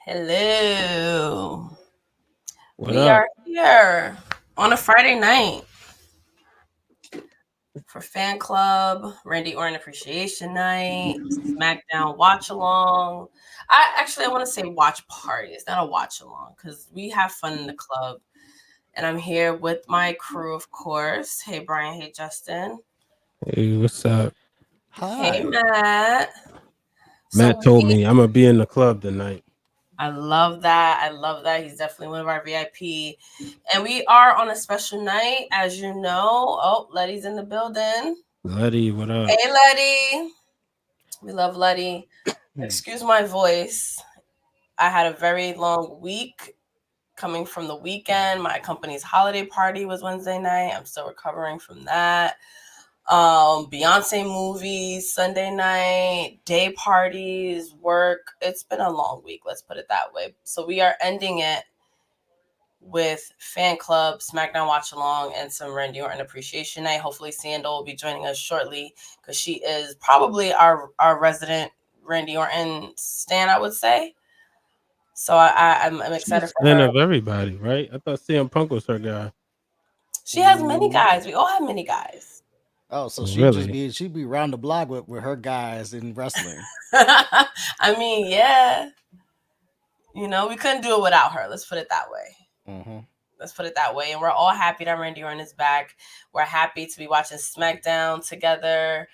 Hello. What We up? are here on a Friday night for fan club, Randy Orton appreciation night, SmackDown watch along. I want to say watch party. It's not a watch along because we have fun in the club. And I'm here with my crew, of course. Hey Brian, hey Justin. Hey, what's up? Hey Hi. Matt. Matt So told me I'm gonna be in the club tonight. I love that. I love that. He's definitely one of our VIP. And we are on a special night, as you know. Oh, Letty's in the building. Letty, what up? Hey, Letty. We love Letty. Hmm. Excuse my voice. I had a very long week coming from the weekend. My company's holiday party was Wednesday night. I'm still recovering from that. Beyonce movies, Sunday night, day parties, work. It's been a long week, let's put it that way. So we are ending it with fan club, SmackDown watch along, and some Randy Orton appreciation night. Hopefully, Seindole will be joining us shortly because she is probably our resident Randy Orton stan, I would say. So I'm excited She's for fan her. of everybody, right? I thought CM Punk was her guy. She has many guys. We all have many guys. Oh, so Really? she'd be round the block with her guys in wrestling. I mean, yeah, we couldn't do it without her. Let's put it that way. Mm-hmm. Let's put it that way. And we're all happy that Randy Orton is back. We're happy to be watching SmackDown together.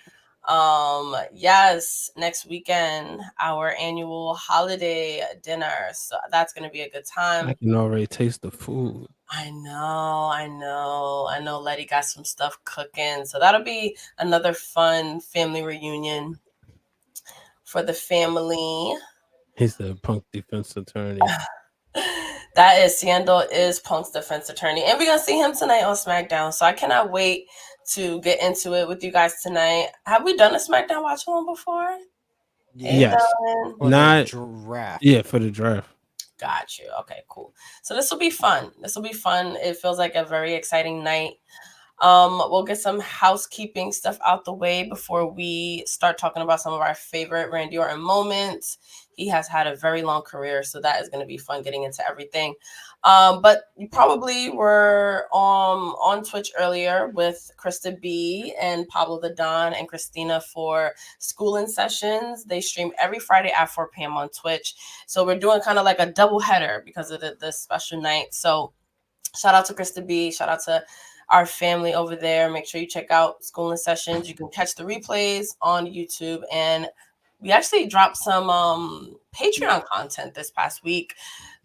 Yes, next weekend, our annual holiday dinner. So that's gonna be a good I time. can already taste the food. I know. Letty got some stuff cooking. So that'll be another fun family reunion for the family. He's the Punk defense attorney. That is Seindole is Punk's defense attorney, and we're gonna see him tonight on SmackDown. So I cannot wait to get into it with you guys tonight. Have we done a SmackDown watch along before? Hey, Yeah, Yes. Dylan. for the Not draft. yeah, for the draft. Got you. Okay, cool. So this will be fun. This will be fun. It feels like a very exciting night. We'll get some housekeeping stuff out the way before we start talking about some of our favorite Randy Orton moments. He has had a very long career, so that is going to be fun getting into everything. But you probably were on Twitch earlier with Krista B and Pablo the Don and Christina for schooling sessions. They stream every Friday at 4 p.m. on Twitch. So we're doing kind of like a double header because of the special night. So shout out to Krista B. Shout out to our family over there. Make sure you check out Schooling Sessions. You can catch the replays on YouTube. And we actually dropped some Patreon content this past week.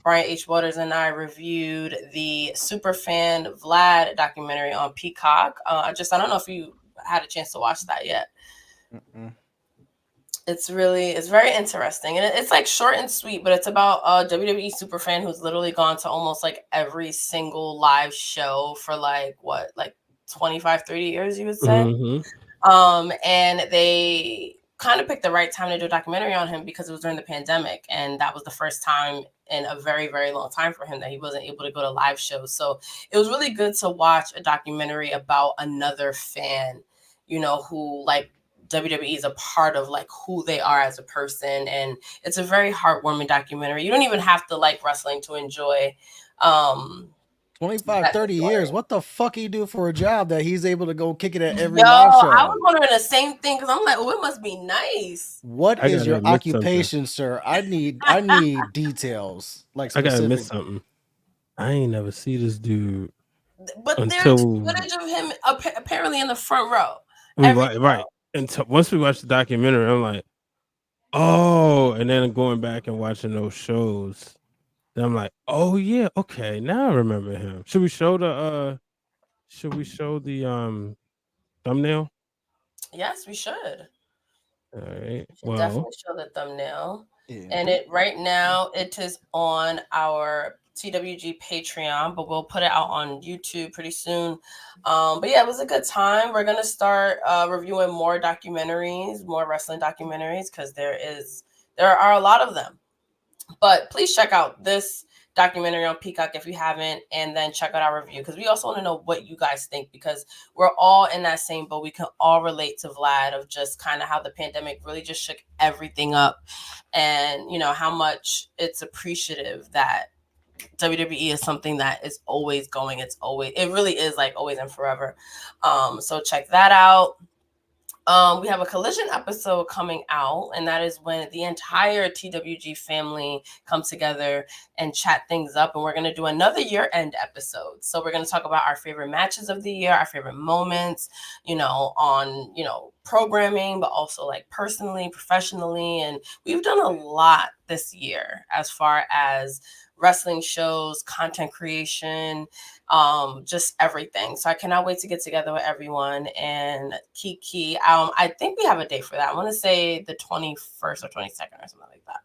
Brian H. Waters and I reviewed the Superfan Vlad documentary on Peacock. I don't know if you had a chance to watch that yet. Mm-mm. It's very interesting, and it's like short and sweet, but it's about a WWE superfan who's literally gone to almost like every single live show for like what, like 25-30 years, you would say. Mm-hmm. And they kind of picked the right time to do a documentary on him because it was during the pandemic, and that was the first time in a very, very long time for him that he wasn't able to go to live shows. So it was really good to watch a documentary about another fan, who like WWE is a part of like who they are as a person, and it's a very heartwarming documentary. You don't even have to like wrestling to enjoy 25, that 30 story. years. What the fuck he do for a job that he's able to go kick it at every Yo, live I was show? wondering the same thing because I'm like, oh, it must be nice. What I is gotta your admit something. occupation, sir? I need details, like I gotta admit specific. something. I ain't never see this dude But there's until footage of him apparently in the front row. we Every watch. Right. Until once we watched the documentary, I'm like, oh, and then going back and watching those shows. Then I'm like, oh yeah, okay, now I remember him. Should we show the thumbnail? Yes, we should. All right. We should Well, definitely show the thumbnail. Yeah. And it right now it is on our TWG Patreon, but we'll put it out on YouTube pretty soon. But yeah, it was a good time. We're gonna start reviewing more documentaries, more wrestling documentaries, because there are a lot of them. But please check out this documentary on Peacock if you haven't, and then check out our review, because we also want to know what you guys think, because we're all in that same boat. We can all relate to Vlad of just kind of how the pandemic really just shook everything up, and how much it's appreciative that WWE is something that is always going. It really is like always and forever. So check that out. We have a Collision episode coming out, and that is when the entire TWG family comes together and chat things up. And we're going to do another year-end episode. So we're going to talk about our favorite matches of the year, our favorite moments, on, programming, but also like personally, professionally. And we've done a lot this year as far as wrestling shows, content creation, just everything. So I cannot wait to get together with everyone and Kiki. I think we have a date for that. I want to say the 21st or 22nd or something like that.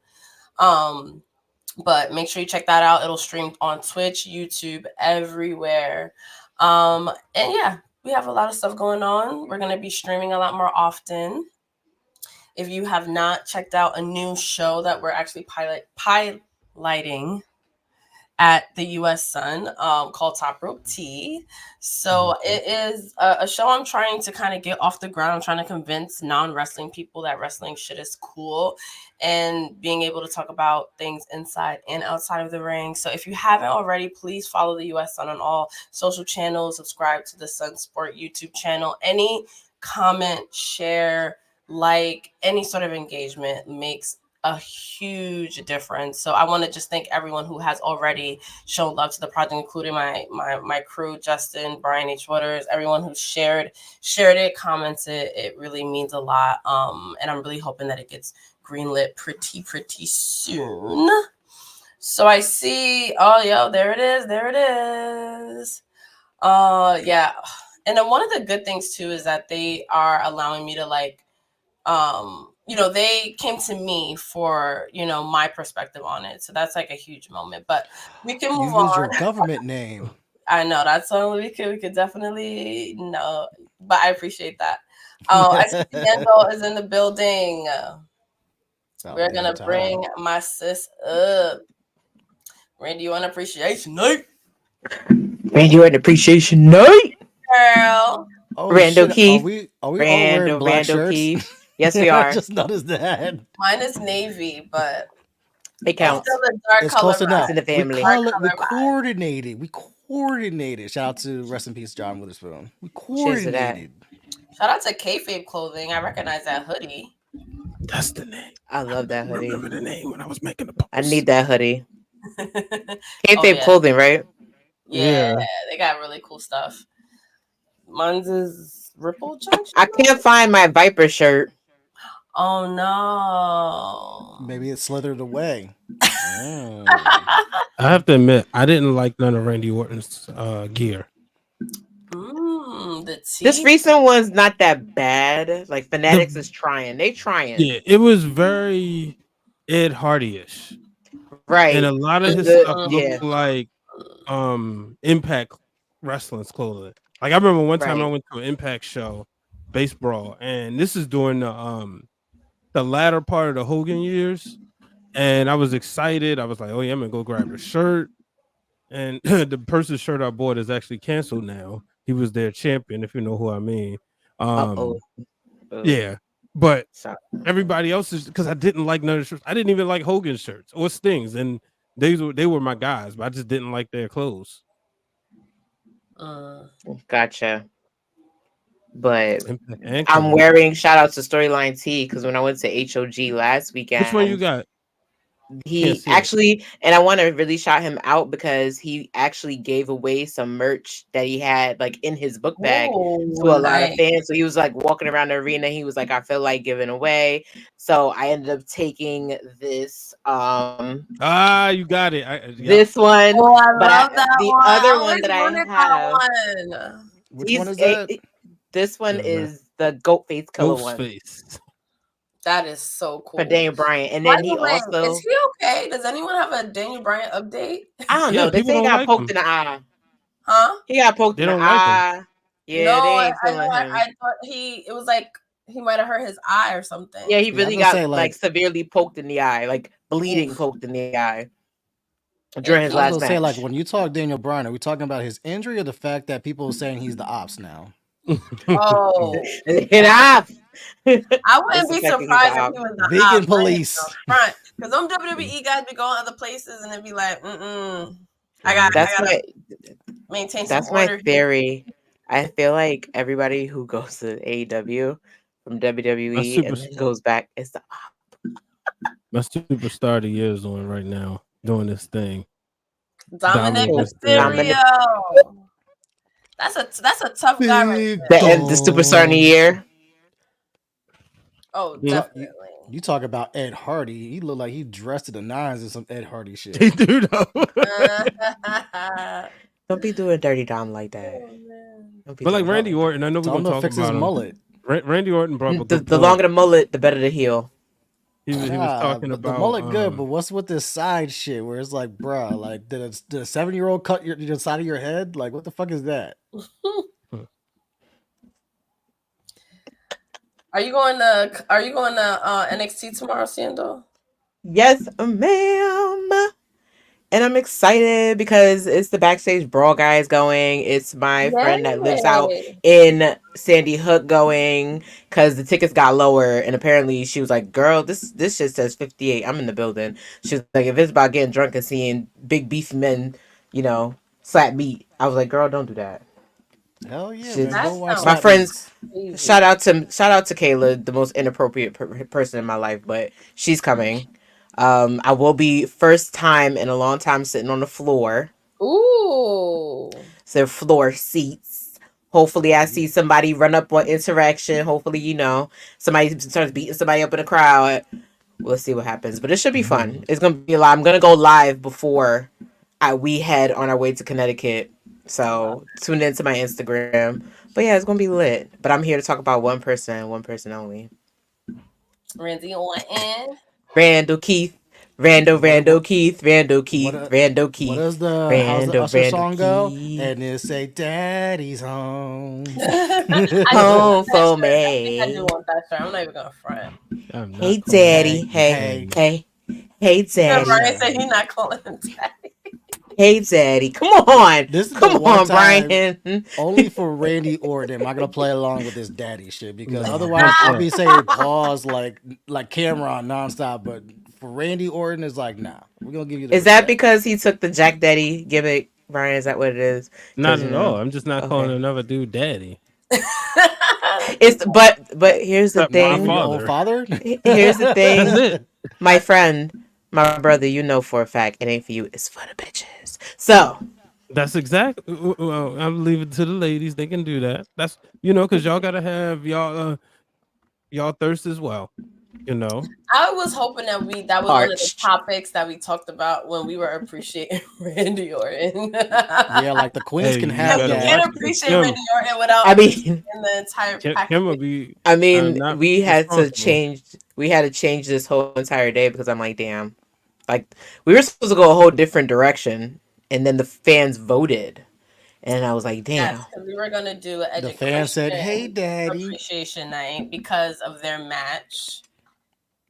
But make sure you check that out. It'll stream on Twitch, YouTube, everywhere. And yeah, we have a lot of stuff going on. We're going to be streaming a lot more often. If you have not checked out a new show that we're actually piloting at the US Sun, called Top Rope Tea. So it is a show I'm trying to kind of get off the ground. I'm trying to convince non-wrestling people that wrestling shit is cool, and being able to talk about things inside and outside of the ring. So if you haven't already, please follow the US Sun on all social channels, subscribe to the Sun Sport YouTube channel. Any comment, share, like, any sort of engagement makes a huge difference. So I want to just thank everyone who has already shown love to the project, including my crew, Justin, Brian H. Waters, everyone who shared it, commented. It really means a lot. And I'm really hoping that it gets greenlit pretty soon. So I see, there it is. Yeah. And then one of the good things too is that they are allowing me to they came to me for, my perspective on it. So that's like a huge moment, but we can move on. You used your government name. I know that's something we could definitely know, but I appreciate that. I see Seindole is in the building. We're going to bring my sis up. Randy, you want appreciation night? Randy, an appreciation night. Girl. Oh, Randall shit. Keith. Are we all wearing black shirts? Keith. Yes, we are. I just noticed that. Mine is navy, but it counts. It's close enough. In the family. We coordinated. Shout out to rest in peace, John Witherspoon. We coordinated. Shout out to Kayfabe Clothing. I recognize that hoodie. That's the name. I love that hoodie. I remember the name when I was making the post. I need that hoodie. Kayfabe Clothing, right? Yeah, they got really cool stuff. Mine's is Ripple Junction. I can't find my Viper shirt. Oh no. Maybe it slithered away. I have to admit, I didn't like none of Randy Orton's gear. This recent one's not that bad. Like Fanatics is trying. They trying. Yeah, it was very Ed Hardy-ish. Right. And a lot of his stuff looked like Impact Wrestling's clothing. Like I remember one time I went to an Impact show, Base Brawl, and this is during the latter part of the Hogan years. And I was excited. I was like, oh yeah, I'm gonna go grab a shirt. And the person's shirt I bought is actually canceled now. He was their champion, if you know who I mean. Yeah. But everybody else is, because I didn't like none of the shirts. I didn't even like Hogan's shirts or Sting's, and they were my guys, but I just didn't like their clothes. Gotcha. But I'm wearing shout out to Storyline T because when I went to HOG last weekend. Which one you got? He actually, and I want to really shout him out because he actually gave away some merch that he had like in his book bag to a lot of fans. So he was like walking around the arena. He was like, I feel like giving away. So I ended up taking this. You got it. This one. Oh, I love that the one. other one that I have. Which one is that? This one is the Goat Face Killer one. Face. That is so cool. For Daniel Bryan. And then also... Is he okay? Does anyone have a Daniel Bryan update? I don't know. They say he got poked in the eye. Huh? He got poked in the eye. Yeah, no, they ain't feeling him. I thought it was like he might have hurt his eye or something. Yeah, he really got like severely poked in the eye. Like bleeding poked in the eye. during his I was last gonna match. say, like, when you talk Daniel Bryan, are we talking about his injury or the fact that people are saying he's the ops now? Oh, Get off. I wouldn't be surprised if he was the vegan op police front, because them WWE guys be going other places and it'd be like, I That's gotta maintain some my order. theory. I feel like everybody who goes to AEW from WWE and then goes back is the op. My superstar of the year is on right now doing this thing. Dominic Mysterio. That's a tough guy right there. The superstar of the year. Oh, definitely. You talk about Ed Hardy. He looked like he dressed to the nines in some Ed Hardy shit. He do though. Don't be doing dirty Dom like that. But like Randy Orton, I know we're gonna talk about his mullet. Randy Orton brought up a good the longer the mullet, the better the heel. He was talking about the mullet good, but what's with this side shit where it's like, bruh, like did a 7-year-old cut your side of your head? Like, what the fuck is that? Are you going to NXT tomorrow, Seindole? Yes, ma'am. And I'm excited because it's the backstage brawl guys going. It's my friend that lives out in Sandy Hook going because the tickets got lower. And apparently she was like, girl, this shit says 58. I'm in the building. She was like, if it's about getting drunk and seeing big beefy men, slap meat. I was like, girl, don't do that. Hell yeah, man. Go watch my friends. Shout out to Kayla, the most inappropriate person in my life, but she's coming. I will be first time in a long time sitting on the floor. Ooh. So floor seats. Hopefully I see somebody run up on interaction. Hopefully, somebody starts beating somebody up in the crowd. We'll see what happens. But it should be fun. It's going to be a lot. I'm going to go live before we head on our way to Connecticut. So tune into my Instagram. But yeah, it's going to be lit. But I'm here to talk about one person only. Randy Orton. Randall Keith. Randall Keith. How's the Usher song go? And it say, "Daddy's home." Home for me. I do want that shirt. I'm not even gonna front. Hey, Daddy. Hey, Daddy. Brian said he's not calling him Daddy. Hey, Daddy. Come on. Come on, Brian. Only for Randy Orton am I going to play along with this daddy shit, because otherwise I'll be saying pause like Cameron nonstop. But for Randy Orton, it's like, nah, we're going to give you the Is that because he took the Jack Daddy gimmick, Brian? Is that what it is? Not at all. I'm just not calling another dude daddy. But here's the thing. Old father? Here's the thing. My friend, my brother, for a fact it ain't for you, it's for the bitches. So that's exactly. Well, I'll leave it to the ladies. They can do that. That's because y'all gotta have y'all thirst as well. I was hoping that was one of the topics that we talked about when we were appreciating Randy Orton. Yeah, like the queens can have that. You can't appreciate Randy Orton without in the entire package. We had to change. We had to change this whole entire day because I'm like, damn, like we were supposed to go a whole different direction, and then the fans voted. And I was like, damn. Yes, we were going to do an the fans said, hey, Daddy. Appreciation night because of their match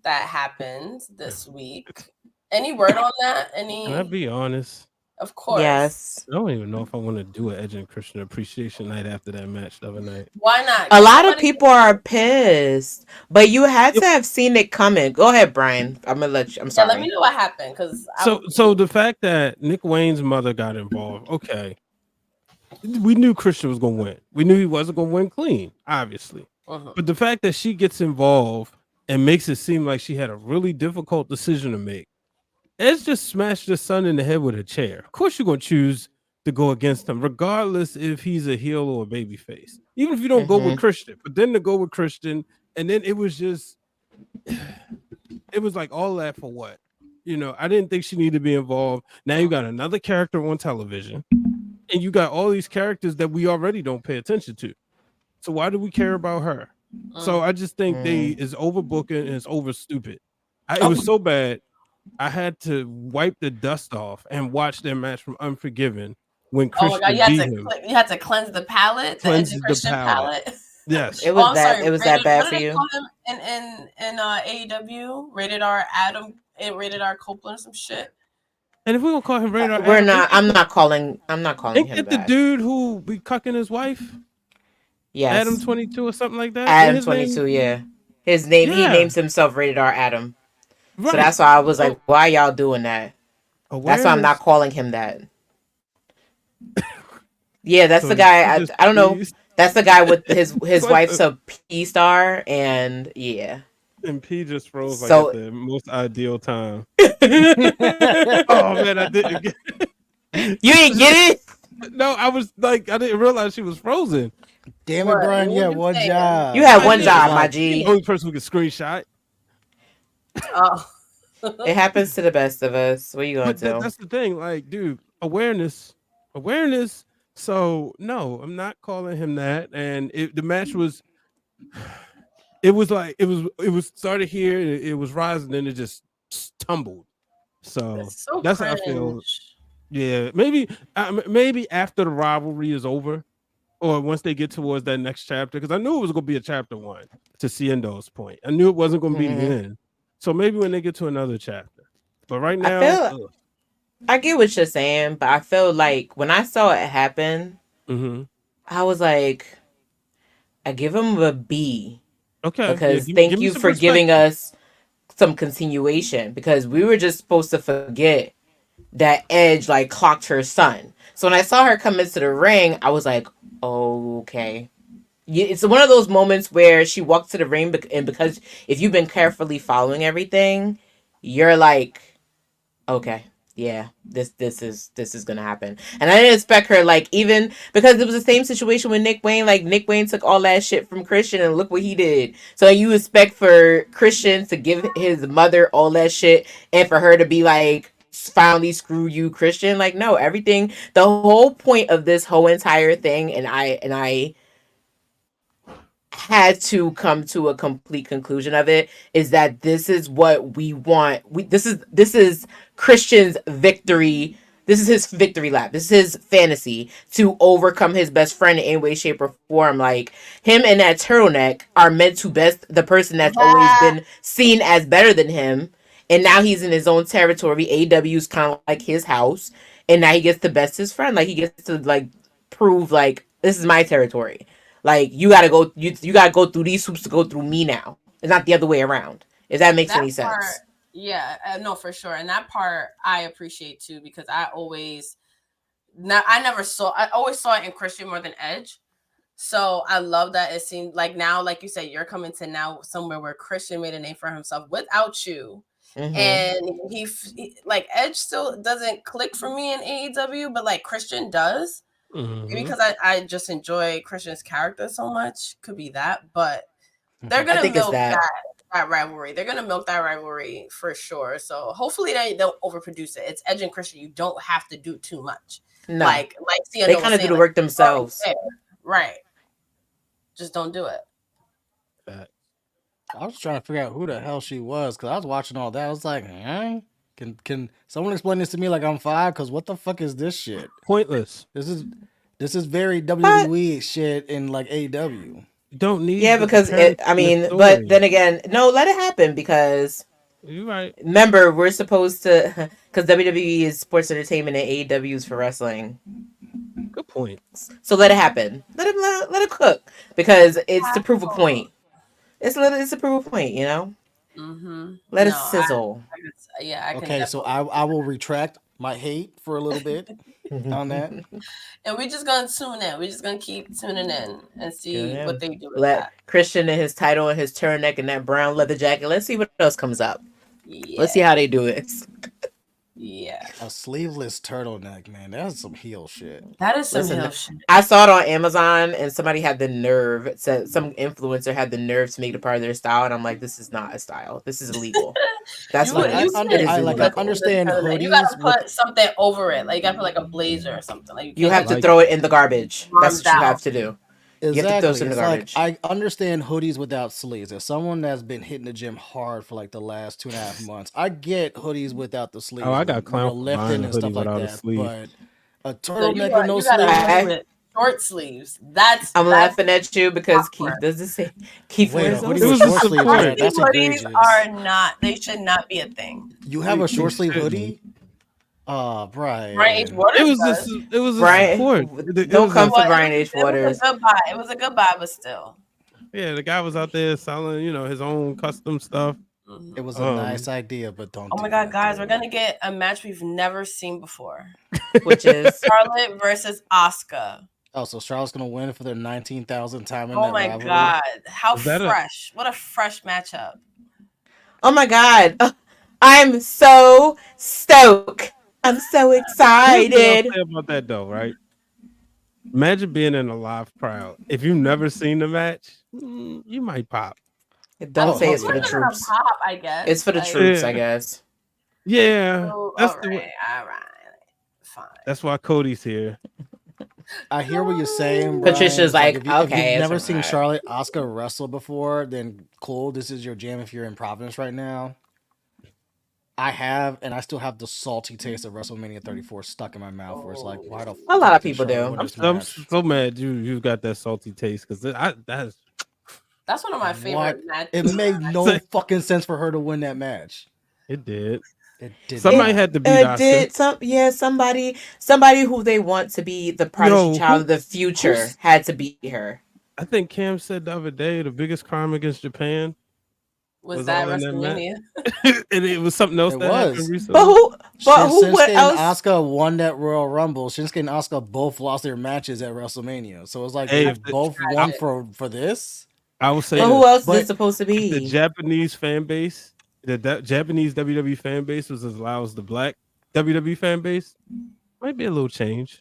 that happened this week. Any word on that? Can I be honest? Of course. Yes. I don't even know if I want to do an Edge and Christian appreciation night after that match the other night. Why not? A lot of people are pissed, but you had to have seen it coming. Go ahead, Brian. I'm gonna let you. I'm sorry. Yeah, let me know what happened because. So the fact that Nick Wayne's mother got involved, okay. We knew Christian was gonna win. We knew he wasn't gonna win clean, obviously. But the fact that she gets involved and makes it seem like she had a really difficult decision to make. Edge just smashed his son in the head with a chair. Of course, you're going to choose to go against him, regardless if he's a heel or a baby face. Even if you don't go with Christian. But then to go with Christian, and then it was like all that for what? I didn't think she needed to be involved. Now you got another character on television, and you got all these characters that we already don't pay attention to. So why do we care about her? So I just think is overbooking and it's over stupid. It was so bad. I had to wipe the dust off and watch their match from Unforgiven when Christian beat him. You had to cleanse the palate, cleanse the palate. Yes, it was that. Sorry, it was that bad for you. In AEW, rated R Adam, rated R Copeland, or some shit. And if we're gonna call him Radar We're Adam, not. I'm not calling ain't him it the that. dude who be cucking his wife? Adam Yes, 22 or something like that. Ain't Adam his name? 22. Yeah, his name. He Yeah, names himself Rated R Adam. So right. that's why I was like, So why y'all doing that? That's why I'm not awareness. calling him that. Yeah, that's So the is he guy. just I don't know. pleased? That's the guy with his What wife's the? a P-star, and yeah. And P just froze like at So the most ideal time. you Oh man, I didn't get. ain't get it. No, I was like, I didn't realize she was frozen. Damn it, What? Brian. What You were had you one saying? job. You had I one did. job, my Like, You're the G. only person who can screenshot. Oh. It happens to the best of us. What are you gonna But do? that's the thing, like, dude, awareness. So no, I'm not calling him that. And the match was, it was like it was started here, and it was rising, and it just tumbled. So It's so that's how I feel. cringe. Yeah, maybe after the rivalry is over, or once they get towards that next chapter, because I knew it was going to be a chapter 1 to Seindol's point. I knew it wasn't going to be the Mm-hmm. end. So maybe when they get to another chapter. But right I now, feel I get what you're saying, but I feel like when I saw it happen, mm-hmm. I was like, I give him a B Okay, yeah, because give thank me you some for respect. giving us some continuation because we were just supposed to forget that Edge like clocked her son. So when I saw her come into the ring, I was like, oh, okay. It's one of those moments where she walked to the ring, and because if you've been carefully following everything, you're like, okay, yeah, this is gonna happen. And I didn't expect her, like, even because it was the same situation with Nick Wayne. Like, Nick Wayne took all that shit from Christian, and look what he did. So you expect for Christian to give his mother all that shit, and for her to be like, finally screw you, Christian. Like, no, everything, the whole point of this whole entire thing, and I had to come to a complete conclusion of it, is that this is what we want. This is Christian's victory. This is his victory lap. This is his fantasy to overcome his best friend in any way, shape, or form. Like, him and that turtleneck are meant to best the person that's always That been seen as better than him. And now he's in his own territory. AW is kind of like his house. And now he gets to best his friend. Like, he gets to, like, prove, like, this is my territory. Like, you gotta go through these hoops to go through me now. It's not the other way around. If that makes that any part, sense. yeah, no, for sure. And that part I appreciate too, because I always saw it in Christian more than Edge. So I love that it seemed like now, like you said, you're coming to now somewhere where Christian made a name for himself without you. Mm-hmm. And he like Edge still doesn't click for me in AEW, but like Christian does. Mm-hmm. Because I just enjoy Christian's character so much. Could be that, but they're I gonna think it's milk that. that rivalry. They're gonna milk that rivalry for sure. So hopefully they don't overproduce it. It's Edge and Christian. You don't have to do too much. No. Like They Seindole kind was of do saying, the like, work themselves. right? Just don't do it. I was trying to figure out who the hell she was because I was watching all that. I was like, can someone explain this to me like I'm 5? Because what the fuck is this shit? Pointless. This is very WWE shit in like AEW. Don't need. Yeah, because but then again, no, let it happen because you're right. Remember, we're supposed to, because WWE is sports entertainment and AEW is for wrestling. Good point. So let it happen. Let it cook because it's to prove a point. It's to prove a point, you know. Mm-hmm. Let it sizzle. I can. Okay, so I will retract my hate for a little bit on that. And we're just gonna tune in. We're just gonna keep tuning in and see what they do with that. Christian and his title and his turtleneck and that brown leather jacket. Let's see what else comes up. Yeah. Let's see how they do it. Yeah. A sleeveless turtleneck, man. That's some heel shit. That is some heel shit. I saw it on Amazon and somebody had the nerve. Some influencer had the nerve to make it part of their style. And I'm like, this is not a style. This is illegal. That's what it is. I understand hoodies. You gotta put something over it. Like, you gotta put like a blazer or something. Like, you have to throw it in the garbage. That's what you have to do. Exactly. It's like, I understand hoodies without sleeves. As someone that's been hitting the gym hard for like the last 2.5 months, I get hoodies without the sleeves. Oh, I got clown lifting and stuff like that. But a turtleneck with no sleeves, short sleeves. I'm laughing at you because Keith does the same. Keith wears hoodie with short sleeves. That's hoodies are not. They should not be a thing. You have a short sleeve hoodie? Brian H. Brian. Waters It was a Brian, support. don't come for Brian It H. was a Waters. good buy. It was a good buy, but still. Yeah, the guy was out there selling, his own custom stuff. It was a nice idea, but don't. Oh my god, guys, we're gonna get a match we've never seen before, which is Charlotte versus Asuka. Oh, so Charlotte's gonna win for their 19,000th time in Oh that my rivalry? god, how Is that fresh! What a fresh matchup! Oh my god, I'm so stoked. I'm so excited. Here's what I'll say about that though, right? Imagine being in a live crowd. If you've never seen the match, you might pop. Don't say it's for the troops. Pop, I guess. It's for the troops, I guess. Yeah. So, That's all right. Fine. That's why Cody's here. I hear what you're saying, Brian. Patricia's like, if okay, you've never seen Charlotte Asuka wrestle before, then cool, this is your jam if you're in Providence right now. I have, and I still have the salty taste of WrestleMania 34 stuck in my mouth, where it's like, why the a lot of people do. I'm so mad you got that salty taste because that's one of my favorite matches. It made no fucking sense for her to win that match. It did. It did. Somebody had to beat Asuka. Somebody who they want to be the prodigy child of the future had to beat her. I think Cam said the other day the biggest crime against Japan was that WrestleMania, and it was something else that happened recently. But who Shinsuke else? And Asuka won that Royal Rumble. Shinsuke and Asuka both lost their matches at WrestleMania, so it's like they both won for this. I would say, who else is it supposed to be? The Japanese fan base, the Japanese WWE fan base was as loud as the black WWE fan base. Might be a little change.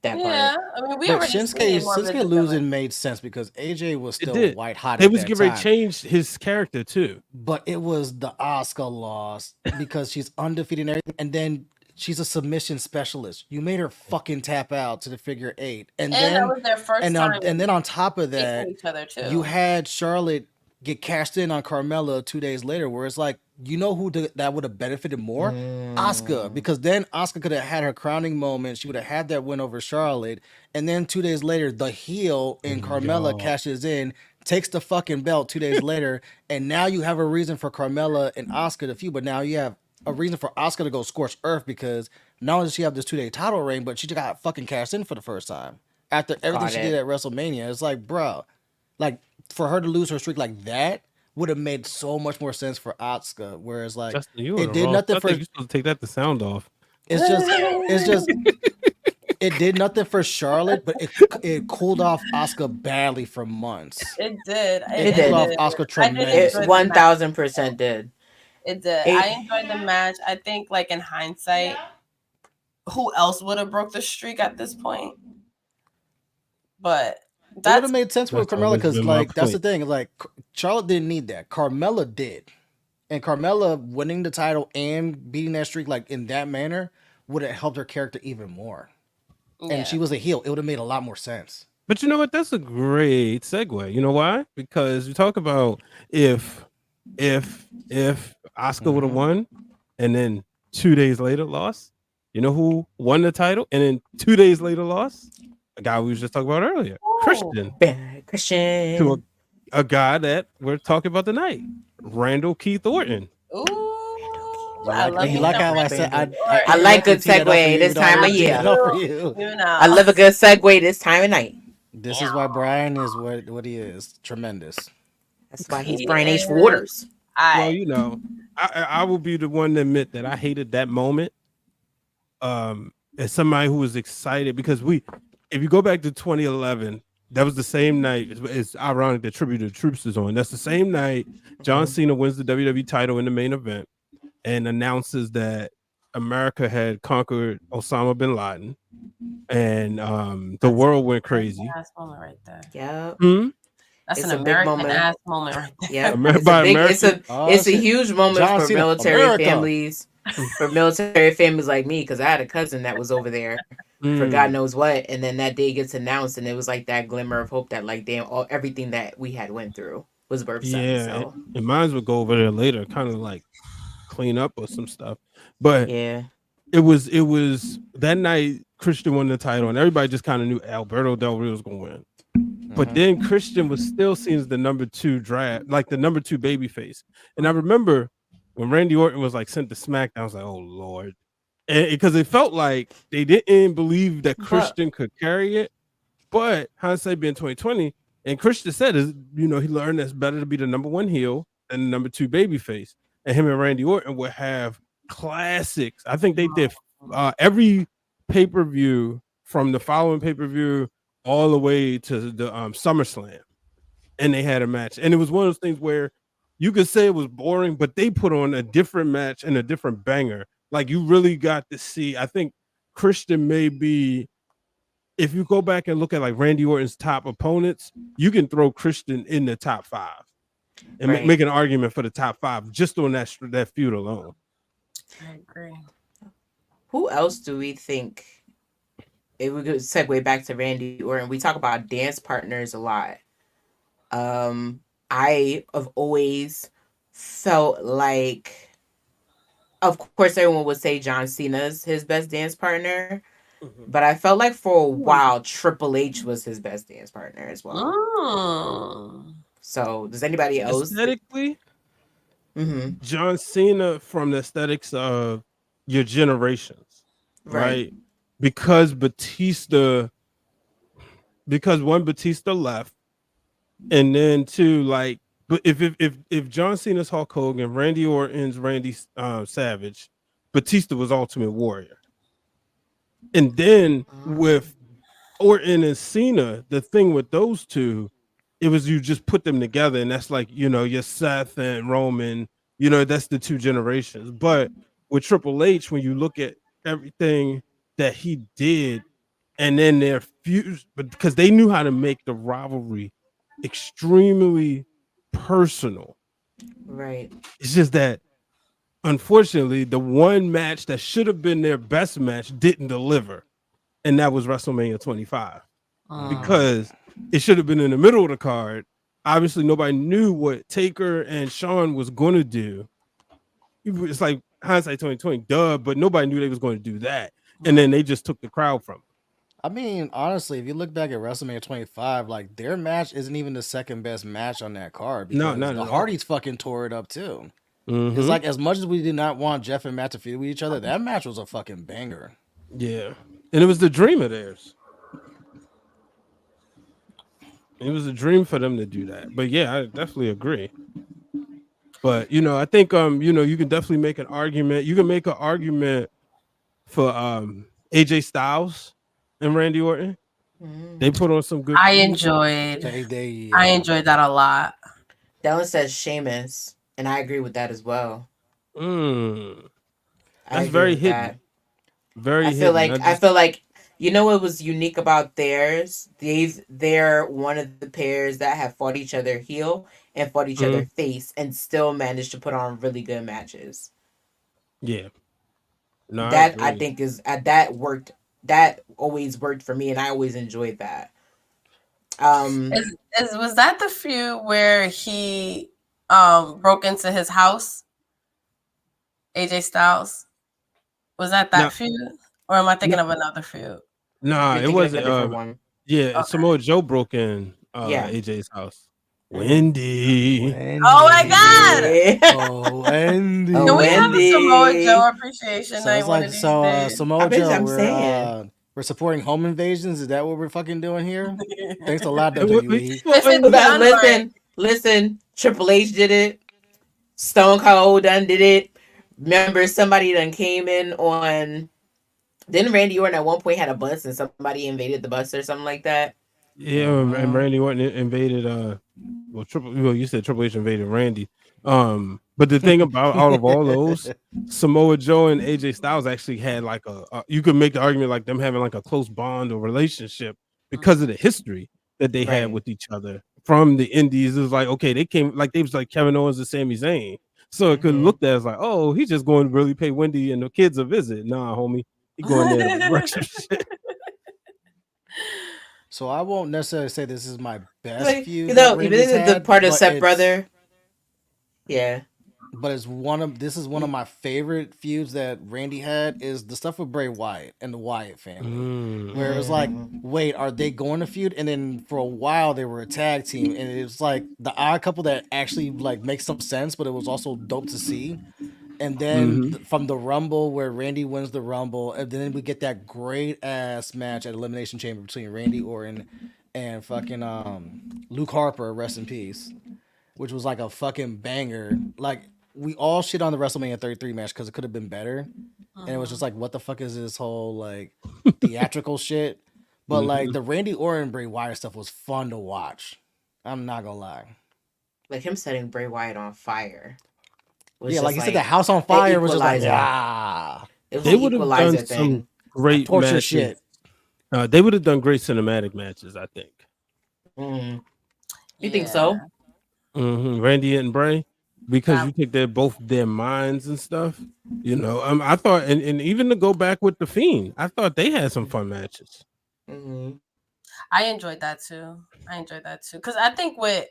That part. I mean, we already Shinsuke losing made sense because AJ was still white hot. They was getting ready to change his character too, but it was the Asuka loss because she's undefeated and everything, and then she's a submission specialist. You made her fucking tap out to the figure 8, and then that was their first time. And then on top of that, you had Charlotte get cashed in on Carmella 2 days later, where it's like, who that would have benefited more? Asuka, because then Asuka could have had her crowning moment. She would have had that win over Charlotte, and then 2 days later, the heel in Carmella cashes in, takes the fucking belt 2 days later, and now you have a reason for Carmella and Asuka to feud, but now you have a reason for Asuka to go scorched earth because not only does she have this 2-day title reign, but she just got fucking cashed in for the first time after everything she did at WrestleMania. It's like, bro, like for her to lose her streak like that would have made so much more sense for Asuka. Whereas like Justin, it did nothing for. You're supposed to take that the sound off. It's just. It did nothing for Charlotte, but it cooled off Asuka badly for months. It did. It cooled off Asuka tremendously. It 1000% did. It did. I enjoyed the match. I think, like in hindsight, who else would have broke the streak at this point? But that would have made sense with Carmella because, like, that's the thing. Like, Charlotte didn't need that. Carmella did, and Carmella winning the title and beating that streak like in that manner would have helped her character even more. Yeah. And she was a heel. It would have made a lot more sense. But you know what? That's a great segue. You know why? Because you talk about if Asuka would have won and then 2 days later lost, you know who won the title and then 2 days later lost? A guy we was just talking about earlier, Christian. To a guy that we're talking about tonight, Randall Keith Orton. Ooh. I like how I said I like good segue this time of year. I love a good segue this time of night. This is why Brian is what he is. Tremendous. That's why he's Brian H. Waters. Well, you know, I will be the one to admit that I hated that moment. As somebody who was excited because if you go back to 2011, that was the same night. It's ironic that Tribute to the Troops is on. That's the same night John Cena wins the WWE title in the main event and announces that America had conquered Osama bin Laden, and the world went crazy. That's a moment right there. Yeah. That's an American ass moment right there. Yeah, it's a huge moment for military families. For military families like me, because I had a cousin that was over there for God knows what, and then that day gets announced, and it was like that glimmer of hope that like damn, everything that we had went through was birthed. Yeah, and mine would go over there later, kind of like clean up or some stuff. But yeah, it was that night Christian won the title, and everybody just kind of knew Alberto Del Rio was going to win. But then Christian was still seen as the number 2 draft, like the number 2 baby face. And I remember when Randy Orton was like sent to SmackDown, I was like, oh Lord. because it felt like they didn't believe that Christian could carry it. But hindsight being 2020, and Christian said is, he learned that it's better to be the number one heel than the number two babyface. And him and Randy Orton would have classics. I think they did every pay-per-view from the following pay-per-view all the way to the SummerSlam. And they had a match. And it was one of those things where you could say it was boring, but they put on a different match and a different banger. Like, you really got to see. I think Christian may be, if you go back and look at like Randy Orton's top opponents, you can throw Christian in the top 5 and make an argument for the top 5 just on that feud alone. I agree. Who else do we think? If we could segue back to Randy Orton, we talk about dance partners a lot. I have always felt like, of course, everyone would say John Cena's his best dance partner, but I felt like for a while Triple H was his best dance partner as well. So, does anybody else aesthetically? John Cena from the aesthetics of your generations, right? Because Batista left. And then too, like, but if John Cena's Hulk Hogan, Randy Orton's Randy Savage, Batista was Ultimate Warrior. And then with Orton and Cena, the thing with those two, it was you just put them together, and that's like, your Seth and Roman, that's the two generations. But with Triple H, when you look at everything that he did, and then their fused, but because they knew how to make the rivalry extremely personal. Right. It's just that, unfortunately, the one match that should have been their best match didn't deliver, and that was WrestleMania 25. Because it should have been in the middle of the card. Obviously, nobody knew what Taker and Shawn was going to do. It's like hindsight 2020, duh, but nobody knew they was going to do that. And then they just took the crowd from them. I mean, honestly, if you look back at WrestleMania 25, like, their match isn't even the second best match on that card, because the Hardys fucking tore it up too. It's like, as much as we did not want Jeff and Matt to feud with each other, that match was a fucking banger. Yeah. And it was the dream of theirs. It was a dream for them to do that. But yeah, I definitely agree. But I think you can definitely make an argument. You can make an argument for AJ Styles and Randy Orton. They put on some good. I enjoyed that a lot. Dylan says Sheamus, and I agree with that as well. That's very hidden. Very. I feel like what was unique about theirs? They're one of the pairs that have fought each other heel and fought each other face, and still managed to put on really good matches. Yeah. No, that I think is that worked. That always worked for me, and I always enjoyed that. Was that the feud where he broke into his house? AJ Styles? Was that feud? Or am I thinking of another feud? Nah, it wasn't. One. Yeah, okay. Samoa Joe broke in AJ's house. Wendy. Oh my God! Oh, Wendy. Can we have a Samoa Joe appreciation night one of these days? Samoa Joe, we're supporting home invasions. Is that what we're fucking doing here? Thanks a lot, WWE. Listen. Triple H did it. Stone Cold done did it. Remember, somebody done came in on. Didn't Randy Orton at one point had a bus and somebody invaded the bus or something like that? Yeah, and Randy Orton invaded. You said Triple H invaded Randy. But the thing about all those, Samoa Joe and AJ Styles actually had like you could make the argument like them having like a close bond or relationship because of the history that they had with each other from the Indies. It was like, okay, they came like they was like Kevin Owens and Sami Zayn. So it could look at as like, oh, he's just going to really pay Wendy and the kids a visit. Nah, homie, he going there to work some shit. So I won't necessarily say this is my best feud. This is the part of Step Brother. Yeah. But this is one of my favorite feuds that Randy had, is the stuff with Bray Wyatt and the Wyatt family. Where it was like, wait, are they going to feud? And then for a while they were a tag team, and it was like the odd couple that actually like makes some sense, but it was also dope to see. And then from the Rumble where Randy wins the Rumble, and then we get that great ass match at Elimination Chamber between Randy Orton and fucking Luke Harper, rest in peace, which was like a fucking banger. Like we all shit on the WrestleMania 33 match because it could have been better, and it was just like, what the fuck is this whole like theatrical shit? But like the Randy Orton Bray Wyatt stuff was fun to watch. I'm not gonna lie. Like him setting Bray Wyatt on fire. Yeah, like you said, the house on fire was just like, ah. They would have done some great torture matches. Shit. They would have done great cinematic matches, I think. You think so? Randy and Bray, because you think they're both their minds and stuff. You know, I thought, and even to go back with the Fiend, I thought they had some fun matches. I enjoyed that too. Because I think with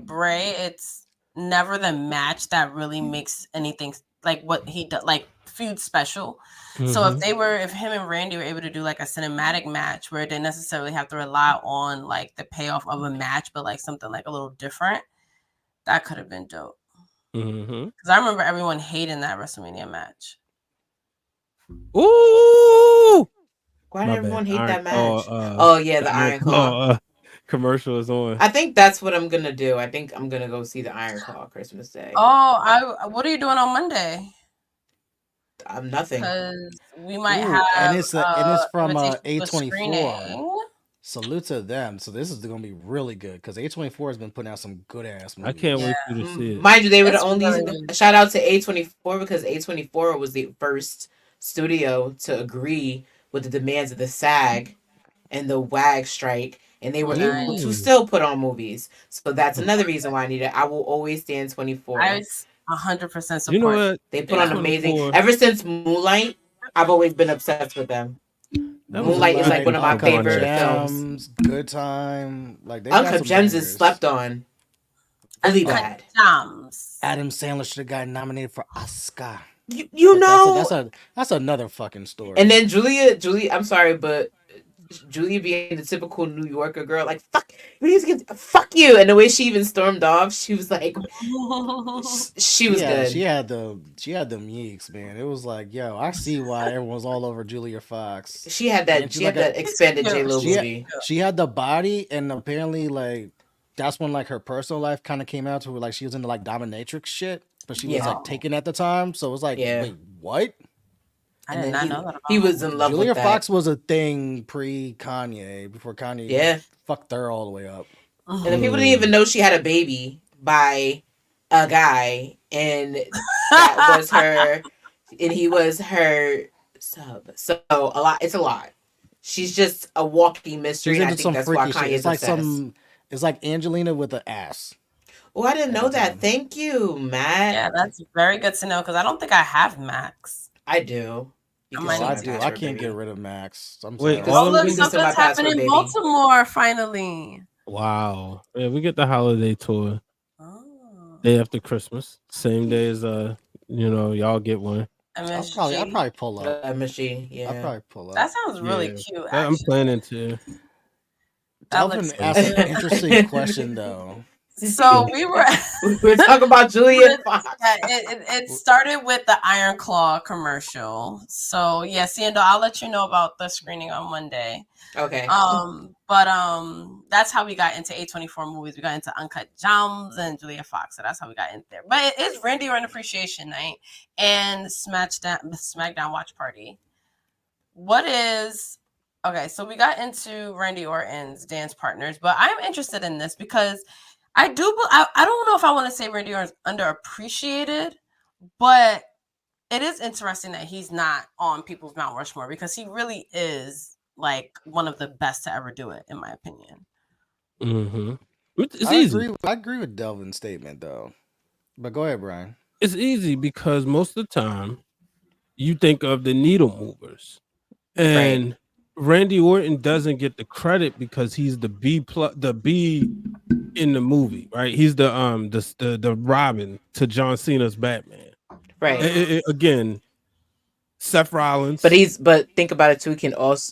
Bray, it's never the match that really makes anything like what he does, like feud special. So if him and Randy were able to do like a cinematic match where it didn't necessarily have to rely on like the payoff of a match, but like something like a little different, that could have been dope. Because I remember everyone hating that WrestleMania match. Ooh! Why did everyone hate that match? The Iron Claw commercial is on. I think that's what I'm gonna do. I think I'm gonna go see the Iron Claw Christmas Day. What are you doing on Monday? I'm nothing. Because we might have, and it's from A24. Salute to them. So this is going to be really good because A24 has been putting out some good ass movies. I can't wait for you to see it. Mind you, they were the only shout out to A24 because A24 was the first studio to agree with the demands of the SAG and the WAG strike, and they were able to still put on movies. So that's another reason why I will always stand 24. I 100% support. You know what? They put on amazing. Ever since Moonlight, I've always been obsessed with them. Moonlight is like one of my favorite films. Good Time, like Uncut Gems is slept on. Really bad. Adam Sandler should have gotten nominated for Oscar. You know, that's another fucking story. And then Julia, I'm sorry, but Julia being the typical New Yorker girl, like fuck you, and the way she even stormed off, she was like, she was good. She had the yeeks, man. It was like, yo, I see why everyone's all over Julia Fox. She had that. She had that expanded J-Lo movie. She had the body, and apparently, like that's when like her personal life kind of came out to her. Like she was into like dominatrix shit, but she was like taken at the time. So it was like, wait, what? I did not know that. He was in love with Julia Fox was a thing pre-Kanye, before Kanye fucked her all the way up. And the people didn't even know she had a baby by a guy, and that was her, and he was her sub. So it's a lot. She's just a walking mystery. And I think that's why Kanye's obsessed. It's like Angelina with an ass. Oh, I didn't know that. Thank you, Matt. Yeah, that's very good to know because I don't think I have Max. I do. I do. I can't get rid of Max. Wait, something's happening in Baltimore finally. Wow. Yeah, we get the holiday tour. Day after Christmas. Same day as y'all get one. I'll probably pull up. MSG, yeah. I'll probably pull up. That sounds really cute. Actually. I'm planning to. Delvin asked an interesting question though. So we were talking about Julia Fox. It started with the Iron Claw commercial. So yeah, Seindole, I'll let you know about the screening on Monday. Okay. But that's how we got into A24 movies. We got into Uncut Gems and Julia Fox. So that's how we got in there. But it is Randy Orton Appreciation Night and SmackDown Watch Party. Okay, so we got into Randy Orton's dance partners, but I'm interested in this because I don't know if I want to say Randy Orton's underappreciated, but it is interesting that he's not on people's Mount Rushmore because he really is like one of the best to ever do it, in my opinion. It's easy. I agree with Delvin's statement though, but go ahead, Brian. It's easy because most of the time you think of the needle movers, and Randy Orton doesn't get the credit because he's the B in the movie, right? He's the Robin to John Cena's Batman, right? Again, Seth Rollins, but think about it too.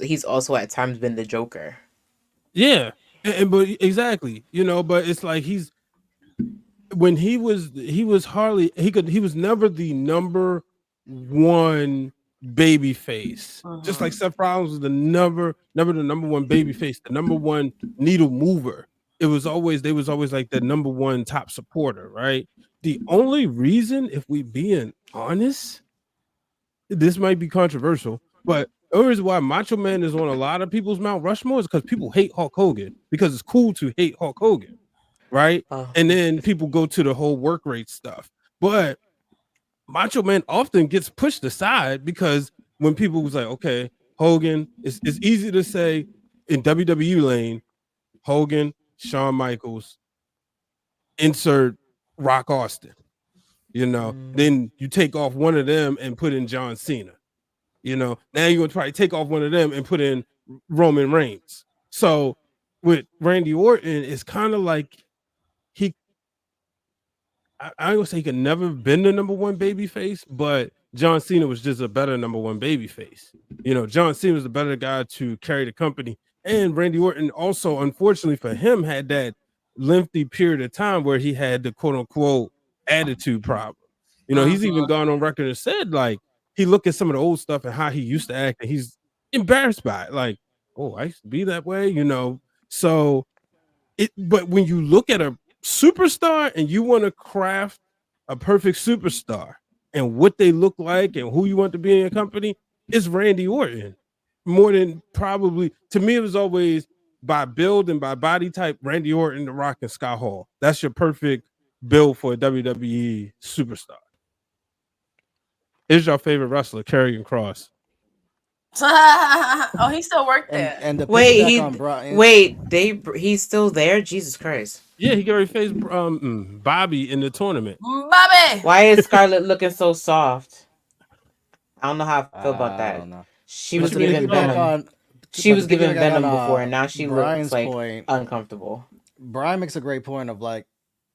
He's also at times been the Joker. Yeah, but exactly, but it's like when he was hardly he was never the number one baby face. Just like Seth Rollins was never the number one baby face, the number one needle mover. They was always like the number one top supporter, right? The only reason, if we being honest, this might be controversial, but the only reason why Macho Man is on a lot of people's Mount Rushmore is because people hate Hulk Hogan, because it's cool to hate Hulk Hogan, right? And then people go to the whole work rate stuff. But Macho Man often gets pushed aside because when people was like, okay, Hogan, it's easy to say in WWE lane, Hogan, Shawn Michaels, insert Rock Austin. Then you take off one of them and put in John Cena. Now you're gonna try to take off one of them and put in Roman Reigns. So with Randy Orton, it's kind of like I would say he could never been the number one baby face, but John Cena was just a better number one baby face. John Cena was the better guy to carry the company. And Randy Orton also, unfortunately for him, had that lengthy period of time where he had the quote unquote attitude problem. He's even gone on record and said, like, he looked at some of the old stuff and how he used to act, and he's embarrassed by it. Like, oh, I used to be that way, So but when you look at a superstar and you want to craft a perfect superstar and what they look like and who you want to be in your company, it's Randy Orton. More than probably, to me, it was always by build and by body type, Randy Orton, The Rock, and Scott Hall. That's your perfect build for a WWE superstar. Is your favorite wrestler, Karrion Kross? Oh, he still worked there. And the he's still there? Jesus Christ. Yeah, he got to face Bobby in the tournament. Bobby! Why is Scarlett looking so soft? I don't know how I feel about that. I don't know. She was giving Venom. She was giving Venom before, and now she looks like uncomfortable. Brian makes a great point of, like,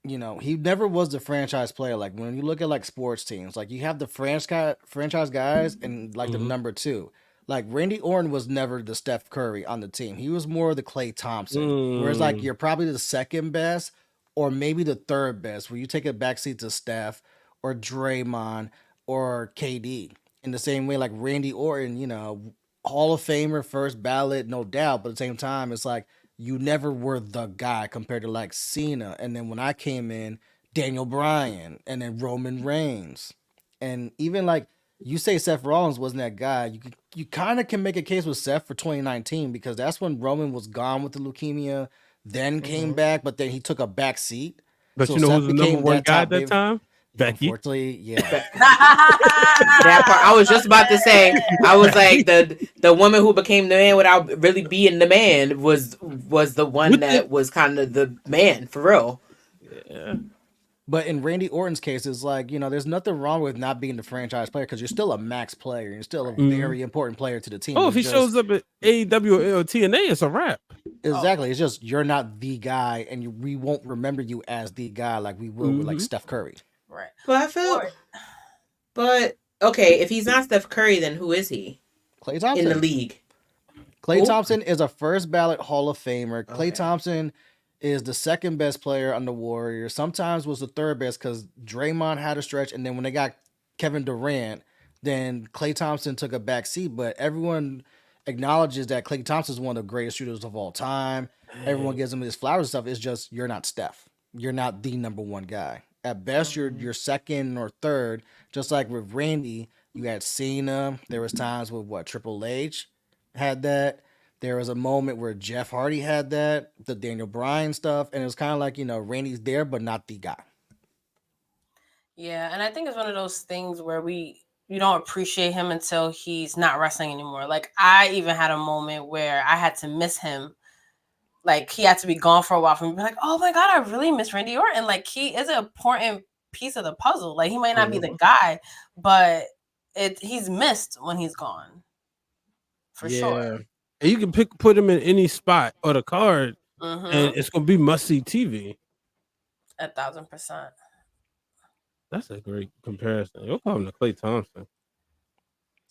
he never was the franchise player. Like, when you look at like sports teams, like, you have the franchise guys and like the number two. Like, Randy Orton was never the Steph Curry on the team. He was more the Klay Thompson. Whereas, like, you're probably the second best or maybe the third best, where you take a backseat to Steph or Draymond or KD. In the same way, like, Randy Orton, Hall of Famer, first ballot, no doubt. But at the same time, it's like, you never were the guy compared to like Cena. And then when I came in, Daniel Bryan, and then Roman Reigns. And even like you say Seth Rollins wasn't that guy. You kind of can make a case with Seth for 2019 because that's when Roman was gone with the leukemia, then came back, but then he took a back seat. But so who's the number one guy at that time? Becky. Unfortunately, yeah. That part, I was just about to say. I was like, the woman who became the man without really being the man was the one that was kind of the man for real. Yeah. But in Randy Orton's case, it's like, there's nothing wrong with not being the franchise player because you're still a max player. You're still a very important player to the team. Oh, if he shows up at AEW or TNA, it's a wrap. Exactly. It's just you're not the guy, and we won't remember you as the guy like we will with like Steph Curry. Right. But I feel. But okay, if he's not Steph Curry, then who is he? Klay Thompson in the league. Klay Thompson is a first ballot Hall of Famer. Klay Thompson is the second best player on the Warriors. Sometimes was the third best because Draymond had a stretch, and then when they got Kevin Durant, then Klay Thompson took a back seat. But everyone acknowledges that Klay Thompson is one of the greatest shooters of all time. Everyone gives him his flowers and stuff. It's just you're not Steph. You're not the number one guy. At best, you're second or third. Just like with Randy, you had Cena. There was times with Triple H had that. There was a moment where Jeff Hardy had that, the Daniel Bryan stuff, and it was kind of like, Randy's there, but not the guy. Yeah, and I think it's one of those things where you don't appreciate him until he's not wrestling anymore. Like, I even had a moment where I had to miss him. Like, he had to be gone for a while for me to be like, oh my God, I really miss Randy Orton. Like, he is an important piece of the puzzle. Like, he might not be the guy, but he's missed when he's gone. For sure. And you can put him in any spot or the card, and it's going to be must-see TV. 1,000%. That's a great comparison. You'll call him the Klay Thompson.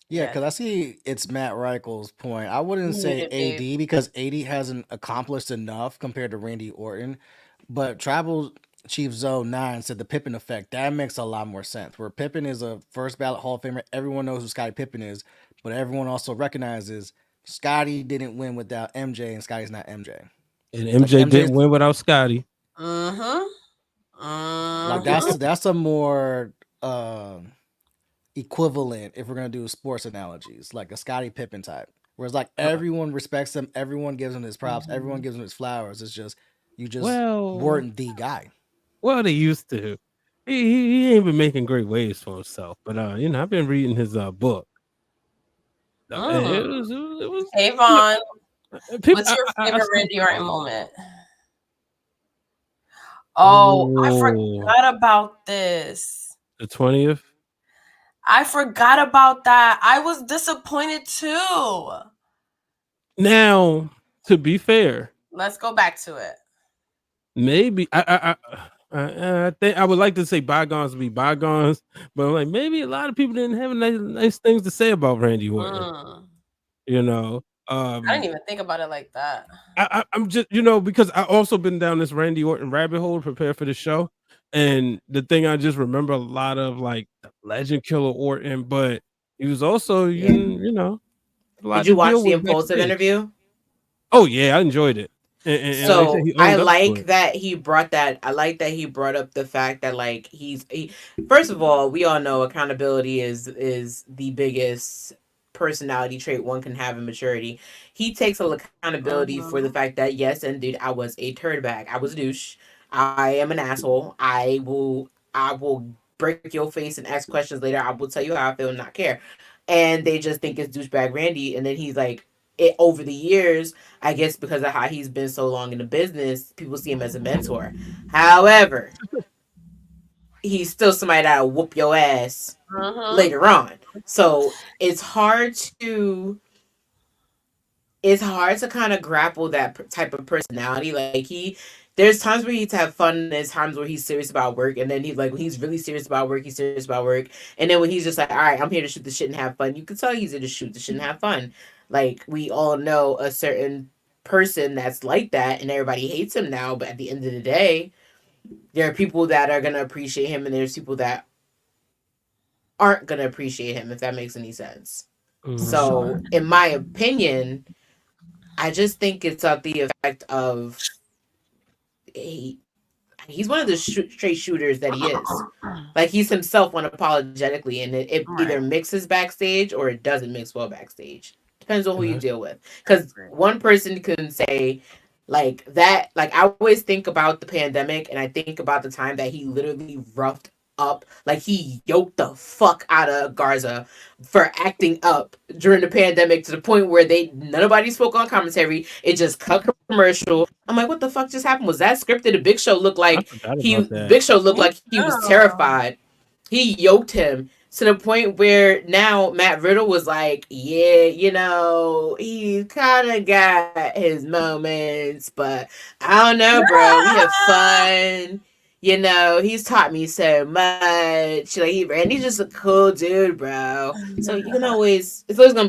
Yeah, because I see it's Matt Reichel's point. I wouldn't say AD because AD hasn't accomplished enough compared to Randy Orton, but Chief Zoe9 said the Pippen effect. That makes a lot more sense. Where Pippen is a first ballot Hall of Famer, everyone knows who Scottie Pippen is, but everyone also recognizes Scottie didn't win without MJ, and Scotty's not MJ. And MJ didn't win without Scottie. Like that's a more equivalent if we're gonna do sports analogies, like a Scottie Pippen type. Whereas like everyone respects him, everyone gives him his props, everyone gives him his flowers. It's just you just weren't the guy. Well, they used to. He ain't been making great waves for himself, but I've been reading his book. It was. Hey Vaughn, what's your favorite Randy Orton moment? Oh, I forgot about this. The 20th. I forgot about that. I was disappointed too. Now, to be fair, let's go back to it. Maybe I think I would like to say bygones be bygones, but I'm like maybe a lot of people didn't have nice things to say about Randy Orton. I didn't even think about it like that. I'm just because I also been down this Randy Orton rabbit hole to prepare for the show, and the thing I just remember a lot of like the Legend Killer Orton, but he was also Did you watch the Impulsive interview? Oh yeah, I enjoyed it. So I like that he brought that. I like that he brought up the fact that like first of all, we all know accountability is the biggest personality trait one can have in maturity. He takes accountability for the fact that yes, indeed, I was a turd bag. I was a douche. I am an asshole. I will break your face and ask questions later. I will tell you how I feel and not care. And they just think it's douchebag Randy. And then he's like, over the years, I guess because of how he's been so long in the business, people see him as a mentor. However, he's still somebody that'll whoop your ass later on. So it's hard to kind of grapple that type of personality. Like there's times where he's have fun, and there's times where he's serious about work, and then he's like when he's really serious about work, he's serious about work, and then when he's just like, all right, I'm here to shoot the shit and have fun, you can tell he's here to shoot the shit and have fun. Like we all know a certain person that's like that, and everybody hates him now, but at the end of the day, there are people that are gonna appreciate him, and there's people that aren't gonna appreciate him, if that makes any sense. So in my opinion, I just think it's the effect of he's one of the straight shooters that he is. Like he's himself unapologetically, and it either mixes backstage or it doesn't mix well backstage. Depends on who you deal with. Because one person can say like that. Like I always think about the pandemic, and I think about the time that he literally roughed up, like he yoked the fuck out of Garza for acting up during the pandemic to the point where nobody spoke on commentary. It just cut commercial. I'm like, what the fuck just happened? Was that scripted? The Big Show looked like Big Show looked like he was terrified. He yoked him to the point where now Matt Riddle was like, yeah, he kind of got his moments, but I don't know, bro. We have fun. He's taught me so much. Like Randy's just a cool dude, bro. So you can always it's always gonna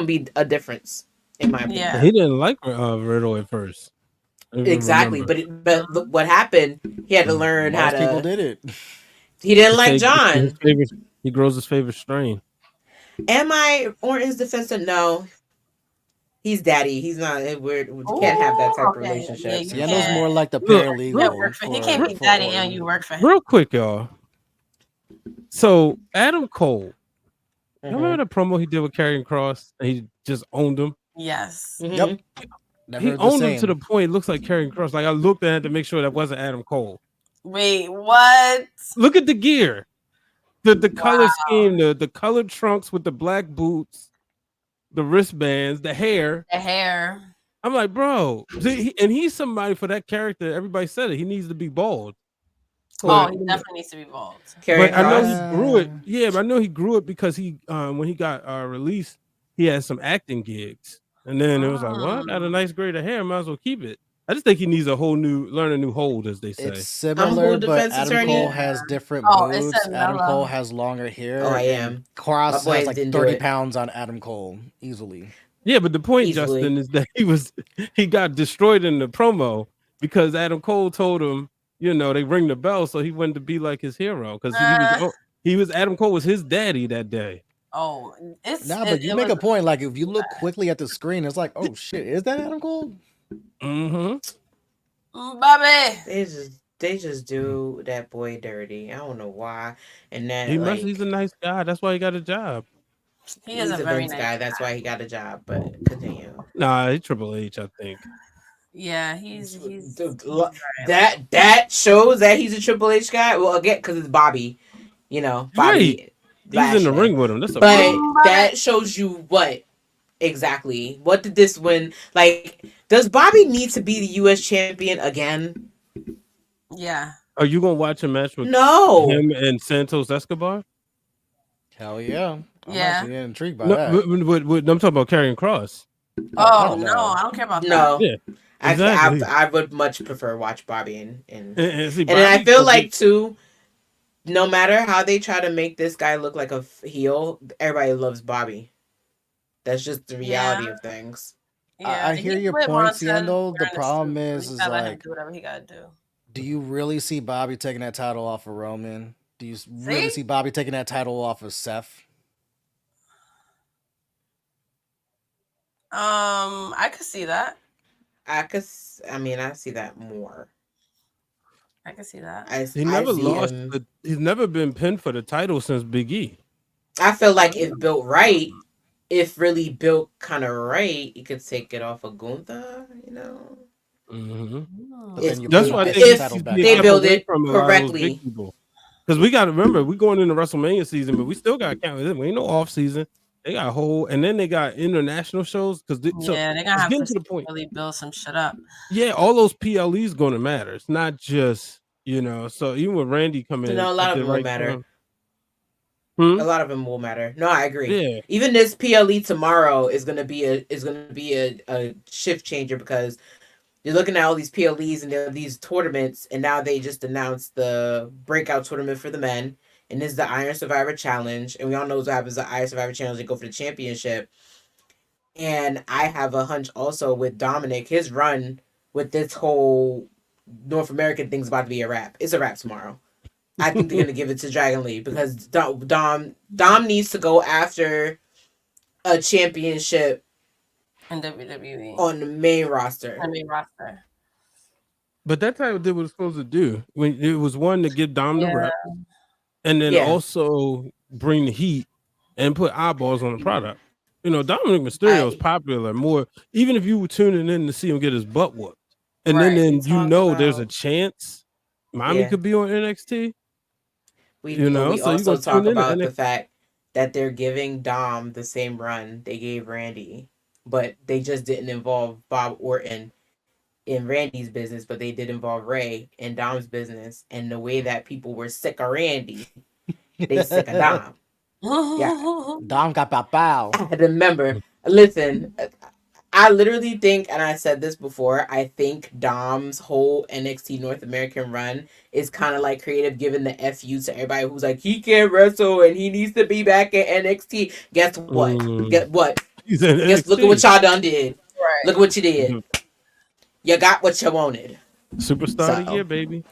be a difference, in my opinion. Yeah. He didn't like Riddle at first. Exactly, but look what happened. He had to learn how to. People did it. He didn't like John. He grows his favorite strain. Am I Orton's defensive? No. He's daddy. He's not. We can't have that type of relationship. Yeah, Sienna's more like the paralegal. He can't be daddy and you work for him. Real quick, y'all. So Adam Cole, remember the promo he did with Karrion Kross? And he just owned him. Yes. Yep. He owned him to the point it looks like Karrion Kross. Like I looked at it to make sure that wasn't Adam Cole. Wait, what? Look at the gear, the color scheme, the colored trunks with the black boots, the wristbands, the hair. I'm like, bro, and he's somebody for that character. Everybody said it. He needs to be bald. He definitely needs to be bald. But I know he grew it. Yeah, but I know he grew it because he, when he got released, he had some acting gigs, and then it was like, well, I got a nice grade of hair. Might as well keep it. I just think he needs learn a new hold, as they say. It's similar, but Adam Cole has different moves. Adam Cole has longer hair. Oh, I am. Kross has like 30 pounds on Adam Cole easily. Yeah, but the point, Justin, is that he got destroyed in the promo because Adam Cole told him they ring the bell, so he wanted to be like his hero because he was Adam Cole was his daddy that day. Oh, but you make a point. Like if you look quickly at the screen, it's like, oh shit, is that Adam Cole? Bobby. They just do that boy dirty. I don't know why. And that he's a nice guy. That's why he got a job. He's a very Vince nice guy. That's why he got a job. But continue. Nah, he's Triple H, I think. Yeah, he's that shows that he's a Triple H guy. Well, again, because it's Bobby. Bobby. Right. He's in the ring with him. That's that shows you what exactly. What did this win? Like, does Bobby need to be the U.S. champion again? Yeah. Are you gonna watch a match with him and Santos Escobar? Hell yeah. I'm actually intrigued by that. I'm talking about Karrion Kross. Oh no, I don't care about that. No. Yeah. Exactly. I would much prefer watch Bobby and see, and then I feel like too, no matter how they try to make this guy look like a heel, everybody loves Bobby. That's just the reality of things. Yeah, I hear your point, Seindole. The problem is like, do whatever he gotta do. Do you really see Bobby taking that title off of Roman? Do you really see Bobby taking that title off of Seth? I could see that. I see that more. I can see that. He never lost. He's never been pinned for the title since Big E. I feel like if built right, if really built kind of right, you could take it off of Gunther. That's why if they build it correctly. Because we got to remember, we going into WrestleMania season, but we still got to count it. We ain't no off season. They got a whole, and then they got international shows because they're gonna have to really build some shit up. Yeah, all those PLEs going to matter. It's not just So even with Randy coming in, a lot of them will matter. A lot of them will matter. No, I agree. Yeah. Even this PLE tomorrow is gonna be a shift changer because you're looking at all these PLEs and these tournaments, and now they just announced the breakout tournament for the men. And this is the Iron Survivor Challenge. And we all know what happens the Iron Survivor Challenge. They go for the championship. And I have a hunch also with Dominic. His run with this whole North American thing's about to be a wrap. It's a wrap tomorrow. I think they're going to give it to Dragon Lee because Dom needs to go after a championship in WWE on the main roster. But that's how they were supposed to do. When it was one to give Dom the rep. And then also bring the heat and put eyeballs on the product. Dominic Mysterio is popular more, even if you were tuning in to see him get his butt whooped. And then there's a chance Mommy could be on NXT. We also talk about the fact that they're giving Dom the same run they gave Randy, but they just didn't involve Bob Orton in Randy's business, but they did involve Ray in Dom's business. And the way that people were sick of Randy, they sick of Dom. Yeah, Dom got pow. I remember. Listen, I literally think, and I said this before, I think Dom's whole NXT North American run is kind of like creative giving the FU to everybody who's like, he can't wrestle and he needs to be back at NXT. Guess what? Guess what? Look at what y'all done did. Right. Look what you did. You got what you wanted. Superstar of the year, baby.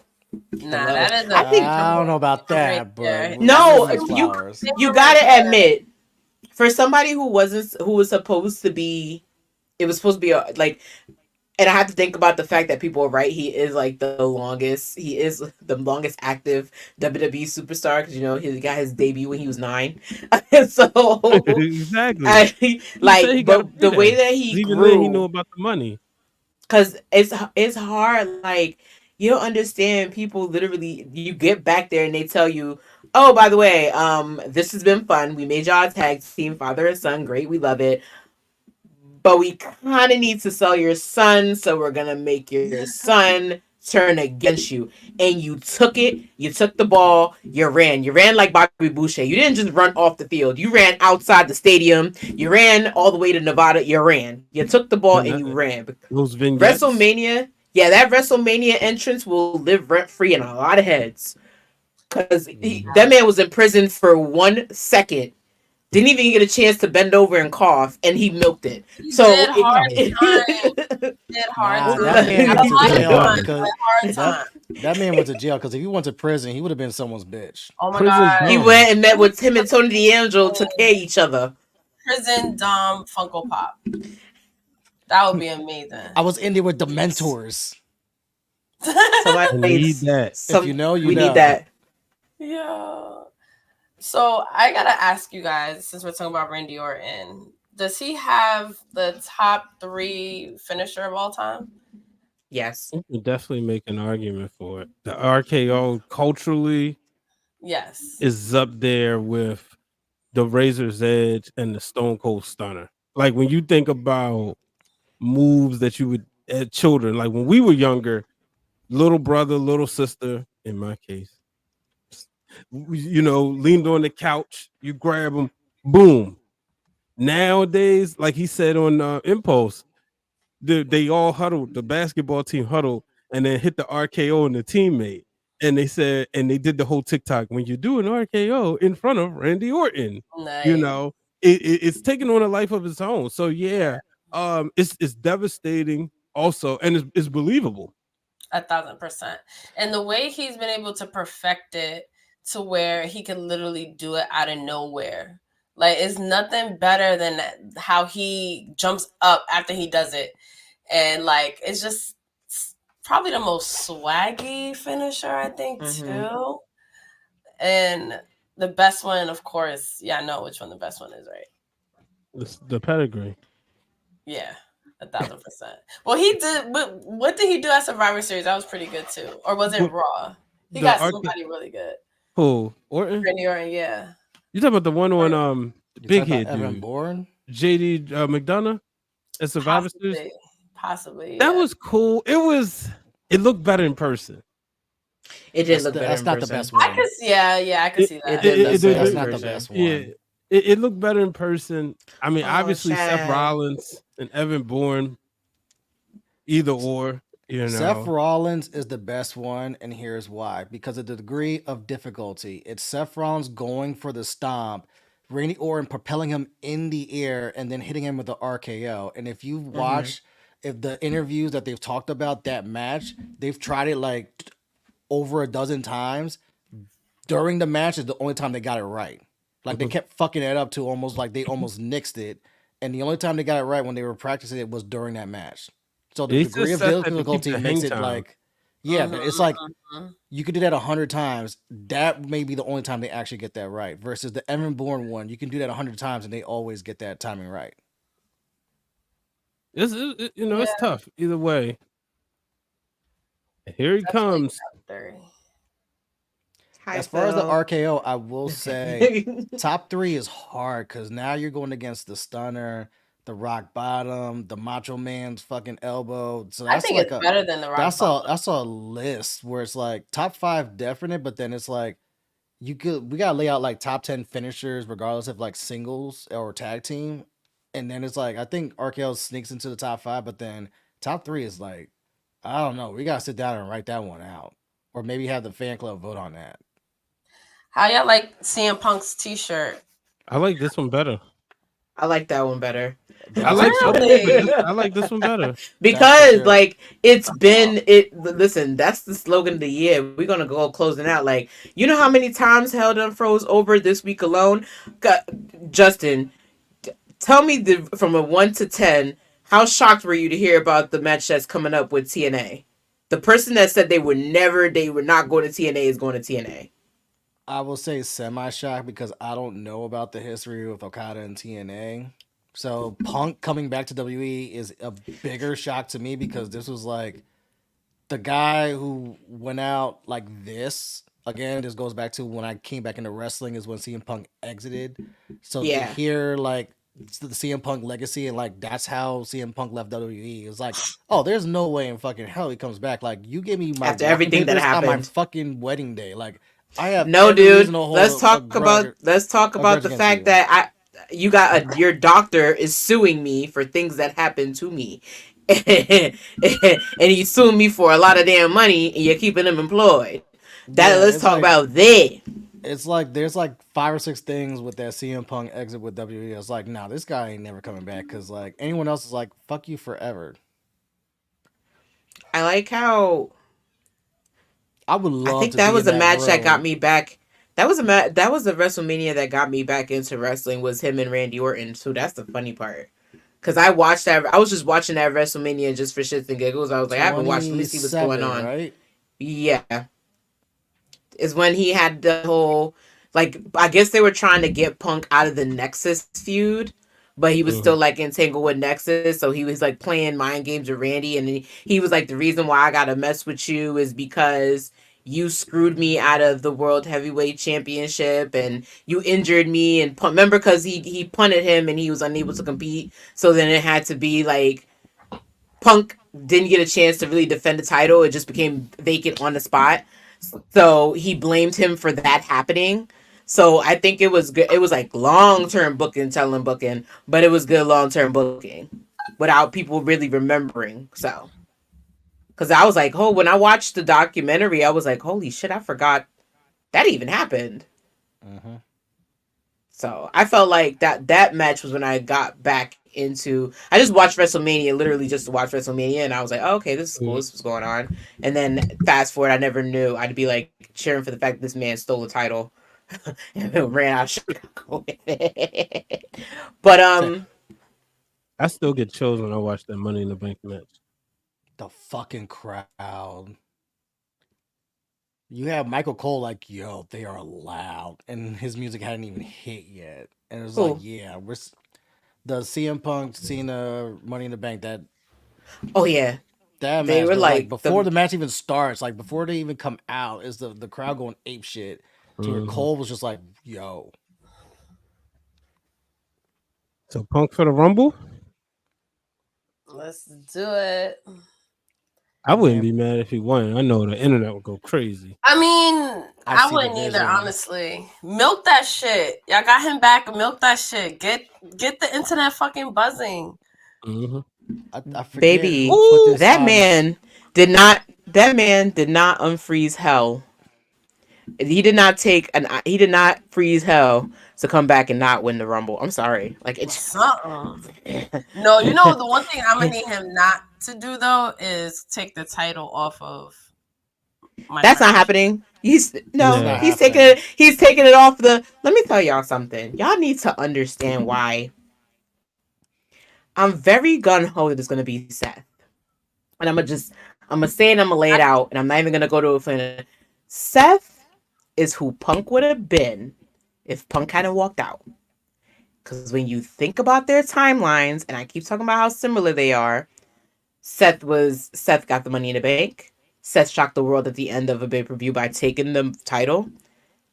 Nah, that is. I don't know about that, but no, you gotta admit, for somebody who was supposed to be, it was supposed to be and I have to think about the fact that people are right. He is the longest active WWE superstar because he got his debut when he was 9. So exactly, but the way that he grew, he knew about the money. Because it's hard. You don't understand. People literally, you get back there and they tell you, oh, by the way, this has been fun. We made y'all a tag team, father and son. Great, we love it. But we kind of need to sell your son, so we're gonna make your son turn against you. And you took it. You took the ball. You ran. You ran like Bobby Boucher. You didn't just run off the field. You ran outside the stadium. You ran all the way to Nevada. You ran. You took the ball and you ran. Those vignettes. WrestleMania. Yeah, that WrestleMania entrance will live rent free in a lot of heads. Because that man was in prison for 1 second didn't even get a chance to bend over and cough, and he milked it. He So did hard time. Did hard time. That man I went don't to like jail him, because but hard time. that man went to jail because if he went to prison, he would have been someone's bitch. Oh my Prison god. he Dom. went and met with him and Tony D'Angelo, took care of each other. Prison Dom Funko Pop. That would be amazing. I was in there with the mentors. I need that. If you know, you we know. need that. Yeah. So I gotta ask you guys, since we're talking about Randy Orton, does he have the top 3 finisher of all time? Yes. You can definitely make an argument for it. The RKO culturally, yes, is up there with the Razor's Edge and the Stone Cold Stunner. Like when you think about moves that you would children, like when we were younger, little brother, little sister, in my case, leaned on the couch, you grab them, boom. Nowadays, like he said on Impulse, they all huddled, the basketball team huddled, and then hit the RKO and the teammate. And they said, and they did the whole TikTok, when you do an RKO in front of Randy Orton, nice. It's taking on a life of its own. So yeah, it's devastating also, and it's believable. 1,000%. And the way he's been able to perfect it to where he can literally do it out of nowhere. Like, it's nothing better than how he jumps up after he does it. And like, it's just probably the most swaggy finisher, I think, too. And the best one, of course, I know which one the best one is, right? The pedigree. Yeah. 1,000%. Well, he did. But what did he do at Survivor Series? That was pretty good too. Or was it Raw? He got somebody really good. Who? Orton? Randy Orton, yeah. You talking about the one on Big Head Evan dude? Bourne? JD McDonough at Survivor Series? Possibly. That was cool. It looked better in person. It did look better. That's not person. the best one. I could see that. That's not the best one. Yeah, it looked better in person. I mean, obviously Seth Rollins and Evan Bourne, either or. Seth Rollins is the best one, and here's why. Because of the degree of difficulty. It's Seth Rollins going for the stomp, Randy Orton propelling him in the air, and then hitting him with the RKO. And if you watch if the interviews that they've talked about that match, they've tried it like over a dozen times. During the match is the only time they got it right. Like they kept fucking it up to almost like they almost nixed it. And the only time they got it right when they were practicing it was during that match. So the degree of difficulty makes it like, it's like you could do that 100 times. That may be the only time they actually get that right. Versus the Evan Bourne one, you can do that 100 times and they always get that timing right. It's tough either way. Here he comes. As far as the RKO, I will say top 3 is hard because now you're going against the Stunner, the Rock Bottom, the Macho Man's fucking elbow. So that's I think it's better than the Rock Bottom. That's a list where it's like top 5 definite, but then it's like we gotta lay out like top 10 finishers regardless of like singles or tag team. And then it's like I think RKO sneaks into the top 5, but then top 3 is like, I don't know. We gotta sit down and write that one out. Or maybe have the fan club vote on that. How y'all like CM Punk's t-shirt? I like this one better. I like that one better. I like this one better. Because like listen, that's the slogan of the year. We're gonna go closing out. Like, you know how many times Hell done froze over this week alone? Justin, tell me from a 1 to 10, how shocked were you to hear about the match that's coming up with TNA? The person that said they were not going to TNA is going to TNA. I will say semi-shocked because I don't know about the history with Okada and TNA. So Punk coming back to WWE is a bigger shock to me because this was like the guy who went out like this. Again, this goes back to when I came back into wrestling is when CM Punk exited. So to hear like the CM Punk legacy and like that's how CM Punk left WWE. It's like, oh, there's no way in fucking hell he comes back. Like you gave me my after everything that happened on my fucking wedding day. Like I have dude. Let's talk about the fact that you got your doctor is suing me for things that happened to me, and he's suing me for a lot of damn money, and you're keeping him employed. Let's talk about that. It's like there's like 5 or 6 things with that CM Punk exit with WWE. It's like, nah, this guy ain't never coming back because like anyone else is like, fuck you forever. I like how I would I love think to that be was in a that match that got room. me back. That was the WrestleMania that got me back into wrestling was him and Randy Orton. So that's the funny part. Cause I watched that. I was just watching that WrestleMania just for shits and giggles. I was like, I haven't watched. Let me see what's going 27, on. right? Yeah, is when he had the whole like I guess they were trying to get Punk out of the Nexus feud, but he was still like entangled with Nexus, so he was like playing mind games with Randy, and he was like, the reason why I gotta mess with you is because you screwed me out of the World Heavyweight Championship and you injured me and remember because he punted him and he was unable to compete, so then it had to be like Punk didn't get a chance to really defend the title. It just became vacant on the spot. So he blamed him for that happening. So I think it was good. It was like long term booking, telling booking, but it was good long term booking without people really remembering. So, because I was like, oh, when I watched the documentary, I was like, holy shit, I forgot that even happened. Mm-hmm. So I felt like that match was when I got back into. I just watched WrestleMania, literally just to watch WrestleMania, and I was like, oh, okay, this is cool. This was going on. And then fast forward, I never knew. I'd be like cheering for the fact that this man stole the title and ran out of Chicago with it. But I still get chills when I watch that Money in the Bank match. The fucking crowd. You have Michael Cole like, yo, they are loud, and his music hadn't even hit yet, and it was like, cool. yeah, the CM Punk Cena Money in the Bank Oh yeah, that they match, were bro. Like like before the the match even starts, like before they even come out, is the crowd going ape shit to where Cole was just like, yo. So Punk for the Rumble? Let's do it. I wouldn't Man, be mad if he won. I know the internet would go crazy. I mean, I I see the wouldn't either, vision. honestly. Milk that shit. Y'all got him back. Milk that shit. Get the internet fucking buzzing. Mm-hmm. I forget who baby. put Ooh. this That on. man did not. That man did not unfreeze hell. He did not take an. He did not freeze hell to come back and not win the Rumble. I'm sorry. Like it's. Something. No, you know the one thing I'm gonna need him not to do though is take the title off of my That's not crown. happening. He's It's no. not Yeah. He's taking happening. it. He's taking it off the. Let me tell y'all something. Y'all need to understand why. I'm very gun ho that it's gonna be Seth, and I'm gonna say it. I'm gonna lay it out, and I'm not even gonna go to a fin. Seth is who Punk would have been if Punk hadn't walked out. Because when you think about their timelines, and I keep talking about how similar they are, Seth got the Money in the Bank. Seth shocked the world at the end of a pay per view by taking the title.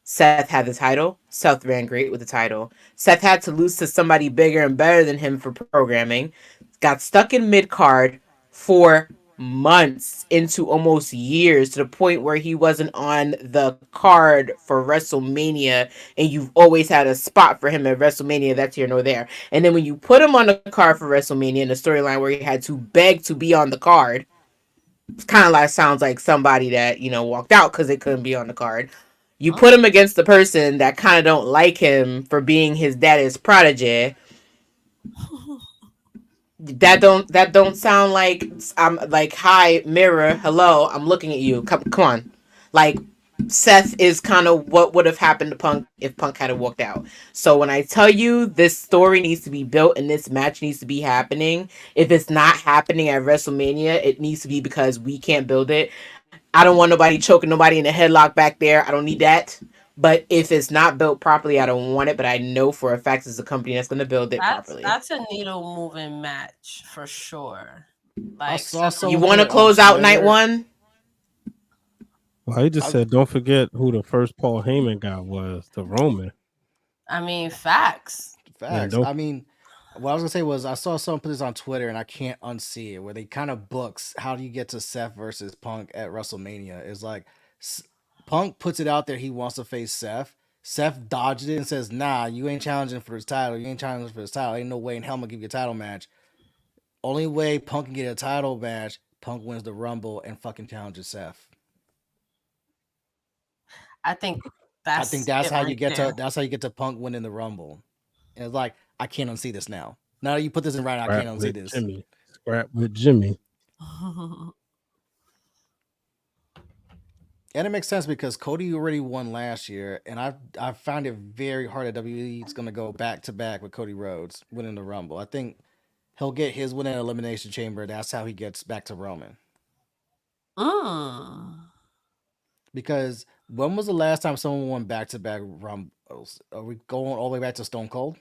Seth had the title. Seth ran great with the title. Seth had to lose to somebody bigger and better than him for programming. Got stuck in mid card for months into almost years to the point where he wasn't on the card for WrestleMania, and you've always had a spot for him at WrestleMania. That's here nor there. And then when you put him on the card for WrestleMania in the storyline where he had to beg to be on the card, it's kind of like sounds like somebody that walked out because they couldn't be on the card. You put him against the person that kind of don't like him for being his daddy's prodigy. That don't sound like I'm like, hi mirror, hello, I'm looking at you. Come on, like Seth is kind of what would have happened to Punk if Punk had walked out. So when I tell you this story needs to be built and this match needs to be happening, if it's not happening at WrestleMania, it needs to be because we can't build it. I don't want nobody choking nobody in a headlock back there. I don't need that. But if it's not built properly, I don't want it. But I know for a fact it's a company that's going to build it properly. That's a needle moving match for sure. I Like saw Seth You someone want put to it on close out night Twitter. one? Well, he just I, said, don't forget who the first Paul Heyman guy was, to Roman. I mean, facts. And Facts. don't. I mean, what I was gonna say was I saw someone put this on Twitter and I can't unsee it, where they kind of books how do you get to Seth versus Punk at WrestleMania. Is like Punk puts it out there he wants to face Seth. Seth dodges it and says, "Nah, you ain't challenging for his title. You ain't challenging for his title. Ain't no way in hell I'm gonna give you a title match. Only way Punk can get a title match, Punk wins the Rumble and fucking challenges Seth." I think I think that's how you get to Punk winning the Rumble. And it's like, I can't unsee this now. Now that you put this in writing, I can't unsee this. Scrap with Jimmy. And it makes sense because Cody already won last year, and I find it very hard that WWE is going to go back to back with Cody Rhodes winning the Rumble. I think he'll get his win at Elimination Chamber. That's how he gets back to Roman. Because when was the last time someone won back to back Rumbles? Are we going all the way back to Stone Cold?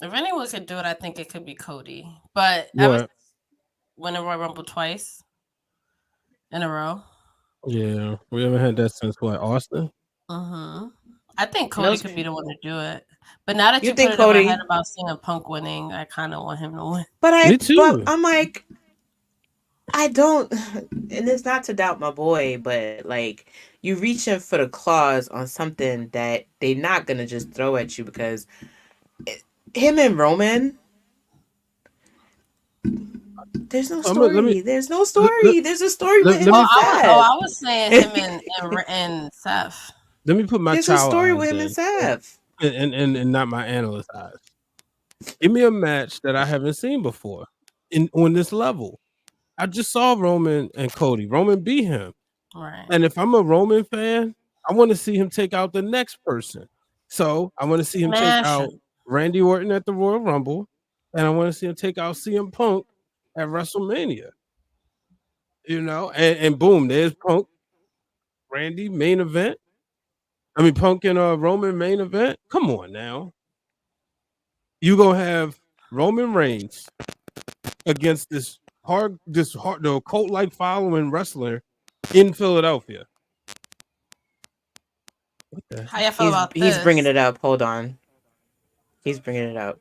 If anyone could do it, I think it could be Cody. But ever win a Royal Rumble twice in a row. Yeah, we haven't had that since Austin. I think Cody could be the one to do it. But now that you put it in my head about seeing Punk winning, I kind of want him to win. Me too. But I'm like, I don't, and it's not to doubt my boy, but like, you reaching for the claws on something that they're not gonna just throw at you because him and Roman. There's no story. There's no story. There's a story with him and Seth. I was saying him and Seth. Let me put my There's a story with him and Seth. And not my analyst eyes. Give me a match that I haven't seen before on this level. I just saw Roman and Cody. Roman beat him. Right. And if I'm a Roman fan, I want to see him take out the next person. So I want to see him take out Randy Orton at the Royal Rumble. And I want to see him take out CM Punk at WrestleMania. And boom, there's Punk, Randy main event. I mean, Punk and Roman main event. Come on now. You gonna have Roman Reigns against this cult-like following wrestler in Philadelphia. How you feel about this? He's bringing it up. Hold on. He's bringing it up.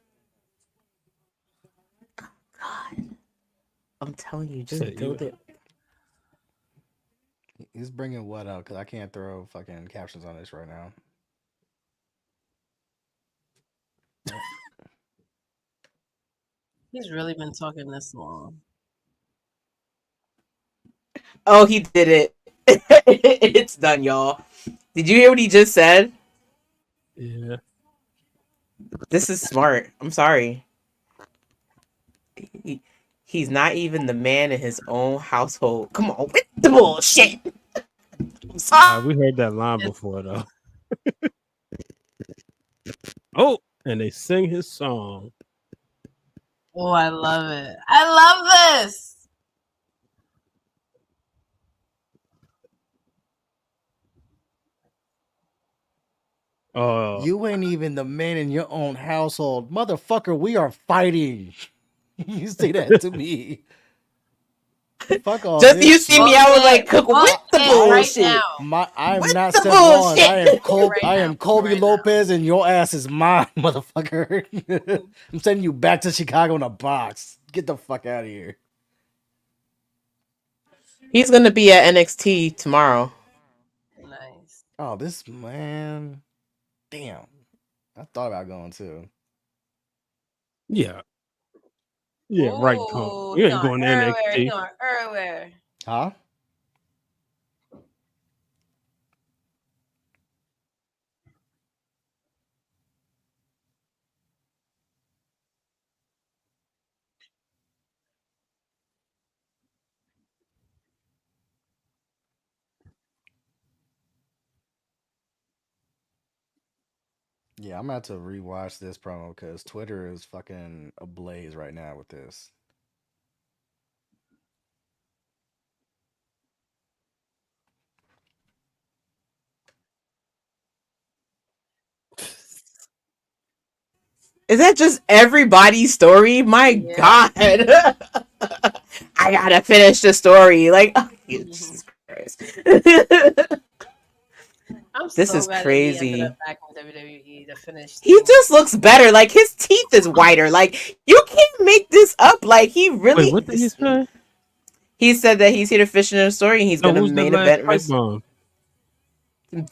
God. I'm telling you, just build it. He's bringing what up? Because I can't throw fucking captions on this right now. He's really been talking this long. Oh, he did it. It's done, y'all. Did you hear what he just said? Yeah. This is smart. I'm sorry. He's not even the man in his own household. Come on, with the bullshit. We heard that line before, though. Oh, and they sing his song. Oh, I love it. I love this. You ain't even the man in your own household. Motherfucker, we are fighting. You say that to me. Fuck off. Just you see me, I was like, cook with the bullshit. I'm not Seth Rollins. I am Kobe Lopez, and your ass is mine, motherfucker. I'm sending you back to Chicago in a box. Get the fuck out of here. He's gonna be at NXT tomorrow. Nice. Oh, this man. Damn. I thought about going too. Yeah. Yeah, right, Punk. You ain't going to NXT. You're going everywhere. Huh? Yeah, I'm about to rewatch this promo because Twitter is fucking ablaze right now with this. Is that just everybody's story? My God. I gotta finish the story. Like, oh, Jesus Christ. This is crazy. Back in WWE to finish. He just looks better. Like, his teeth is whiter. Like, you can't make this up. Like, he really. Wait, what did he say? He said that he's here to finish the story, and he's gonna main event.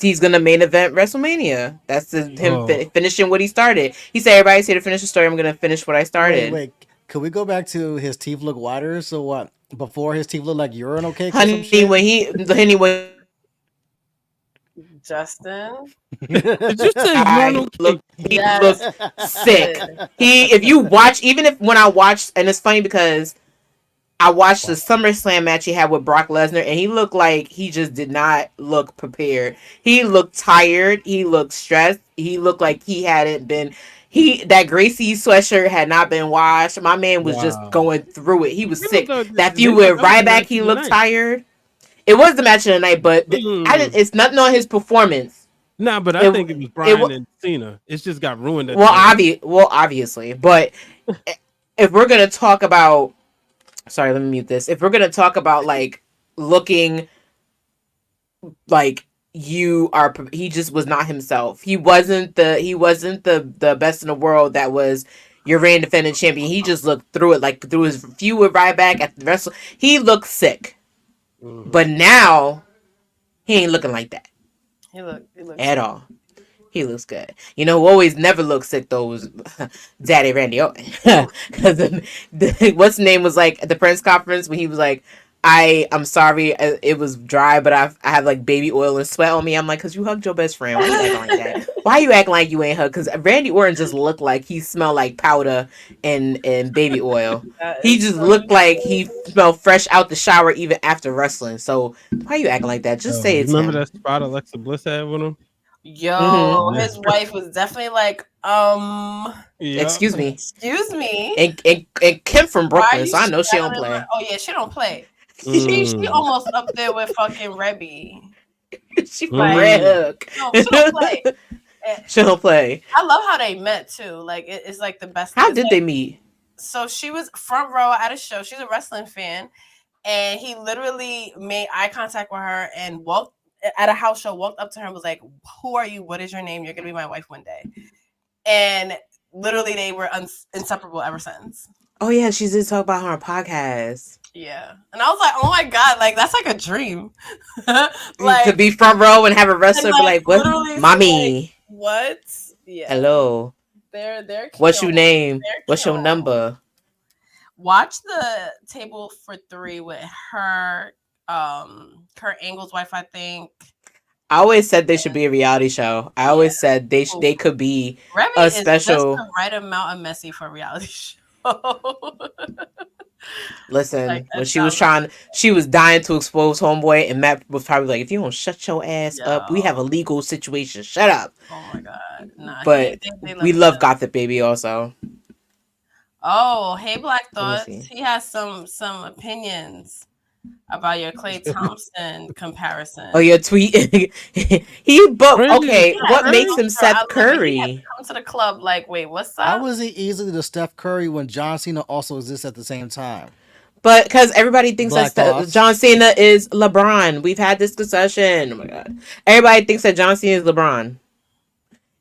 He's gonna main event WrestleMania. That's him finishing what he started. He said, "Everybody's here to finish the story. I'm gonna finish what I started." Wait. Could we go back to his teeth look whiter? So what? Before his teeth looked like urine, okay? Honey, when Justin. Did you say urinal cake? He Yes, looked sick. If you watch, even if when I watched, and it's funny because I watched the SummerSlam match he had with Brock Lesnar, and he looked like he just did not look prepared. He looked tired. He looked stressed. He looked like he hadn't been. That Gracie sweatshirt had not been washed. My man was just Wow. going through it. He was You know, sick. That they feud thought with that was the Ryback, match he of the looked night. tired. It was the match of the night, but I didn't. It's nothing on his performance. Nah, but I think it was Bryan and Cena. It's just got ruined at the end. Obviously, but if we're gonna talk about, sorry, let me mute this. If we're gonna talk about like looking like he just was not himself. He wasn't the best in the world that was your reigning defending champion. He just looked through it, like through his feud with Ryback at the wrestle. He looked sick, but now he ain't looking like that he looks at all. He looks good. You know who always never looked sick though was Daddy Randy Orton. Because what's the name was like at the press conference when he was like, I'm sorry, it was dry, but I have like baby oil and sweat on me. I'm like, because you hugged your best friend. Why you acting like that? Why you acting like you ain't hugged? Because Randy Orton just looked like he smelled like powder and baby oil. He just so looked like he smelled fresh out the shower even after wrestling. So why you acting like that? Just say You it's remember him. that spot Alexa Bliss had with him? Yo, his wife was definitely like, yeah. Excuse me. Excuse me. And Kim from Why are Brooklyn, you so I know she don't straddling play. Oh yeah, she don't play. She almost up there with fucking Rebby. She from Like, Red Hook. no, she don't play. She don't play. I love how they met too. Like it's like the best thing. How It's did like, they meet? so she was front row at a show. She's a wrestling fan, and he literally made eye contact with her and walked at a house show. Walked up to her and was like, "Who are you? What is your name? You're gonna be my wife one day." And literally, they were inseparable ever since. Oh yeah, she did talk about her on podcast. Yeah, and I was like, "Oh my god, like that's like a dream." Like to be front row and have a wrestler be like, "What, mommy? Like, what? Yeah, hello. They're What's your name? They're What's your number?" Watch the table for three with her, Kurt Angle's wife, I think. I always said they should be a reality show. I always said they could be Remy a is just special. the right amount of messy for a reality show. Listen, like, when she was dying to expose homeboy, and Matt was probably like, "If you don't shut your ass up, we have a legal situation. Shut up." Oh my god, nah. But we love Gossip Baby also. Oh, hey Black Thoughts. He has some opinions about your Klay Thompson comparison. Oh, your tweet. What makes him Seth Curry? Come to the club like, wait, what's up? How was he easily the Steph Curry when John Cena also exists at the same time? But because everybody thinks that John Cena is LeBron. We've had this discussion. Oh my god. Everybody thinks that John Cena is LeBron.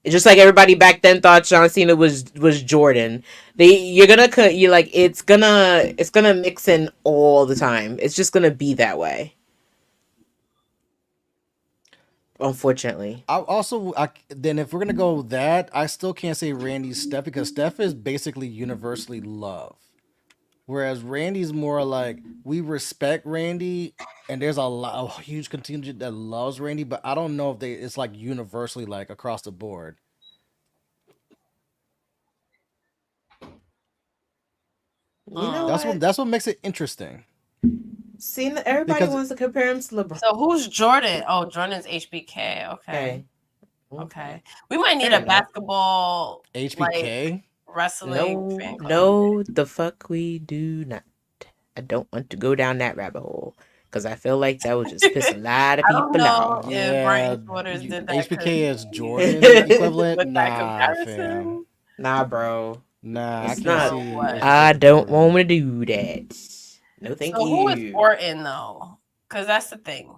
It's just like everybody back then thought John Cena was Jordan. It's gonna mix in all the time. It's just gonna be that way. Unfortunately. Then if we're gonna go with that, I still can't say Randy's Steph because Steph is basically universally loved. Whereas Randy's more like we respect Randy, and there's a huge contingent that loves Randy, but I don't know if it's like universally like across the board. That's what makes it interesting. See, everybody wants to compare him to LeBron. So who's Jordan? Oh, Jordan's HBK. Okay. We might need a basketball HBK wrestling. No, the fuck we do not. I don't want to go down that rabbit hole because I feel like that would just piss a lot of people off. Yeah, HBK is Jordan equivalent. Nah, fam. Nah, bro. Nah, it's I can't see. I don't want to do that. No, thank you. Who is Orton though? Because that's the thing.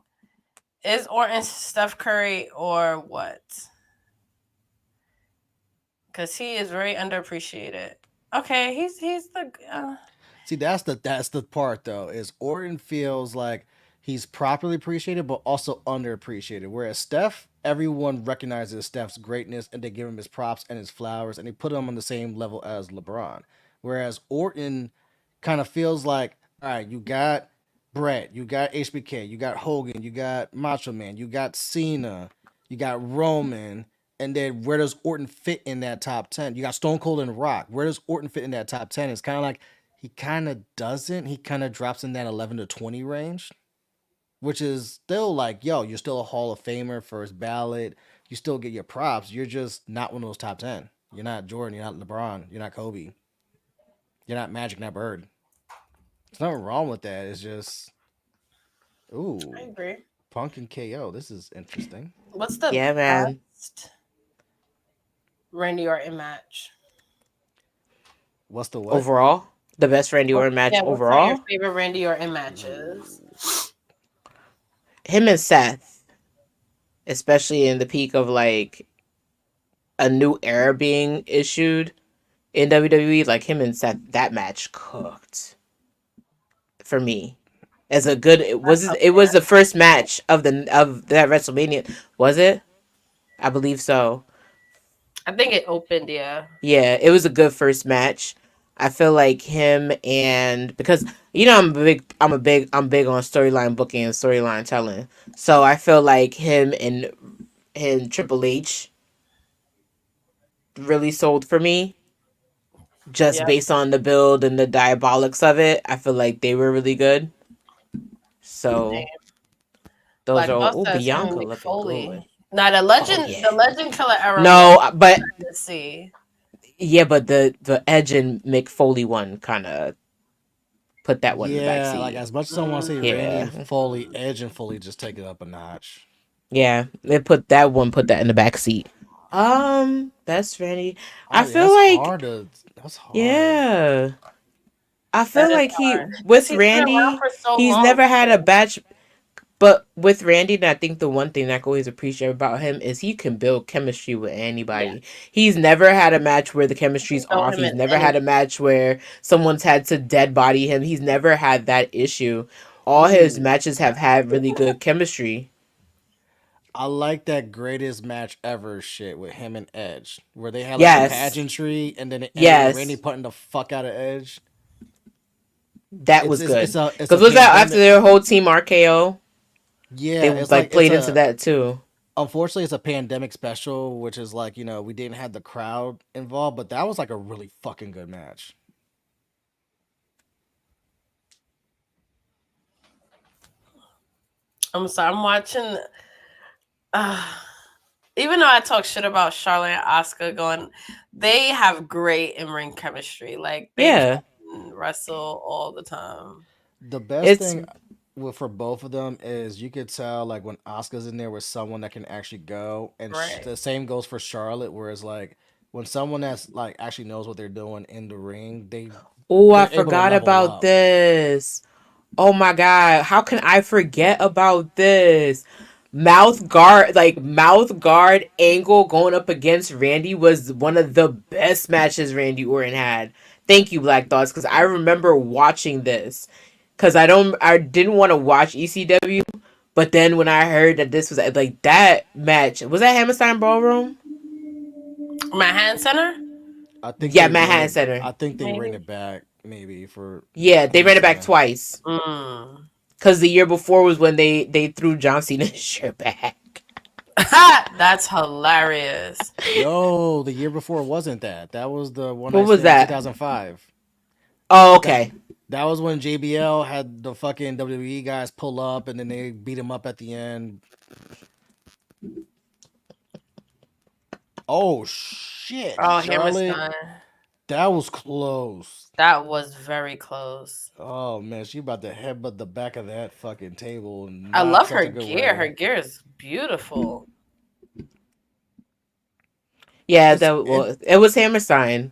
Is Orton Steph Curry or what? Because he is very underappreciated. Okay, he's the. See, that's the part though. Is Orton feels like he's properly appreciated, but also underappreciated. Whereas Steph, everyone recognizes Steph's greatness and they give him his props and his flowers, and they put him on the same level as LeBron. Whereas Orton kind of feels like, all right, you got Brett, you got HBK, you got Hogan, you got Macho Man, you got Cena, You got Roman, and then where does Orton fit in that top 10? You got Stone Cold and Rock. Where does Orton fit in that top 10? It's kind of like he kind of doesn't. He kind of drops in that 11 to 20 range, which is still like, yo, you're still a Hall of Famer, first ballot. You still get your props. You're just not one of those top 10. You're not Jordan. You're not LeBron. You're not Kobe. You're not Magic, not Bird. There's nothing wrong with that. It's just, I ooh, agree. Punk and KO. This is interesting. What's the Yeah, man. best Randy Orton match? What's the what? Overall, the best Randy Orton match Yeah, what's some of your overall. favorite Randy Orton matches? Him and Seth, especially in the peak of like a new era being issued in WWE, like him and Seth, that match cooked for me. As a good, That's up it was there. the first match of that WrestleMania, was it? I believe so. I think it opened, yeah. Yeah, it was a good first match. I feel like him and because I'm big on storyline booking and storyline telling. So I feel like him and Triple H really sold for me just Yep. based on the build and the diabolics of it. I feel like they were really good. So those Black are Boss says him and Bianca Mick looking Foley. good. Now Oh the yeah. Legend Killer era was No, but fun to see. yeah, but the Edge and Mick Foley one kind of put that one in the back Yeah, like seat. as much as I want to say Randy Yeah. and Foley, Edge and Foley just take it up a notch. Yeah, they put that in the back seat. Best Randy. I feel That's like hard to. That's hard. yeah. I That feel is like he hard because with he's been around Randy, for so he's long never had a too. batch. But with Randy, and I think the one thing that I always appreciate about him is he can build chemistry with Yeah, anybody. He's never had a match where the you chemistry's throw off. him He's in never had a anything. match where someone's had to dead body him. He's never had that issue. All his Ooh, matches have had really good chemistry. I like that greatest match ever shit with him and Edge, where they had like the Yes. pageantry and then it ended with Randy Yes. putting the fuck out of Edge. That was good. It's a Because was that after pandemic. their whole team RKO? Yeah, They it's like like played into that too. unfortunately it's a pandemic special, which is like we didn't have the crowd involved, but that was like a really fucking good match. I'm sorry. I'm watching. Uh, even though I talk shit about Charlotte and Asuka, going, they have great in ring chemistry. Like they Yeah. wrestle all the time. The best It's thing for both of them is you could tell like when Oscar's in there with someone that can actually go, and Right. the same goes for Charlotte. Whereas like when someone that's like actually knows what they're doing in the ring, oh, I they're able to forgot level about up. this. Oh my god, how can I forget about this? Mouth guard angle going up against Randy was one of the best matches Randy Orton had. Thank you, Black Thoughts, because I remember watching this. Because I didn't want to watch ECW, but then when I heard that this was like that match, was that Hammerstein Ballroom? Manhattan Center? I think Yeah, they ran Manhattan it. Center. I think they ran Maybe. it back maybe for Yeah, they ran it back Hammerstein. twice. Mm. Because the year before was when they threw John Cena's shirt back. That's hilarious. No, the year before wasn't that. That was the one What night was stand in that? 2005. Oh, That okay. that was when JBL had the fucking WWE guys pull up and then they beat him up at the end. Oh shit, Oh, Charlotte, Hammerstein. that was close. That was very close. Oh man, she about to headbutt the back of that fucking table and I not love her such a good gear. Her way. gear is beautiful. Yeah, It's it. it was Hammerstein.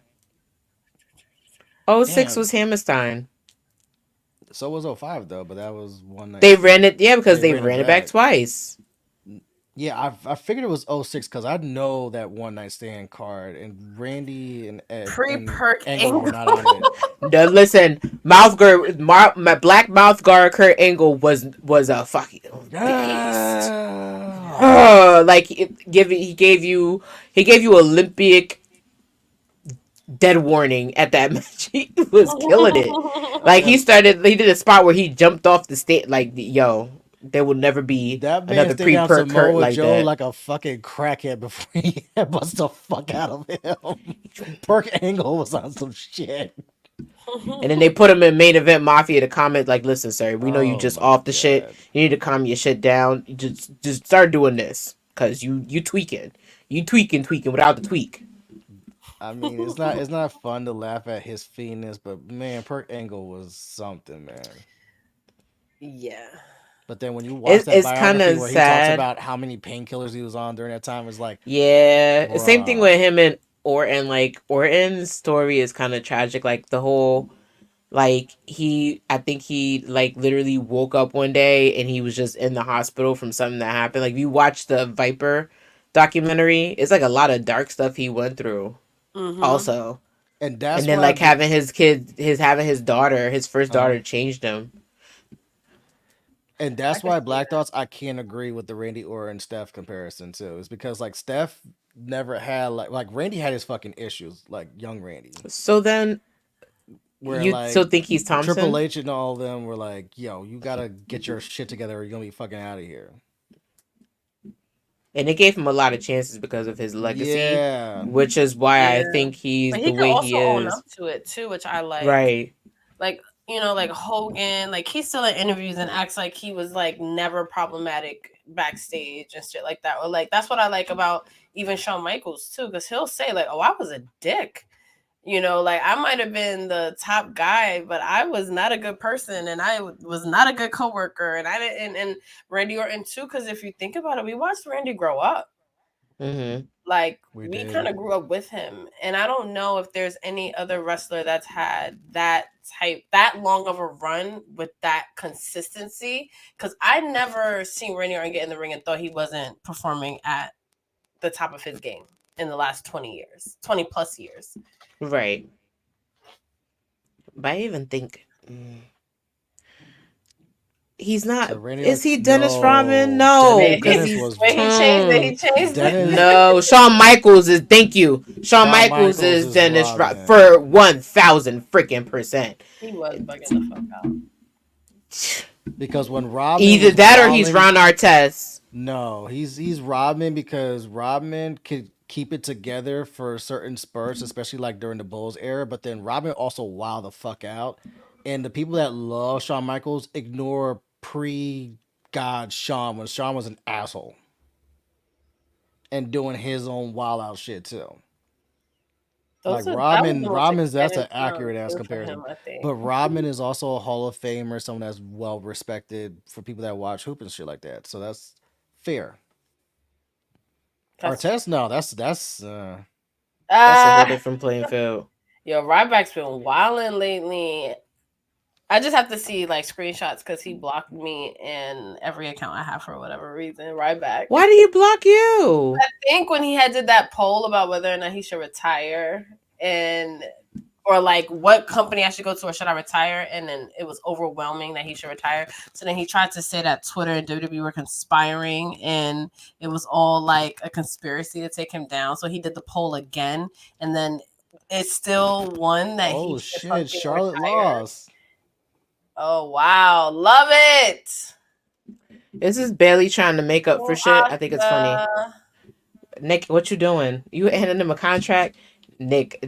Oh, 06 Damn. was Hammerstein. So was '05 though, but that was one night They ran stand. it, yeah, because They they ran it ran it back back. twice. Yeah, I figured it was '06 because I know that one night stand card and Randy and Ed and Pre-perk Angle were angle. not on it. No, listen, mouth guard, my black mouth guard Kurt Angle was a fucking beast. Ah. Like he gave you Olympic dead warning at that match. He was killing it. Like And he did a spot where he jumped off the stage. Like yo, There will never be That man another stayed down pre-Perk Kurt Samoa like Joe that. like a fucking crackhead before he bust the fuck out of him. Perk Angle was on some shit. And then they put him in main event Mafia to comment like, "Listen, sir, we know you Oh just my off the shit. god. You need to calm your shit down. You just start doing this, cause you tweaking, tweaking without the tweak." I mean, it's not fun to laugh at his fiendness, but man, Perk Angle was something, man. Yeah. But then when you watch that It's kind biography of where he talks sad. about how many painkillers he was on during that time, it's like, Yeah, same thing bruh. with him and Orton. Like Orton's story is kind of tragic. Like the whole, like I think he like literally woke up one day and he was just in the hospital from something that happened. Like if you watch the Viper documentary, it's like a lot of dark stuff he went through. Also, And and that's then why, like having his kid, having his daughter, his first daughter, changed him. and that's why Black Thoughts, I can't agree with the Randy Orton Steph comparison too. It's because like Steph never had like Randy had his fucking issues, like young Randy, So then where you like still think he's Triple Thompson? H and all of them were like, yo, you gotta get your shit together or you're gonna be fucking out of here. And it gave him a lot of chances because of his legacy, Yeah. which is why I Yeah. think he's But the he could way he also own is. up to it too, which I like. Right. Like, you know, like Hogan, like he's still in interviews and acts like he was like never problematic backstage and shit like that. Or like that's what I like about even Shawn Michaels too, because he'll say like, "Oh, I was a dick." You know, like I might have been the top guy, but I was not a good person, and I was not a good coworker, and I didn't. And Randy Orton too, because if you think about it, we watched Randy grow up. Like we kind of grew up with him, and I don't know if there's any other wrestler that's had that long of a run with that consistency. Because I never seen Randy Orton get in the ring and thought he wasn't performing at the top of his game in the last 20 plus years. Right. But I even think he's not. So Is he Dennis Rodman? No, because Dennis he's was he changed it. He changed Dennis, it. No, Shawn Michaels is. Thank you. Shawn Michaels is Dennis Rodman. for 1,000 freaking percent. He was bugging the fuck out. Because when Rodman Either that or he's Ron Artest. No, he's Rodman because Rodman could keep it together for certain spurts, especially like during the Bulls era. But then Rodman also wild the fuck out, and the people that love Shawn Michaels ignore pre-God Shawn when Shawn was an asshole and doing his own wild out shit too. Like Rodman's that's an accurate ass comparison. But Rodman is also a Hall of Famer, someone that's well respected for people that watch hoop and shit like that. So that's fair. Artest, no, that's a whole different playing field. Yo, Ryback's been wilding lately. I just have to see like screenshots because he blocked me in every account I have for whatever reason. Ryback. Why did he block you? I think when he did that poll about whether or not he should retire or like what company I should go to or should I retire, and then it was overwhelming that he should retire. So then he tried to say that Twitter and WWE were conspiring and it was all like a conspiracy to take him down. So he did the poll again, and then it still won that he should Charlotte retire. lost. Oh wow, love it. This is barely trying to make up for shit. I think it's funny. Nick, what you doing? You handing him a contract? Nick,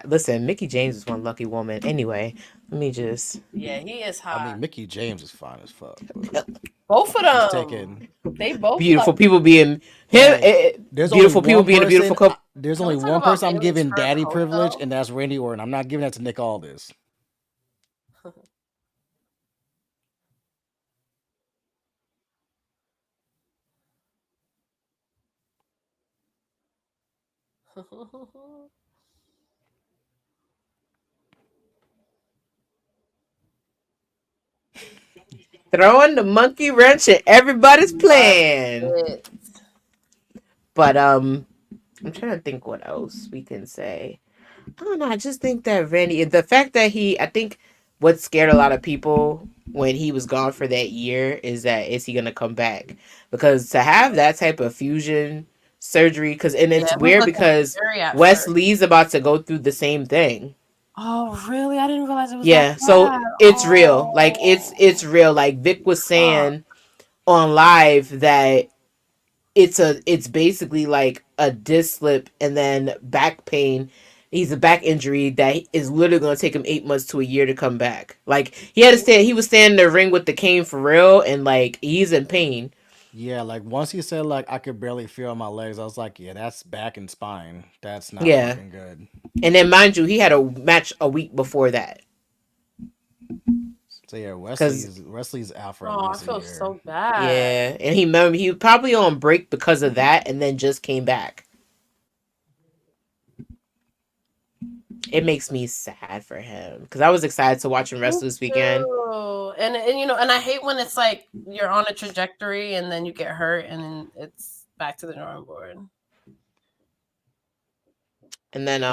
listen, Mickie James is one lucky woman. Anyway, let me just. Yeah, he is hot. I mean, Mickie James is fine as fuck. Both of them. They both beautiful people being beautiful people being a beautiful couple. There's only one person I'm giving daddy privilege, and that's Randy Orton. I'm not giving that to Nick Aldis. Throwing the monkey wrench in everybody's plan. But I'm trying to think what else we can say. I don't know. I just think that Randy, the fact that I think what scared a lot of people when he was gone for that year is he gonna come back? Because to have that type of fusion surgery, it's weird because Wes Lee's about to go through the same thing. Oh really? I didn't realize it was. Yeah, so it's real. Like it's real. Like Vic was saying, on live that it's basically like a disc slip and then back pain. He's a back injury that is literally going to take him 8 months to a year to come back. Like he had to stand, he was standing in the ring with the cane for real, and like he's in pain. Yeah, like once he said like I could barely feel my legs, I was like, yeah, that's back and spine. That's not Yeah, fucking good. and then mind you, he had a match a week before that. So yeah, Because Wesley's out for at Oh, I least a feel year. so bad. yeah, and he was probably on break because of that, and then just came back. It makes me sad for him because I was excited to watch him wrestle this weekend. And you know, and I hate when it's like you're on a trajectory and then you get hurt and then it's back to the drawing board. And then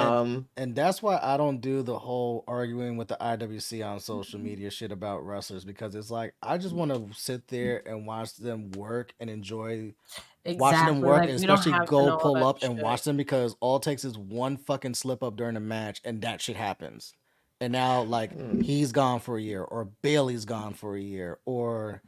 and that's why I don't do the whole arguing with the IWC on social media shit about wrestlers, because it's like I just want to sit there and watch them work and enjoy watching them work, Like, and we don't especially have to go know all pull that up and shit. watch them, because all it takes is one fucking slip up during a match and that shit happens. And now like he's gone for a year, or Bailey's gone for a year, or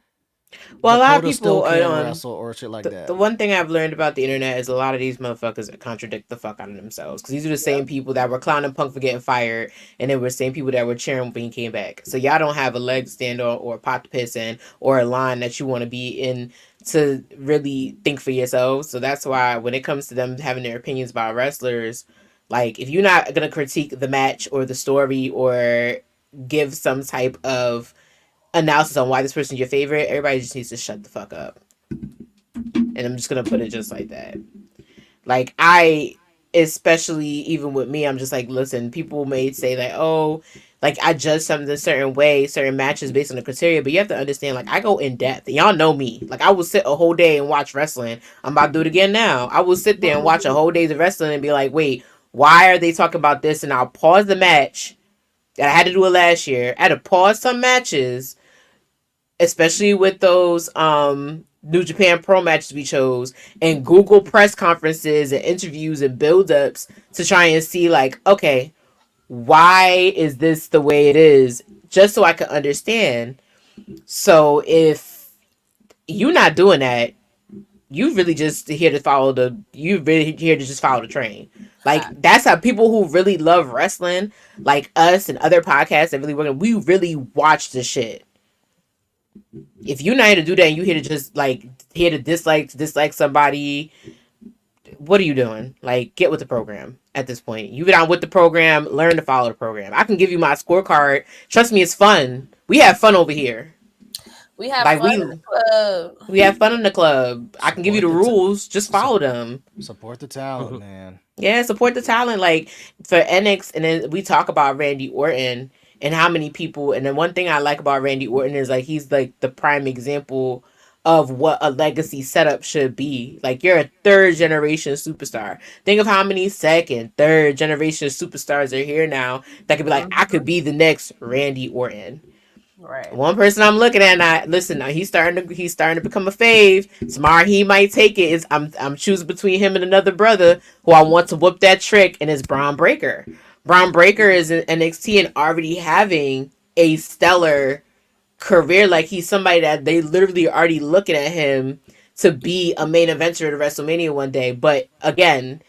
well, a lot of Dakota people still can't on wrestle, or shit like the that. one thing I've learned about the internet is a lot of these motherfuckers contradict the fuck out of themselves, because these are the same people that were clowning Punk for getting fired, and they were the same people that were cheering when he came back. So y'all don't have a leg to stand on, or a pot to piss in, or a line that you want to be in to really think for yourselves. So that's why when it comes to them having their opinions about wrestlers, like if you're not gonna critique the match or the story or give some type of analysis on why this person's your favorite, everybody just needs to shut the fuck up. And I'm just gonna put it just like that. Like I, especially even with me, I'm just like, listen, people may say like, oh, like I judge something a certain way, certain matches based on the criteria, but you have to understand, like I go in depth. Y'all know me. Like I will sit a whole day and watch wrestling. I'm about to do it again now. I will sit there and watch a whole day of wrestling and be like, wait, why are they talking about this? And I'll pause the match. I had to do it last year. I had to pause some matches, especially with those New Japan Pro matches we chose, and Google press conferences and interviews and build-ups to try and see like, okay, why is this the way it is, just so I can understand. So if you're not doing that, you really just here to follow the you really here to just follow the train. Like that's how people who really love wrestling, like us and other podcasts that really work, we really watch the shit. If you're not here to do that and you here to just like here to dislike somebody, what are you doing? Like, get with the program at this point. You've been on with the program, learn to follow the program. I can give you my scorecard. Trust me, it's fun. We have fun over here. We have like, fun in the club. We have fun in the club. I can give you the rules. Just follow them. Support the talent, man. Yeah, support the talent. Like for NX, and then we talk about Randy Orton and how many people. And then one thing I like about Randy Orton is like he's like the prime example of what a legacy setup should be. Like you're a third generation superstar. Think of how many second, third generation superstars are here now that could be like, I could be the next Randy Orton. Right. One person I'm looking at now, listen, now he's starting to become a fave. Tomorrow he might take it. I'm choosing between him and another brother who I want to whoop that trick, and it's Braun Breaker. Braun Breaker is in NXT and already having a stellar career. Like he's somebody that they literally already looking at him to be a main eventer at WrestleMania one day. But again,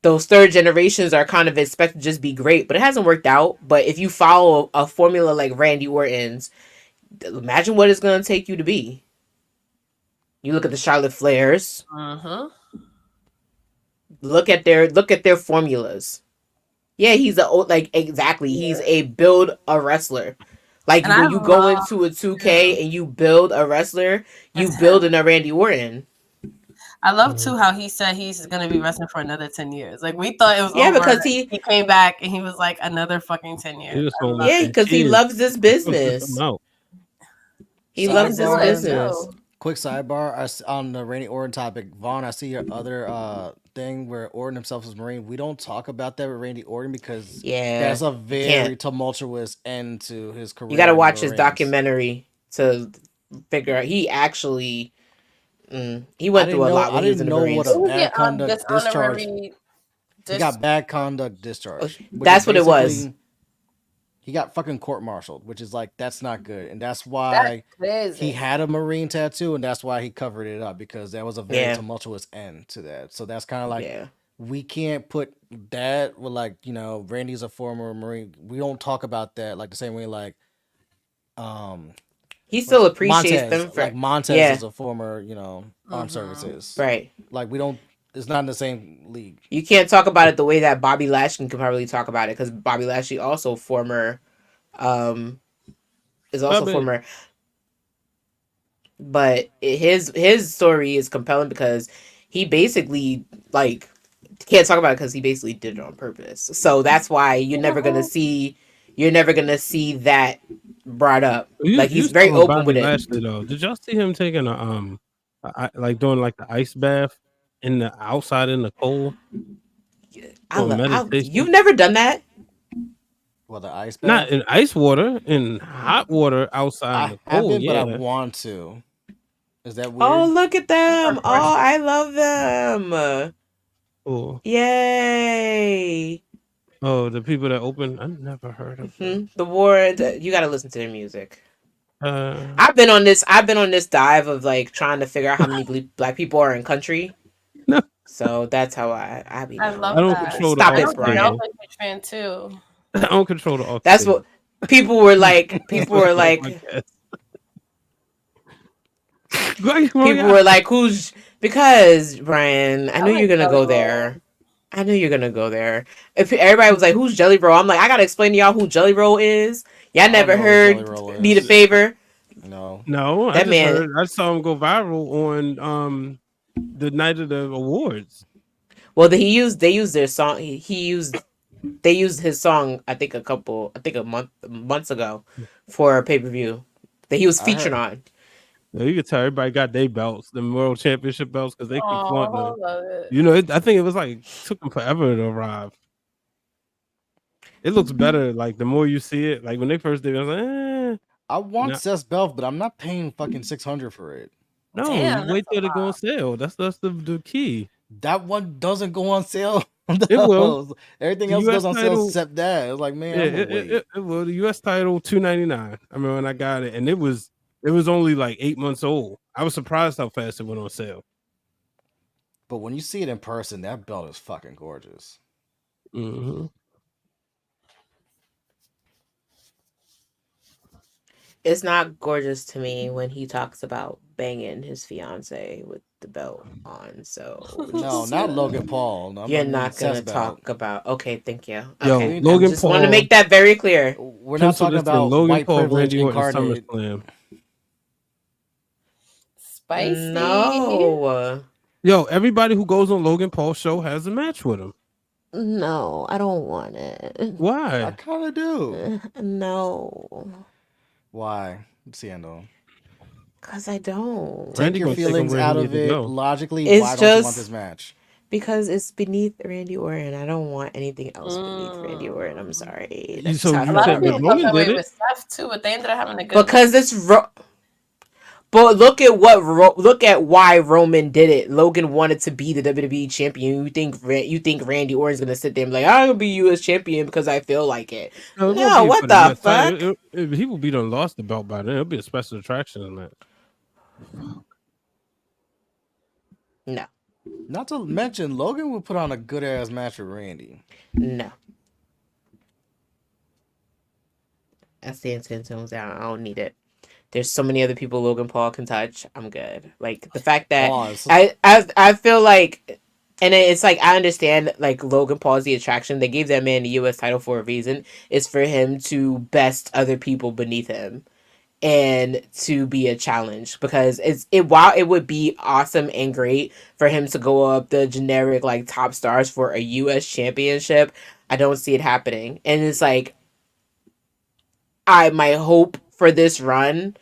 those third generations are kind of expected to just be great, but it hasn't worked out. But if you follow a formula like Randy Orton's, imagine what it's going to take you to be. You look at the Charlotte Flairs. Look at their formulas. Yeah, he's he's a build a wrestler. Like and when you go into a 2K and you build a wrestler, you build in a Randy Orton. I love too how he said he's gonna be wrestling for another 10 years. Like we thought it was over. Because he came back and he was like another fucking 10 years. Because he loves this business. He loves this business. Quick sidebar on the Randy Orton topic, Vaughn. I see your other thing where Orton himself is Marine. We don't talk about that with Randy Orton because that's a very tumultuous end to his career. You got to watch his documentary to figure out. He actually. He went through a lot when he was in the Marines. What a bad conduct discharge. He got bad conduct discharge. That's what it was. he got fucking court-martialed, which is like that's not good, and that's why he had a Marine tattoo, and that's why he covered it up because that was a very tumultuous end to that. So that's kind of like we can't put that with like Randy's a former Marine. We don't talk about that like the same way like he still appreciates Montez, them for like Montez is a former armed services, right? Like we don't. It's not in the same league. You can't talk about it the way that Bobby Lashley can probably talk about it because Bobby Lashley also former, is also former. But his story is compelling because he basically like can't talk about it because he basically did it on purpose. So that's why you're never gonna see that brought up. Like he's very open Bobby with it. Lashley, though. Did y'all see him taking like doing like the ice bath in the outside in the cold? You've never done that? Well, the ice bath? Not in ice water, in hot water outside in the cold. Haven't, but I want to. Is that weird? Oh, look at them! Oh, I love them! Oh, yay! Oh, the people that open. I never heard of them. The war. You got to listen to their music. I've been on this dive of like trying to figure out how many black people are in country. No. So that's how I be. I love I don't that. control Stop the it, Brian. Fan too. I don't control the. That's what people were like. People were like. People were like, "Who's?" Because Brian, I knew you're gonna go there. I knew you're gonna go there. If everybody was like, "Who's Jelly Roll?" I'm like, I gotta explain to y'all who Jelly Roll is. Y'all never heard. Need a favor? No. That man. I saw him go viral on the night of the awards. Well, they used their song. They used his song. I think months ago for a pay-per-view that he was featured on. You can tell everybody got their belts, the world championship belts, because they keep wanting them. I think it was like took them forever to arrive. It looks better, like the more you see it. Like when they first did it, I was like, I want Seth's belt, but I'm not paying fucking $600 for it. No, you wait till they go on sale. That's the key. That one doesn't go on sale. It will. Everything else goes on sale except that. It's like, man, it will. The US title $299. I remember when I got it, and it was only like 8 months old. I was surprised how fast it went on sale. But when you see it in person, that belt is fucking gorgeous. Mm-hmm. It's not gorgeous to me when he talks about banging his fiance with the belt on. So no, not Logan Paul. No, you're not gonna talk about. Okay, thank you. Yo, okay, Logan just Paul. Want to make that very clear. We're not talking about Logan white Paul, privilege Randy Orton, incarnate. SummerSlam. Spicy. No. Yo, everybody who goes on Logan Paul's show has a match with him. No, I don't want it. Why? I kind of do. No. Why? Seindole. Because I don't. Take your feelings out of it. Logically, it's why don't you want this match? Because it's beneath Randy Orton. I don't want anything else beneath Randy Orton. I'm sorry. A lot of people felt that way with Steph too, but they ended up having a good. Because it's but look at why Roman did it. Logan wanted to be the WWE champion. You think Randy Orton's gonna sit there and be like, I'm gonna be US champion because I feel like it? No, what the fuck? He will be done lost the belt by then. It'll be a special attraction in that. No. Not to mention, Logan would put on a good ass match with Randy. No. I stand 10 tones down. I don't need it. There's so many other people Logan Paul can touch. I'm good. Like the fact that I feel like, and it's like I understand like Logan Paul's the attraction. They gave that man the US title for a reason. It's for him to best other people beneath him, and to be a challenge because while it would be awesome and great for him to go up the generic like top stars for a US championship, I don't see it happening. And it's like my hope for this run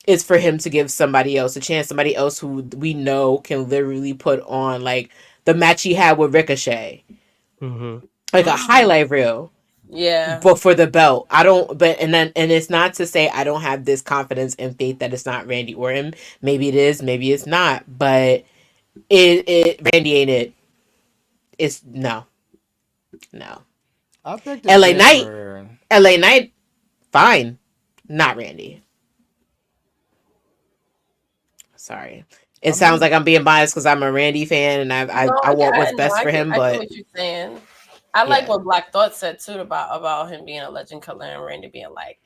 is for him to give somebody else a chance, somebody else who we know can literally put on like the match he had with Ricochet, like a highlight reel. Yeah. But for the belt, and it's not to say I don't have this confidence and faith that it's not Randy Orton. Maybe it is, maybe it's not. But Randy ain't it. It's no. I think LA Knight fine. Not Randy. Sorry. It sounds like I'm being biased because I'm a Randy fan and I want what's best for him. I But get what you're saying. I like what Black Thought said too about him being a legend killer and Randy being like,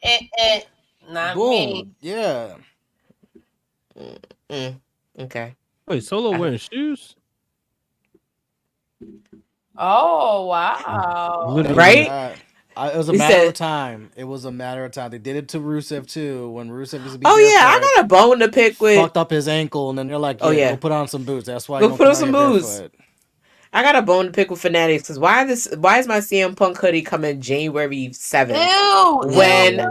not Boom. me. Yeah. Okay. Wait, Solo wearing shoes? Oh wow! Right? It was a matter of time. It was a matter of time. They did it to Rusev too. When Rusev used to be I got a bone to pick with. Fucked up his ankle, and then they're like, "Yeah, go put on some boots." That's why. Go put on some boots. I got a bone to pick with Fanatics because why is my CM Punk hoodie coming January 7th? When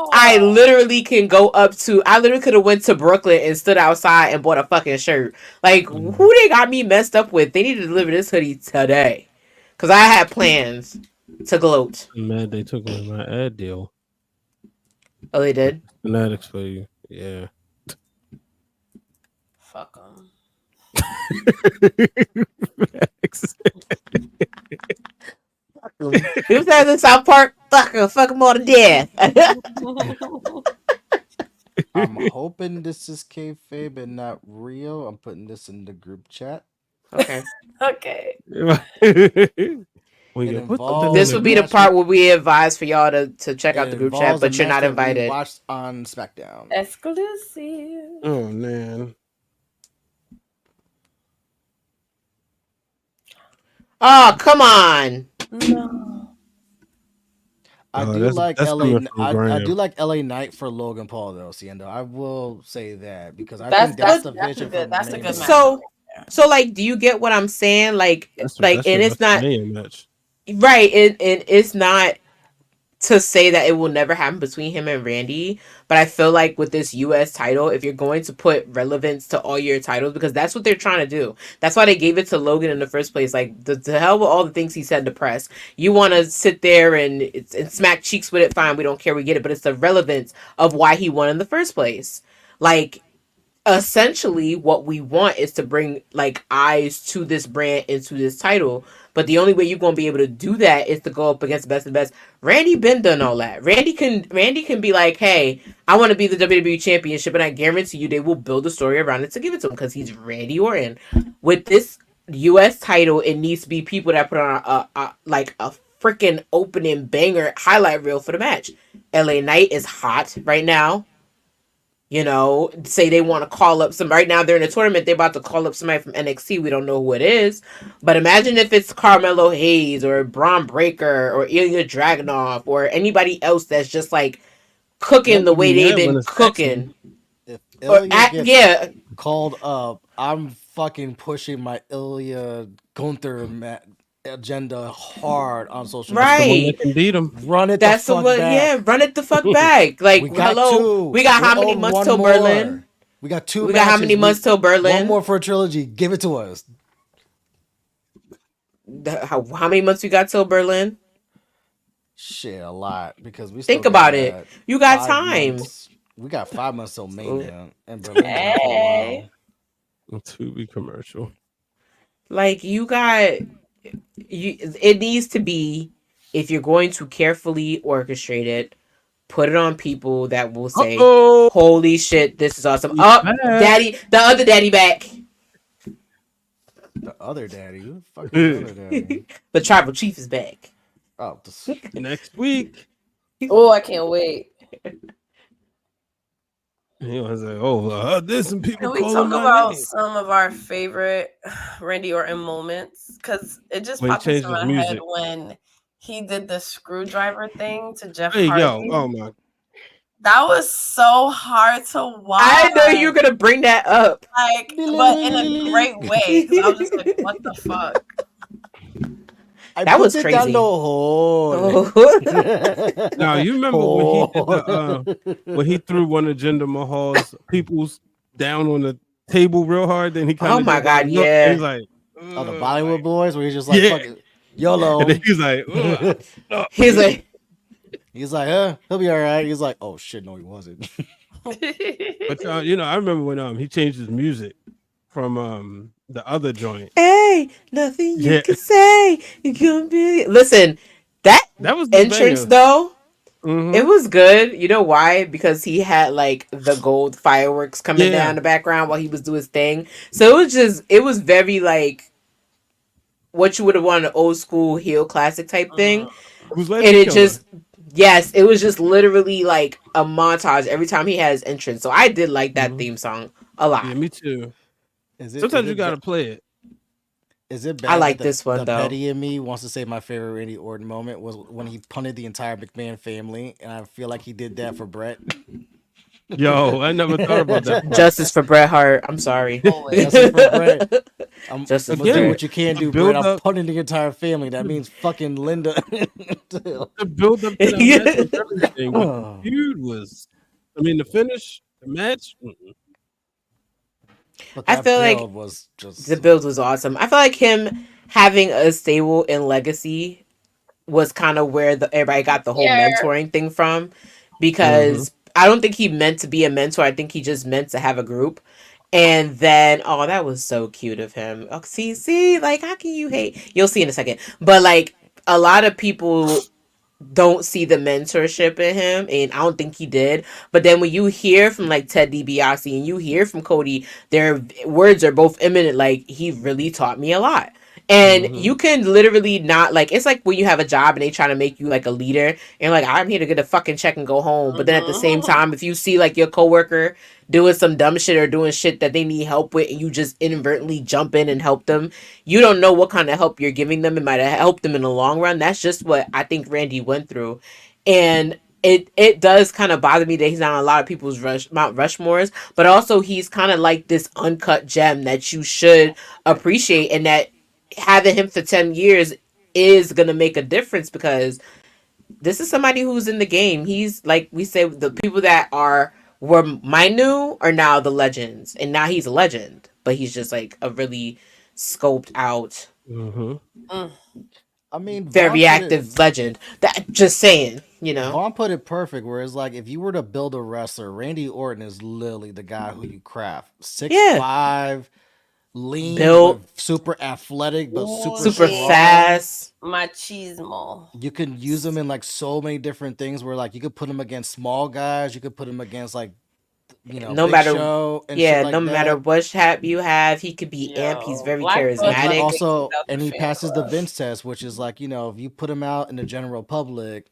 I literally can go up to, I literally could have went to Brooklyn and stood outside and bought a fucking shirt. Like, who they got me messed up with? They need to deliver this hoodie today. Because I had plans to gloat. Man, they took away my ad deal. Oh, they did? Fanatics for you. Yeah. Fuck them. Who says in South Park? Fuck them all to death. I'm hoping this is kayfabe and not real. I'm putting this in the group chat. Okay. Okay. This will be the part where we advise for y'all to check out the group chat, but you're not invited. Watched on SmackDown. Exclusive. Oh man. Oh, come on. No. I do like LA. I do like LA Knight for Logan Paul though, Seindole. I will say that because I think that's the vision. That's a good match. So like, do you get what I'm saying? Like, and it's not right. And it's not to say that it will never happen between him and Randy, but I feel like with this US title, if you're going to put relevance to all your titles, because that's what they're trying to do. That's why they gave it to Logan in the first place. Like, the hell with all the things he said in the press. You want to sit there and smack cheeks with it, fine, we don't care, we get it, but it's the relevance of why he won in the first place. Like, essentially what we want is to bring like eyes to this brand into this title, but the only way you're going to be able to do that is to go up against the best of the best. Randy been done all that. Randy can be like, hey, I want to be the WWE championship, and I guarantee you they will build a story around it to give it to him because he's Randy Orton. With this US title, it needs to be people that put on a freaking opening banger highlight reel for the match. LA Knight is hot right now. You know, say they want to call up some. Right now, they're in a tournament. They're about to call up somebody from NXT. We don't know who it is. But imagine if it's Carmelo Hayes or Braun Breaker or Ilya Dragunov or anybody else that's just like cooking the way they've been cooking. If Ilya gets called up, I'm fucking pushing my Ilya Gunther agenda hard on social media. Right. Can beat him. Run it the fuck back. Yeah, run it the fuck back. Like, we got how many months till Berlin? We got 2 We got how many months till Berlin? One more for a trilogy. Give it to us. How many months we got till Berlin? Shit, a lot. Because we think about it. You got time. We got 5 months till Mania. And Berlin for a while. A 2-week commercial. Like, it needs to be, if you're going to carefully orchestrate it, put it on people that will say, holy shit, this is awesome. Daddy, the other daddy back. The other daddy? Who the fuck is the other daddy? The tribal chief is back. Oh, next week. Oh, I can't wait. He was like, there's some people. Can we talk about some of our favorite Randy Orton moments? Because it just popped into my head when he did the screwdriver thing to Jeff Hardy. Oh my! That was so hard to watch. I know you're gonna bring that up, like, but in a great way. I was just like, what the fuck? That was crazy. Now you remember when he threw one of Jinder Mahal's peoples down on the table real hard? Then he kind of he's like, the Bollywood boys, where he's just like, fuck it, YOLO. And then he's like, he's like, he'll be all right. He's like, oh shit, no, he wasn't. But I remember when he changed his music from the other joint. Hey, nothing you can say. You can be. Listen, that was entrance though. It was good. You know why? Because he had like the gold fireworks coming down in the background while he was doing his thing. So it was very like what you would have wanted an old school heel classic type thing. It was And Legend it Killer. just, yes, it was just literally like a montage every time he had his entrance. So I did like that theme song a lot. Yeah, me too. Is Sometimes you it gotta play it. Is it I bad like that this one the though. petty in me wants to say my favorite Randy Orton moment was when he punted the entire McMahon family, and I feel like he did that for Brett. Yo, I never thought about that part. Justice for Bret Hart. I'm sorry. Justice for Brett. Justice I'm for gonna do Again, what you can to do, Brett. build I'm up punting the entire family. That means fucking Linda. to build up to that match and everything, but the feud was, I mean, the finish, the match. But I that feel like build was just the build was awesome. I feel like him having a stable in Legacy was kind of where everybody got the whole mentoring thing from, because I don't think he meant to be a mentor. I think he just meant to have a group. And then, oh, that was so cute of him. Oh, see, like, how can you hate? You'll see in a second. But like, a lot of people don't see the mentorship in him, and I don't think he did. But then when you hear from like Ted DiBiase and you hear from Cody, their words are both imminent. Like, he really taught me a lot. And you can literally not, like, it's like when you have a job and they try to make you like a leader and like, I'm here to get a fucking check and go home. But then at the same time, if you see like your coworker doing some dumb shit or doing shit that they need help with and you just inadvertently jump in and help them, you don't know what kind of help you're giving them. It might have helped them in the long run. That's just what I think Randy went through. And it does kind of bother me that he's not on a lot of people's Mount Rushmores, but also he's kind of like this uncut gem that you should appreciate, and that having him for 10 years is going to make a difference, because this is somebody who's in the game. He's like we say, the people that were my new are now the legends, and now he's a legend, but he's just like a really scoped out, I mean, very active legend. That, just saying, you know. Vaughn put it perfect. Where it's like, if you were to build a wrestler, Randy Orton is literally the guy who you craft. 6'5", lean, built, but super athletic, but super super strong. fast. Machismo. You can use them in like so many different things. Where like you could put him against small guys. You could put him against like, No Big matter, Show and yeah, shit like no matter that. what hat you have, he could be amp. He's very charismatic. And he passes the Vince test, which is like, if you put him out in the general public,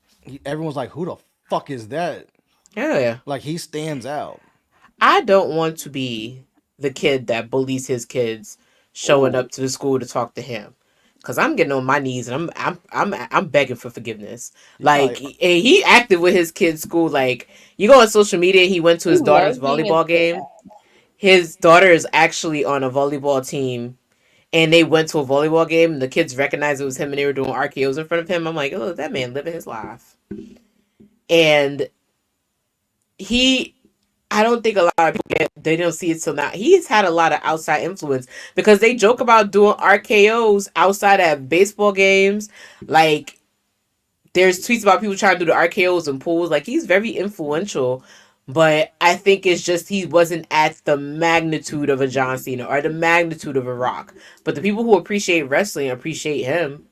everyone's like, who the fuck is that? Yeah. Like, he stands out. I don't want to be the kid that bullies his kids showing up to the school to talk to him. Cause I'm getting on my knees and I'm begging for forgiveness. Like, he acted with his kid's school. Like, you go on social media, he went to his daughter's volleyball game. His daughter is actually on a volleyball team, and they went to a volleyball game and the kids recognized it was him and they were doing RKOs in front of him. I'm like, oh, that man living his life. And I don't think a lot of people they don't see it till now. He's had a lot of outside influence, because they joke about doing RKOs outside at baseball games. Like, there's tweets about people trying to do the RKOs in pools. Like, he's very influential, but I think it's just he wasn't at the magnitude of a John Cena or the magnitude of a Rock. But the people who appreciate wrestling appreciate him.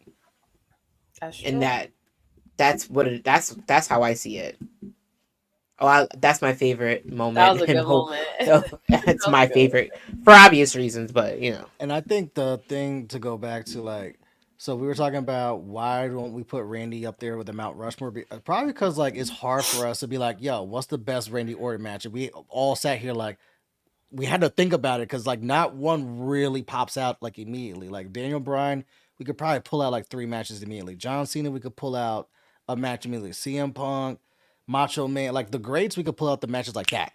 That's true. And that's how I see it. Oh, that's my favorite moment. That was a good moment. That's my favorite for obvious reasons, but And I think the thing to go back to, like, so we were talking about why don't we put Randy up there with the Mount Rushmore? Probably because like it's hard for us to be like, yo, what's the best Randy Orton match? And we all sat here like we had to think about it, because like not one really pops out like immediately. Like Daniel Bryan, we could probably pull out like 3 matches immediately. John Cena, we could pull out a match immediately. CM Punk, Macho Man, like the greats, we could pull out the matches like that.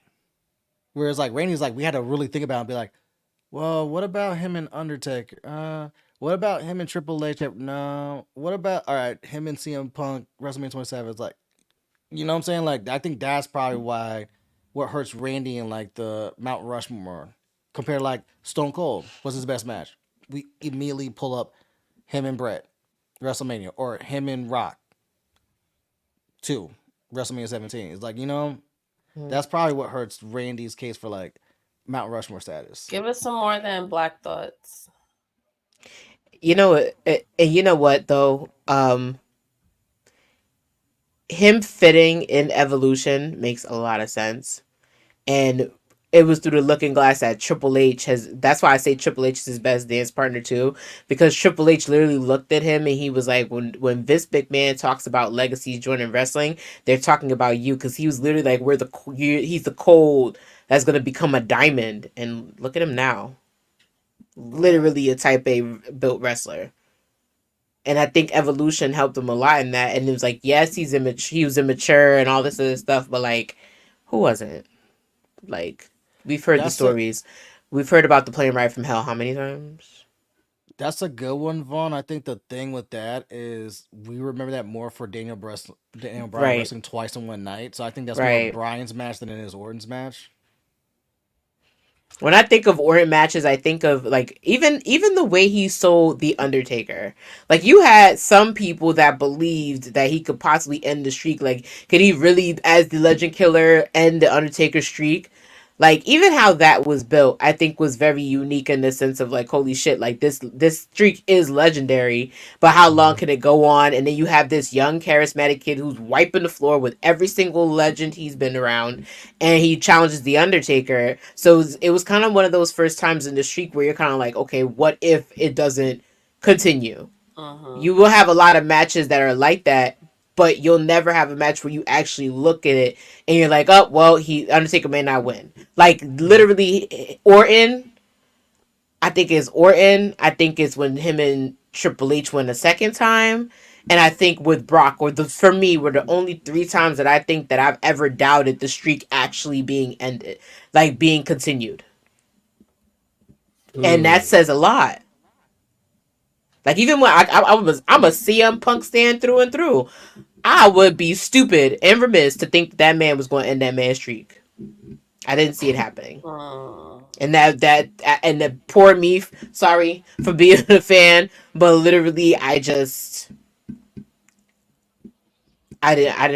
Whereas like Randy's like we had to really think about it and be like, well, what about him and Undertaker? What about him and Triple H? No. What about all right, him and CM Punk WrestleMania 27 is like, you know what I'm saying? Like I think that's probably why what hurts Randy in like the Mount Rushmore compared to like Stone Cold was his best match. We immediately pull up him and Brett WrestleMania, or him and Rock 2 WrestleMania 17. It's like, that's probably what hurts Randy's case for like Mount Rushmore status. Give us some more than Black Thoughts. You know what though? him fitting in Evolution makes a lot of sense. And it was through the looking glass that Triple H has. That's why I say Triple H is his best dance partner too, because Triple H literally looked at him and he was like, when Vince McMahon talks about legacies joining wrestling, they're talking about you, because he was literally like, he's the cold that's gonna become a diamond, and look at him now, literally a Type A built wrestler. And I think Evolution helped him a lot in that. And it was like, yes, he was immature and all this other stuff, but like, who wasn't? Like, we've heard the stories. We've heard about the plane ride from hell how many times? That's a good one, Vaughn. I think the thing with that is we remember that more for Daniel Bryan wrestling twice in one night. So I think that's more Bryan's match than it is Orton's match. When I think of Orton matches, I think of like even the way he sold the Undertaker. Like, you had some people that believed that he could possibly end the streak. Like, could he really, as the Legend Killer, end the Undertaker streak? Like, even how that was built, I think was very unique in the sense of like, holy shit, like this streak is legendary, but how long can it go on? And then you have this young charismatic kid who's wiping the floor with every single legend he's been around, and he challenges the Undertaker. So it was kind of one of those first times in the streak where you're kind of like, okay, what if it doesn't continue? You will have a lot of matches that are like that, but you'll never have a match where you actually look at it and you're like, oh, well, Undertaker may not win. Like, literally, Orton, I think it's when him and Triple H win the second time. And I think with Brock, for me, were the only 3 times that I think that I've ever doubted the streak actually being ended, like being continued. And that says a lot. Like, even when I'm a CM Punk stan through and through, I would be stupid and remiss to think that man was going to end that man's streak. I didn't see it happening. And and the poor me, sorry for being a fan, but literally I didn't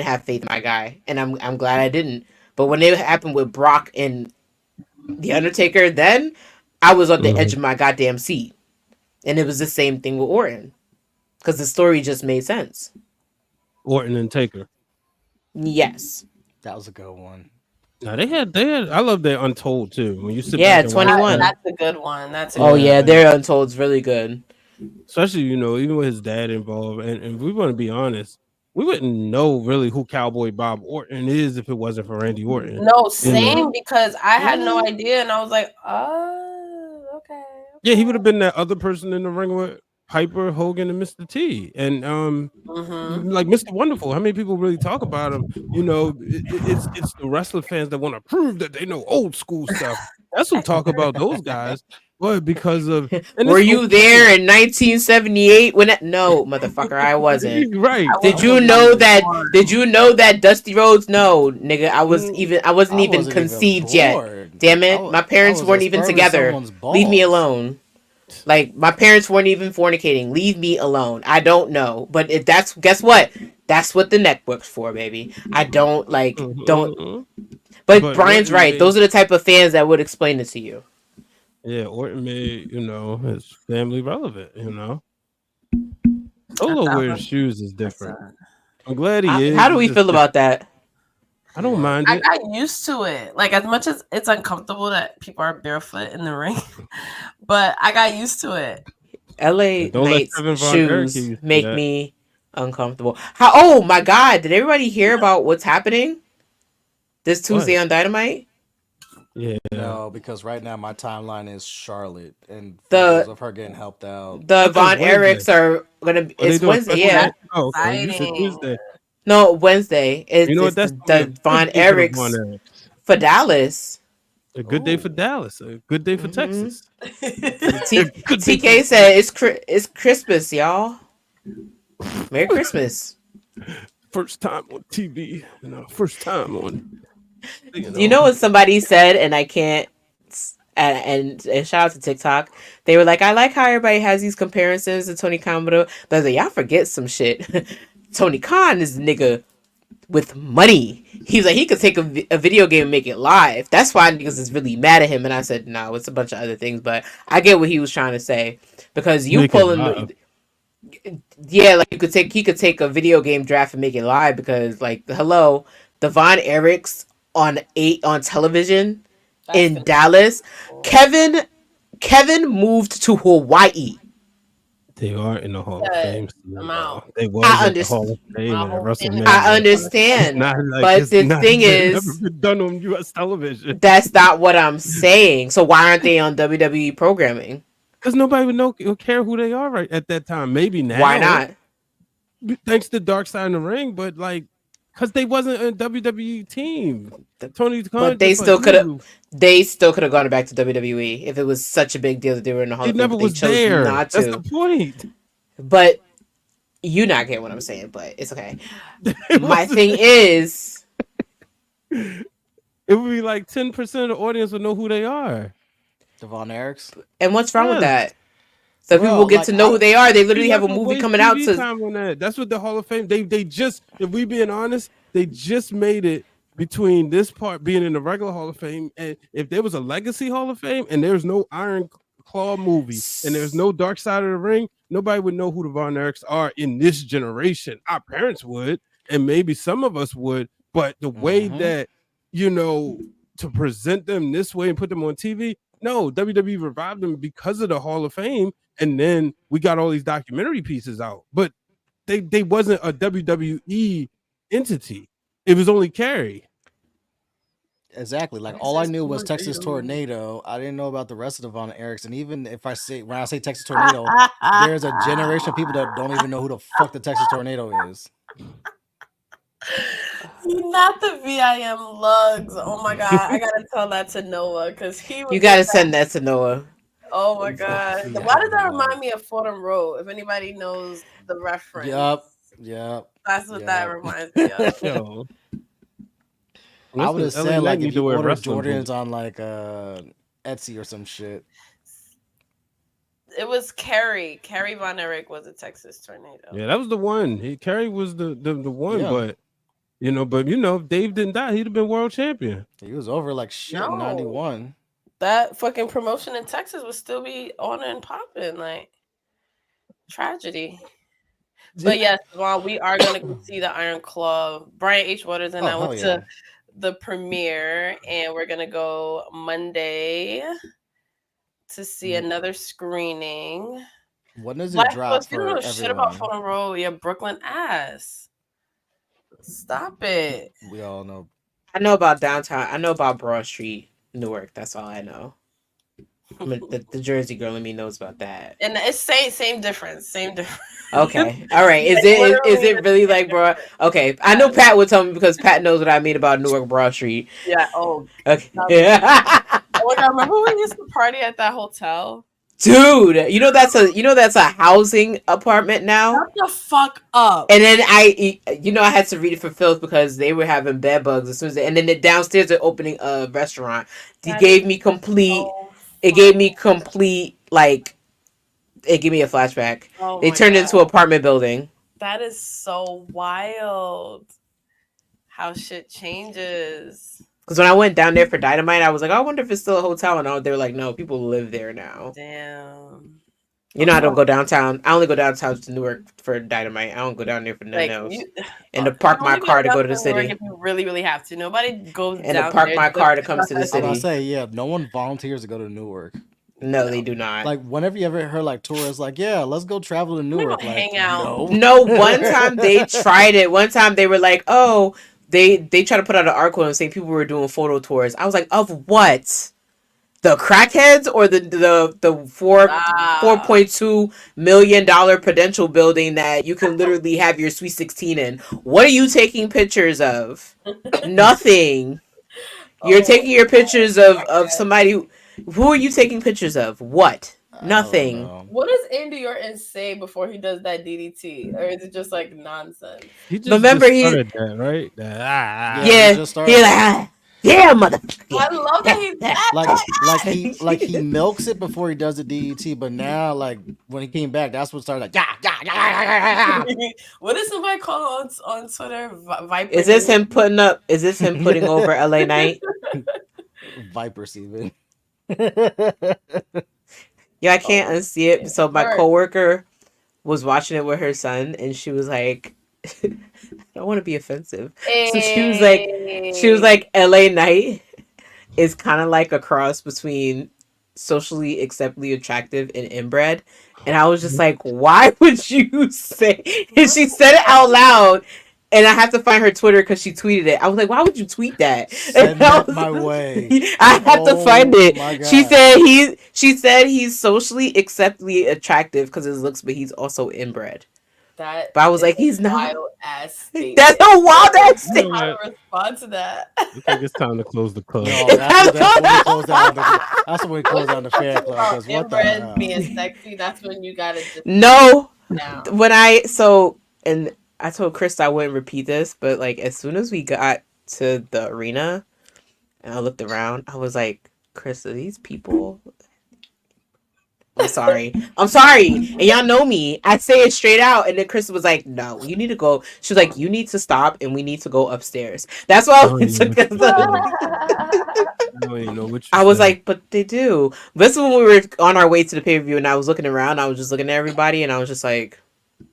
have faith in my guy, and I'm glad I didn't. But when it happened with Brock and the Undertaker, then I was on the edge of my goddamn seat. And it was the same thing with Orton, because the story just made sense. Orton and Taker. Yes, that was a good one. Now they had. I love their Untold too. When you sit back, 21. That's a good one. Their Untold's really good. Especially, even with his dad involved, and we want to be honest, we wouldn't know really who Cowboy Bob Orton is if it wasn't for Randy Orton. No, same, because I had no idea, and I was like, okay. Yeah, he would have been that other person in the ring with Piper, Hogan, and Mr. T, and like Mr. Wonderful. How many people really talk about him? It's the wrestler fans that want to prove that they know old school stuff. That's who talk about those guys. But because of were you there in 1978 when no, motherfucker, I wasn't. Right. Did you know that Dusty Rhodes? No, nigga, I wasn't even conceived yet. Damn it. My parents weren't even together. Leave me alone. Like, my parents weren't even fornicating. Leave me alone. I don't know. But if guess what? That's what the network's for, baby. I don't don't. But Brian's right. Those are the type of fans that would explain it to you. Yeah, Orton made, his family relevant, Those little weird shoes is different. I'm glad he is. How do we feel about that? I don't mind it. I got used to it. Like, as much as it's uncomfortable that people are barefoot in the ring, but I got used to it. LA Knight's shoes make me uncomfortable. Oh my God! Did everybody hear about what's happening this Tuesday on Dynamite? Yeah. No, because right now my timeline is Charlotte and photos of her getting helped out. The Von Erichs are gonna. It's Wednesday. Yeah. Oh, okay. You said Tuesday. No, Wednesday. It's the Von Erichs for Dallas. A good day for Dallas. A good day for Texas. TK said it's Christmas, y'all. Merry Christmas. First time on TV. First time on. You know what somebody said, and I can't. And shout out to TikTok. They were like, I like how everybody has these comparisons to Tony Khan, but like, y'all forget some shit. Tony Khan is the nigga with money. He's like, he could take a video game and make it live. That's why niggas is really mad at him. And I said, no, it's a bunch of other things, but I get what he was trying to say, because you pulling Yeah, like he could take a video game draft and make it live because like hello, the Von Erichs on television in Dallas. Kevin moved to Hawaii. They are in the Hall of Fame. They I was at the understand. Hall of Fame at WrestleMania. I understand. Not like but it's the not thing been, is, never been done on U.S. television. That's not what I'm saying. So why aren't they on WWE programming? Because nobody would care who they are right at that time. Maybe now. Why not? Thanks to Dark Side in the Ring, but like, because they wasn't a WWE team. Tony Khan, but they still could have. They still could have gone back to WWE if it was such a big deal that they were in the Hall of Fame. Never was they chose there. Not to. That's the point. But you not get what I'm saying. But it's okay. My thing is, it would be like 10% of the audience would know who they are. The Von Erichs. And what's wrong with that? So people get to know who they are. They literally have a movie coming out. Time on that. That's what the Hall of Fame. They just, if we being honest, they just made it between this part being in the regular Hall of Fame, and if there was a legacy Hall of Fame and there's no Iron Claw movie and there's no Dark Side of the Ring, nobody would know who the Von Erichs are in this generation. Our parents would, and maybe some of us would, but the way that, to present them this way and put them on TV, no, WWE revived them because of the Hall of Fame, and then we got all these documentary pieces out. But they wasn't a WWE entity. It was only Kerry. Exactly. Like all I knew was Texas Tornado. I didn't know about the rest of the Von Erichs. And even when I say Texas Tornado, there's a generation of people that don't even know who the fuck the Texas Tornado is. Not the VIM lugs. Oh my god, I gotta tell that to Noah because he. You gotta send that to Noah. Oh my god, why does that remind me of Fordham Road? If anybody knows the reference. Yep. That's what that reminds me of. I would have said like if you order Jordans on like Etsy or some shit. It was Kerry. Kerry Von Erich was a Texas Tornado. Yeah, that was the one. Kerry was the one, but if Dave didn't die, he'd have been world champion. He was over like shit in 91. That fucking promotion in Texas would still be on and popping, like tragedy. But yes, while we are gonna go see the Iron Claw, Brian H. Waters and I went to the premiere, and we're gonna go Monday to see another screening. When does it drop for everyone? Shit about Fordham Road, your Brooklyn ass. Stop it. We all know. I know about downtown. I know about Broad Street, Newark. That's all I know. The Jersey girl in me knows about that. And it's same difference. Okay. All right. Is it really like Broad? Okay. I know Pat would tell me because Pat knows what I mean about Newark Broad Street. Yeah. Oh. Okay. Oh my god! Remember when we used to party at that hotel? Dude, that's a housing apartment now. Shut the fuck up. And then I had to read it for Phil's because they were having bed bugs as soon as and then the downstairs they're opening a restaurant. It gave me complete like it gave me a flashback. They turned it into an apartment building. That is so wild. How shit changes. Because when I went down there for Dynamite, I was like, I wonder if it's still a hotel. And they were like, no, people live there now. Damn. I don't go downtown. I only go downtown to Newark for Dynamite. I don't go down there for nothing else. And to park my car to go to the city. If you really, really have to. Nobody goes and down to park my car to come to the city. I say, no one volunteers to go to Newark. No, they do not. Like, whenever you ever heard like tourists like, let's go travel to Newark. Like, hang out. No, one time they tried it. One time they were like, oh, they tried to put out an article and say people were doing photo tours. I was like, of what? The crackheads or the $4.2 million Prudential building that you can literally have your Sweet 16 in? What are you taking pictures of? Nothing. You're taking your pictures of somebody. Who are you taking pictures of? What? Nothing. What does Andy Orton say before he does that DDT, or is it just like nonsense? He just started that, right? Yeah, motherfucker. I love that he's like he milks it before he does the DDT, but now like when he came back, that's what started like What did somebody call on Twitter? Viper. Is this him putting over LA Knight? Viper Steven. Yeah, I can't unsee it. So my coworker was watching it with her son, and she was like, I don't want to be offensive. So she was Hey. like, LA Night is kind of like a cross between socially acceptably attractive and inbred. And I was just like, why would you say? And she said it out loud. And I have to find her Twitter because she tweeted it. I was like, why would you tweet that? Send that my way. I have to find it. My God. She said he's socially acceptably attractive because of his looks, but he's also inbred. But I was like, he's not. Wild ass statement. That's a wild ass statement. How to respond to that? I think it's time to close the club. No, that's when we close down. That's when we close down the fan club. Because what the hell? Being sexy, that's when you gotta just no. When I told Chris I wouldn't repeat this, but like as soon as we got to the arena, and I looked around, I was like, Chris, are these people? I'm sorry. And y'all know me. I say it straight out. And then Chris was like, no, you need to go. She was like, you need to stop and we need to go upstairs. That's why I went to I was like, but they do. This is when we were on our way to the pay-per-view and I was looking around. I was just looking at everybody and I was just like,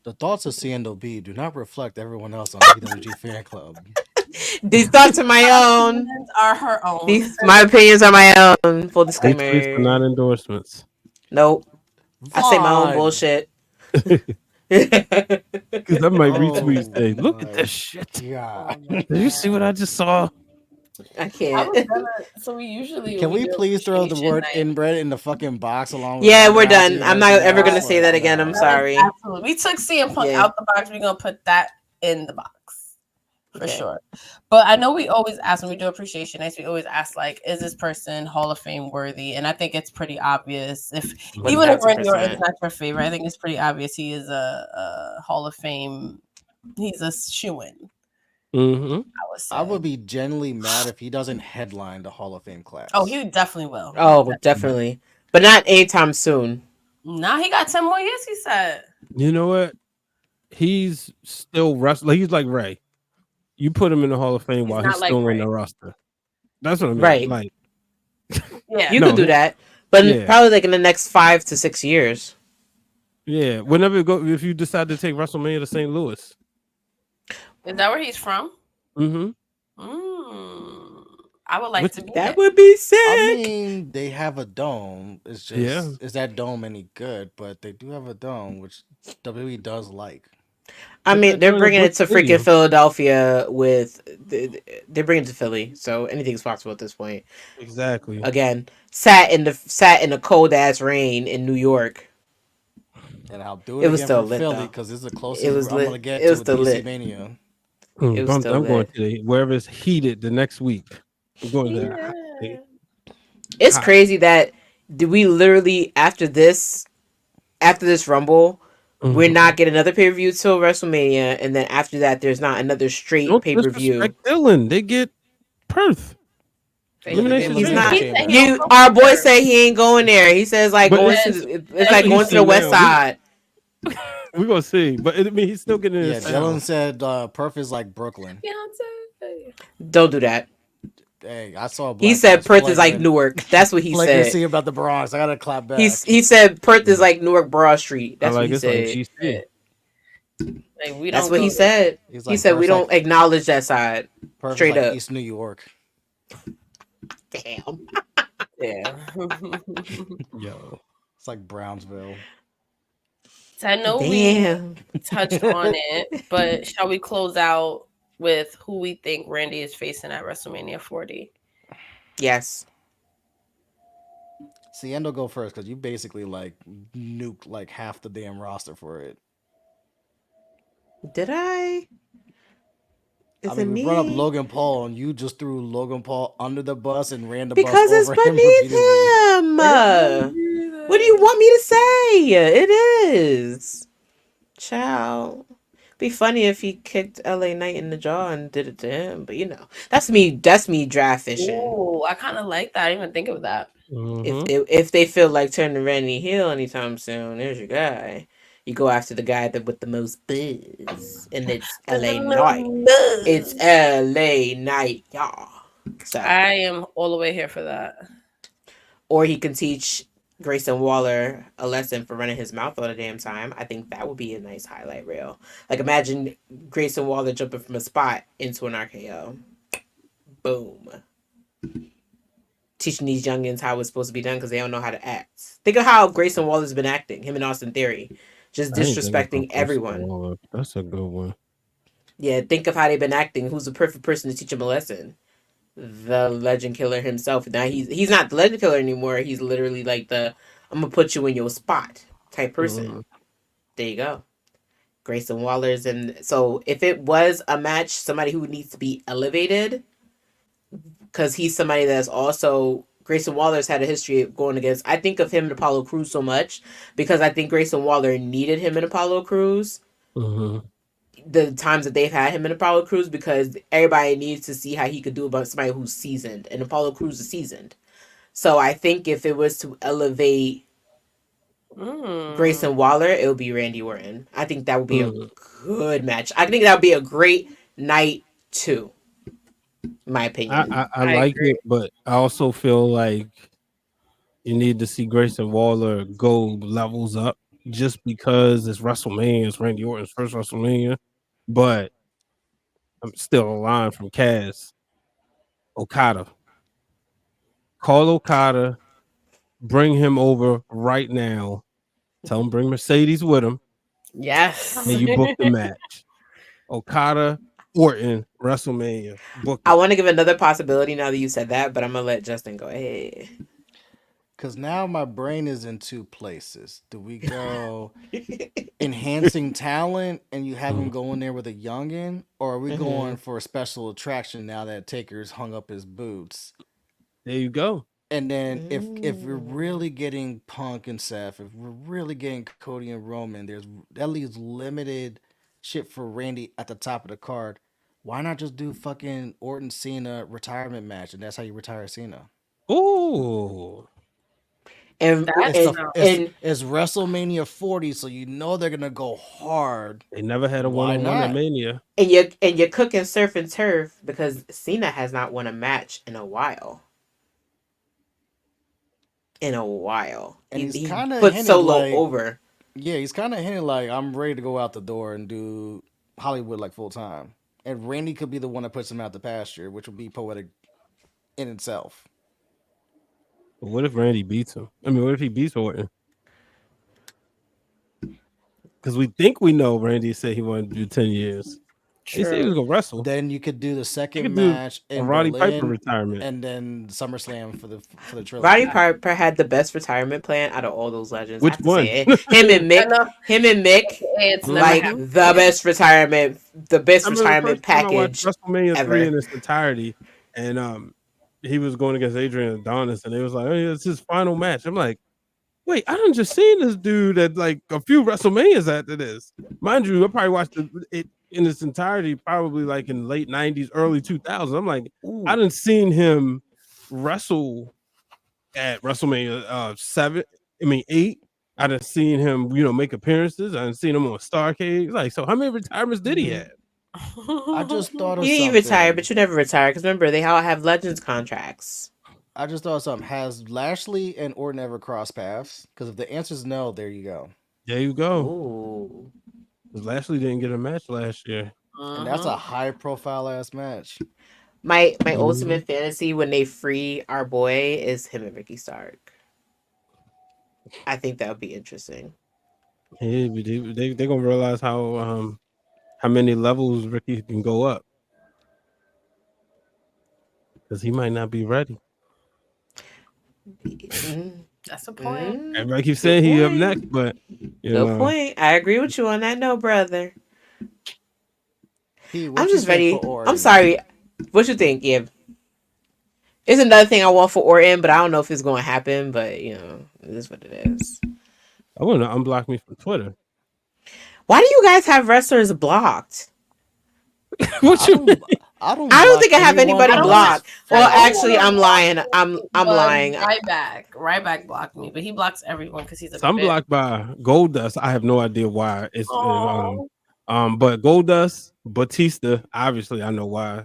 the thoughts of Seindole B do not reflect everyone else on the PWG fan club. These thoughts are my own. Are her own. My opinions are my own. Full disclaimer. These are not endorsements. Nope. I say my own bullshit. Because I might retweet say, look at this shit. Yeah. Did you see what I just saw? I can't. So we usually can we please throw the word inbred in the fucking box along with we're done. I'm not ever gonna say that again. I'm sorry. Absolutely. We took CM Punk out the box. We're gonna put that in the box. For sure. But I know we always ask when we do appreciation nights, we always ask like, is this person Hall of Fame worthy? And I think it's pretty obvious. Even if Randy Orton is not your favorite, I think it's pretty obvious he is a Hall of Fame. He's a shoo-in. Mm-hmm. I would be genuinely mad if he doesn't headline the Hall of Fame class. Oh, he definitely will. Oh, definitely. But not anytime soon. Nah, he got 10 more years, he said. You know what? He's still wrestling. He's like Ray. You put him in the Hall of Fame while he's still in the roster. That's what I mean. Right. Like, yeah, you could do that, but probably like in the next 5 to 6 years. Yeah, whenever you go, if you decide to take WrestleMania to St. Louis. Is that where he's from? Mm-hmm. I would like to be that. Would be sick. I mean, they have a dome. It's just is that dome any good? But they do have a dome, which WWE does like. I mean, they're bringing it to freaking Philadelphia they're bringing it to Philly, so anything's possible at this point. Exactly. Again, sat in the cold ass rain in New York. And I'll do it, again for Philly because it's the closest I'm going to get to DC Mania. I'm going to wherever it's heated the next week. I'm going there. It's crazy that we literally after this Rumble. Mm-hmm. We're not getting another pay-per-view till WrestleMania, and then after that, there's not another straight pay-per-view. Dylan, they get Perth. He's not. Our boy say he ain't going there. He says like going to the West Side. We're gonna see, but I mean, he's still getting. Yeah, Dylan said Perth is like Brooklyn. Don't do that. Hey, I saw. He said Perth is like Newark. That's what he said. See about the Bronx. I gotta clap back. He said Perth is like Newark Broad Street. That's what he said. Like, that's what he said. He said we don't acknowledge that side. Perth straight up. East New York. Damn. Yeah. Yo, it's like Brownsville. So I know we touched on it, but shall we close out with who we think Randy is facing at WrestleMania 40? Yes. Seindole go first because you basically like nuked like half the damn roster for it. Did I? We brought up Logan Paul and you just threw Logan Paul under the bus and ran the bus over it's beneath him. What do you want me to say? It is. Ciao. Be funny if he kicked LA Knight in the jaw and did it to him, but that's me draft fishing. Oh, I kind of like that. I didn't even think of that. Mm-hmm. If they feel like turning Randy heel anytime soon, there's your guy. You go after the guy with the most buzz, and it's LA Knight. It's LA Knight, y'all. So I am all the way here for that. Or he can teach Grayson Waller a lesson for running his mouth all the damn time. I think that would be a nice highlight reel. Like imagine Grayson Waller jumping from a spot into an RKO. Boom. Teaching these youngins how it's supposed to be done because they don't know how to act. Think of how Grayson Waller's been acting, him and Austin Theory. Just disrespecting everyone. That's a good one. Yeah, think of how they've been acting. Who's the perfect person to teach him a lesson? The legend killer himself. Now he's not the legend killer anymore. He's literally like the I'm gonna put you in your spot type person. There you go. Grayson Waller's and so if it was a match, somebody who needs to be elevated, because he's somebody that's also Grayson Waller's had a history of going against. I think of him and Apollo Crews so much because I think Grayson Waller needed him in Apollo Crews. The times that they've had him in Apollo Crews because everybody needs to see how he could do about somebody who's seasoned, and Apollo Crews is seasoned. So I think if it was to elevate Grayson Waller, it would be Randy Orton. I think that would be a good match. I think that would be a great night too. In my opinion. I like it, but I also feel like you need to see Grayson Waller go levels up just because it's WrestleMania, it's Randy Orton's first WrestleMania. But I'm still a line from Kaz. Okada. Call Okada, bring him over right now. Tell him bring Mercedes with him. Yes. And you book the match. Okada, Orton, WrestleMania. Book I want to give another possibility now that you said that, but I'm going to let Justin go ahead. Because now my brain is in two places. Do we go enhancing talent and you have him go in there with a youngin? Or are we going for a special attraction now that Taker's hung up his boots? There you go. And then if we're really getting Punk and Seth, if we're really getting Cody and Roman, there's that leaves limited shit for Randy at the top of the card. Why not just do fucking Orton Cena retirement match, and that's how you retire Cena? Ooh. And it's WrestleMania 40, so you know they're gonna go hard. They never had a one-on-one at Mania. And you're cooking surf and turf because Cena has not won a match in a while. And he's kind of put Solo over. Yeah, he's kind of hinting like I'm ready to go out the door and do Hollywood like full time. And Randy could be the one that puts him out the pasture, which would be poetic in itself. But what if Randy beats him? I mean, what if he beats Orton? Because we think we know Randy said he wanted to do 10 years. He said he was going to wrestle. Then you could do the second match in Roddy Berlin, Piper retirement. And then SummerSlam for the trilogy. Roddy Piper had the best retirement plan out of all those legends. Which one? Him and Mick, it's like the best retirement package WrestleMania 3 in its entirety. And he was going against Adrian Adonis, and they was like, "Oh, yeah, it's his final match." I'm like, "Wait, I done just seen this dude at like a few WrestleManias after this." Mind you, I probably watched it in its entirety, probably like in late 90s, early 2000s. I'm like, I done seen him wrestle at WrestleMania 8. I done seen him, make appearances. I done seen him on Starcade. Like, so how many retirements did he have? I just thought of you retire, but you never retire because remember they all have Legends contracts. I just thought of something. Has Lashley and Orton ever crossed paths? Because if the answer is no, there you go. There you go. Ooh. Because Lashley didn't get a match last year, and that's a high profile ass match. My ultimate fantasy when they free our boy is him and Ricky Stark. I think that would be interesting. Yeah, they're gonna realize how many levels Ricky can go up, because he might not be ready. That's a point. Everybody keeps saying he up next, but good point. I agree with you on that, no brother. I'm just ready. I'm sorry. What you think, Gib? It's another thing I want for Orton, but I don't know if it's going to happen. But it is what it is. I want to unblock me from Twitter. Why do you guys have wrestlers blocked? What you mean? I don't think I have anybody blocked. Well, actually, I'm lying. I'm lying. Ryback blocked me, but he blocks everyone because he's a. I'm blocked by Goldust. I have no idea why. It's but Goldust, Batista, obviously I know why.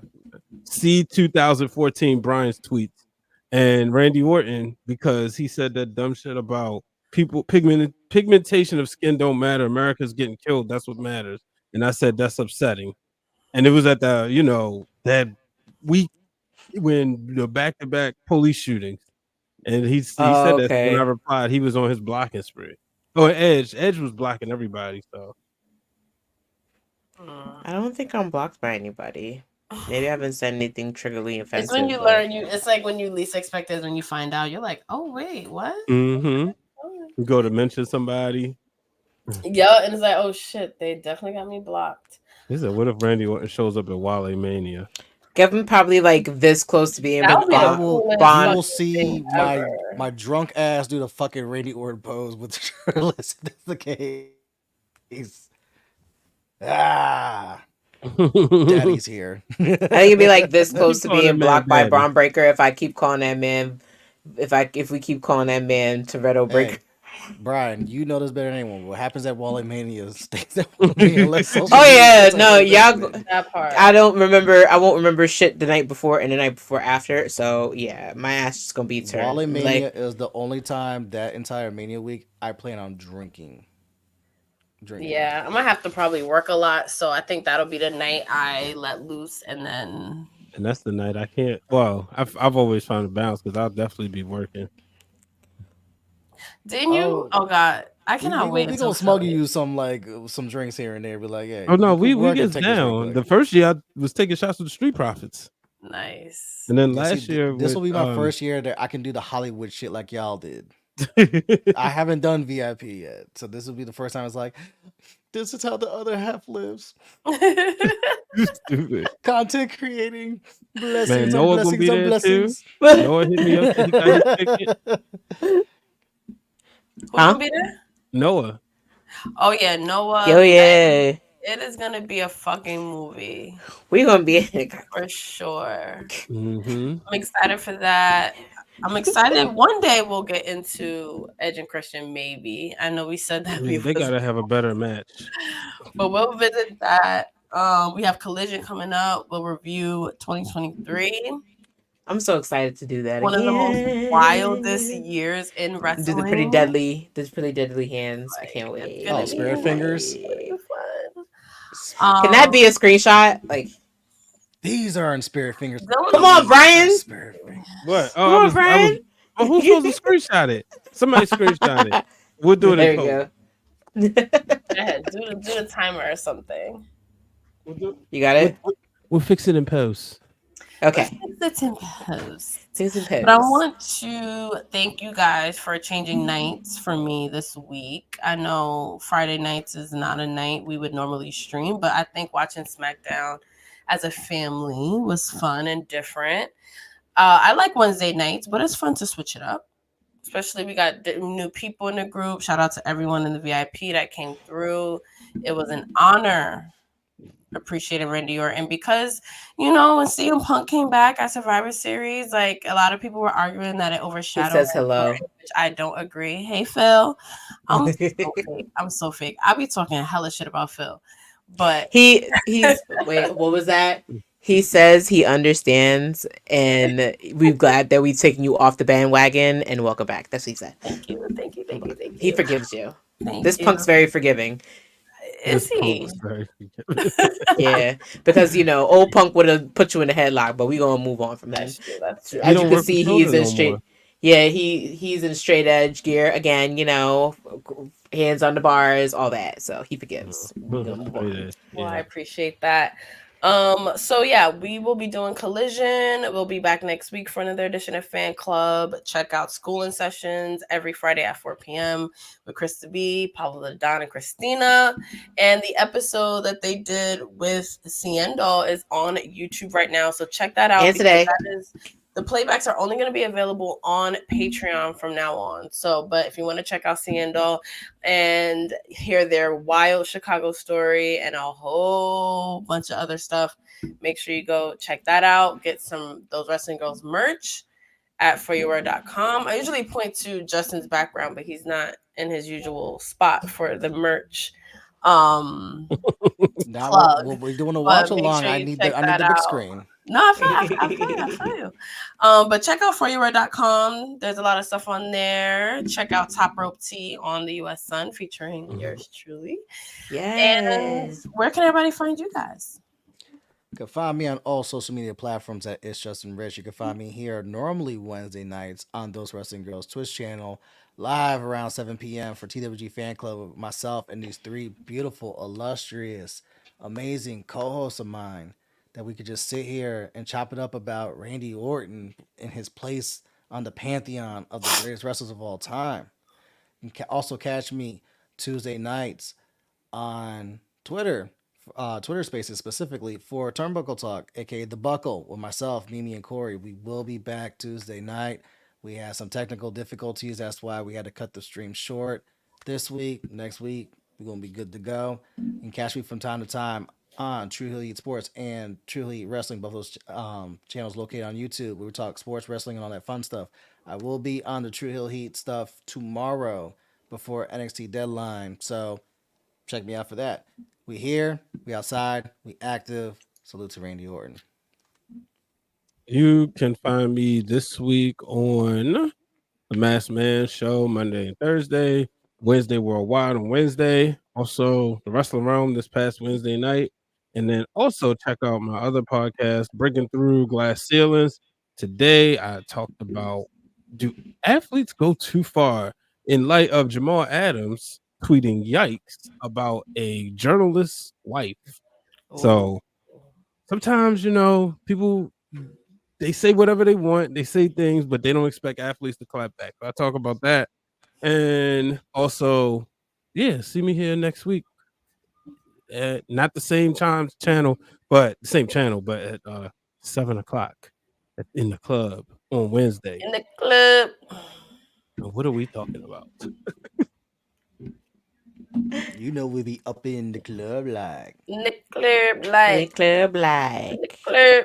See 2014 Brian's tweets, and Randy Orton because he said that dumb shit about people pigmentation of skin don't matter. America's getting killed. That's what matters. And I said that's upsetting. And it was at the that week when the back-to-back police shootings, and he said that when I replied, he was on his blocking spree. Oh, Edge was blocking everybody. So I don't think I'm blocked by anybody. Maybe I haven't said anything triggerly offensive. It's when you learn. It's like when you least expect it. When you find out, you're like, oh wait, what? You go to mention somebody. Yeah, and it's like, oh shit, they definitely got me blocked. He said, "What if Randy Orton shows up at Wale Mania?" Kevin probably like this close to being. You will see my drunk ass do the fucking Randy Orton pose with shirtless. That's the case. Daddy's here. I think it'd be like this close to being blocked by Braun Breaker if I keep calling that man. If we keep calling that man Toretto Breaker. Hey, Brian, you know this better than anyone. What happens at Wale Mania stays at Wale Mania. Y'all. That part. I won't remember shit the night before and the night before after. So yeah, my ass is gonna be turned. Wale Mania is the only time that entire Mania week I plan on drinking. Yeah, I'm gonna have to probably work a lot, so I think that'll be the night I let loose, and that's the night I can't. Well, I've always found a balance because I'll definitely be working. Didn't you? Oh God, I cannot wait. We gonna smuggle you some drinks here and there. Be like, hey. Oh no, we get down. The first year I was taking shots with the Street Profits. Nice. And then last year, this will be my first year that I can do the Hollywood shit like y'all did. I haven't done VIP yet, so this will be the first time it's like, this is how the other half lives. Stupid. Content creating, blessings. Man, Noah gonna be there blessings. Too. Noah hit me up. He got his ticket. Who's gonna be there? Noah. Oh yeah, Noah. Oh yeah. It is gonna be a fucking movie. We're gonna be in it for sure. Mm-hmm. I'm excited for that. I'm excited. One day we'll get into Edge and Christian. Maybe I know we said that. They gotta have a better match. But we'll visit that. We have Collision coming up. We'll review 2023. I'm so excited to do that. One of the most wildest years in wrestling. Do the pretty deadly hands. Like, I can't wait. Oh, Spirit Fingers. Can that be a screenshot? Like, these are in Spirit Fingers. Come on, Brian. Spirit Fingers. What? Oh, come on, Brian. Who's supposed to screenshot it? Somebody screenshot it. We'll do it. There you go. Go ahead, do the timer or something. You got it. We'll fix it in post. Okay. It's in post. But I want to thank you guys for changing nights for me this week. I know Friday nights is not a night we would normally stream, but I think watching SmackDown as a family was fun and different. I like Wednesday nights, but it's fun to switch it up. Especially we got new people in the group. Shout out to everyone in the VIP that came through. It was an honor. Appreciated Randy Orton because, when CM Punk came back at Survivor Series, like a lot of people were arguing that it overshadowed. He says hello, which I don't agree. Hey Phil, I'm so fake. I'm so fake. I be talking hella shit about Phil, but he's wait, what was that? He says he understands, and we're glad that we've taken you off the bandwagon and welcome back. That's what he said. Thank you. He forgives you. This Punk's very forgiving. Is he? Yeah, because old Punk would have put you in a headlock, but we gonna move on from him. That's true. As you can see, he's in straight. Yeah, he's in straight edge gear again. Hands on the bars, all that. So he forgives. Well, I appreciate that. So yeah, we will be doing Collision. We'll be back next week for another edition of Fan Club. Check out Schooling Sessions every Friday at 4 p.m. with Krista B, Pablo Don, and Christina. And the episode that they did with Seindole is on YouTube right now. So check that out. And today. The playbacks are only going to be available on Patreon from now on. So, but if you want to check out Seindole and hear their wild Chicago story and a whole bunch of other stuff, make sure you go check that out. Get those Wrestling Girls merch at foryouword.com. I usually point to Justin's background, but he's not in his usual spot for the merch. Now plug. we're doing a watch But make along. sure I you need check that the big out. screen. No, I feel you. But check out foryourword.com. There's a lot of stuff on there. Check out Top Rope Tea on the US Sun featuring yours truly. And Yes. where can everybody find you guys? You can find me on all social media platforms at It's Justin Rich. You can find me here normally Wednesday nights on Those Wrestling Girls Twitch channel, live around 7 p.m. for TWG Fan Club with myself and these three beautiful, illustrious, amazing co-hosts of mine that we could just sit here and chop it up about Randy Orton and his place on the pantheon of the greatest wrestlers of all time. You can also catch me Tuesday nights on Twitter, Twitter Spaces specifically for Turnbuckle Talk, aka The Buckle, with myself, Mimi, and Corey. We will be back Tuesday night. We had some technical difficulties. That's why we had to cut the stream short this week. Next week, we're going to be good to go. You can catch me from time to time on True Heel Heat Sports and True Heel Heat Wrestling, both those channels located on YouTube, where we talk sports, wrestling, and all that fun stuff. I will be on the True Heel Heat stuff tomorrow before NXT deadline. So check me out for that. We here, we outside, we active. Salute to Randy Orton. You can find me this week on the Masked Man Show Monday and Thursday, Wednesday Worldwide on Wednesday. Also, the Wrestling Realm this past Wednesday night. And then also check out my other podcast, Breaking Through Glass Ceilings. Today, I talked about, do athletes go too far in light of Jamal Adams tweeting yikes about a journalist's wife? So sometimes, people, they say whatever they want. They say things, but they don't expect athletes to clap back. So I talk about that. And also, yeah, see me here next week. Not the same channel, but the same channel, but at 7 o'clock in the club on Wednesday. In the club. What are we talking about? You know we be up in the club like. In the club, The like. club In the like. club.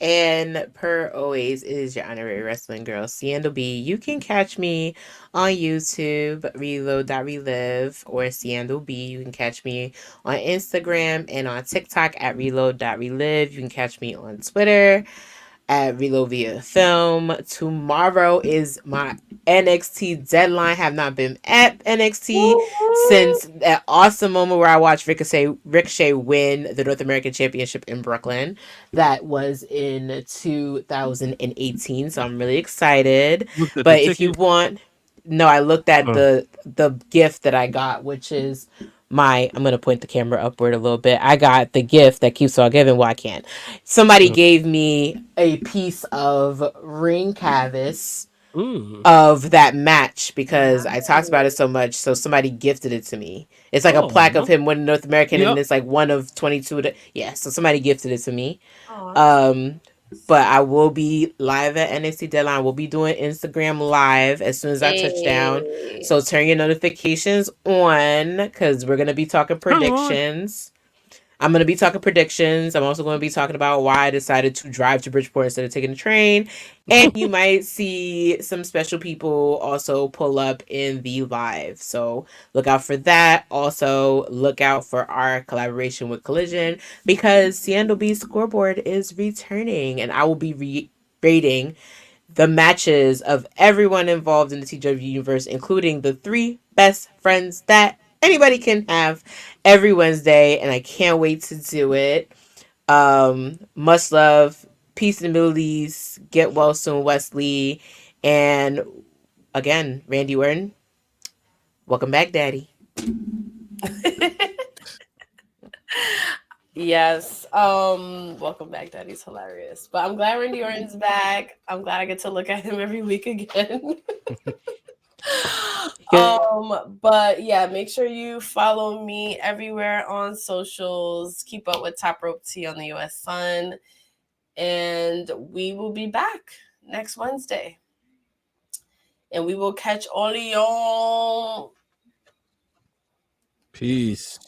And per always, it is your honorary wrestling girl, Seindole B. You can catch me on YouTube, reload.relive, or Seindole B. You can catch me on Instagram and on TikTok at reload.relive. You can catch me on Twitter at Reload Via Film. Tomorrow is my NXT deadline. Have not been at NXT since that awesome moment where I watched Ricochet win the North American Championship in Brooklyn. That was in 2018. So I'm really excited. Looked at the But if you ticket. want, no, I looked at the gift that I got, which is I'm gonna point the camera upward a little bit. I got the gift that keeps on giving. Well, I can't. Somebody gave me a piece of ring canvas of that match because I talked about it so much. So somebody gifted it to me. It's like a plaque of him winning North American, and it's like one of 22. Yeah, so somebody gifted it to me. But I will be live at NXT Deadline. We'll be doing Instagram live as soon as I touch down. So turn your notifications on because we're gonna be talking predictions. I'm going to be talking predictions. I'm also going to be talking about why I decided to drive to Bridgeport instead of taking the train. And you might see some special people also pull up in the live. So look out for that. Also, look out for our collaboration with Collision because Seindole B's scoreboard is returning. And I will be rating the matches of everyone involved in the TW universe, including the 3 best friends that anybody can have every Wednesday, and I can't wait to do it. Much love, peace in the Middle East, get well soon, Wesley, and again, Randy Orton, welcome back, Daddy. Yes. Welcome back, Daddy's hilarious. But I'm glad Randy Orton's back. I'm glad I get to look at him every week again. But yeah, make sure you follow me everywhere on socials. Keep up with Top Rope Tea on the US Sun. And we will be back next Wednesday. And we will catch all of y'all. Peace.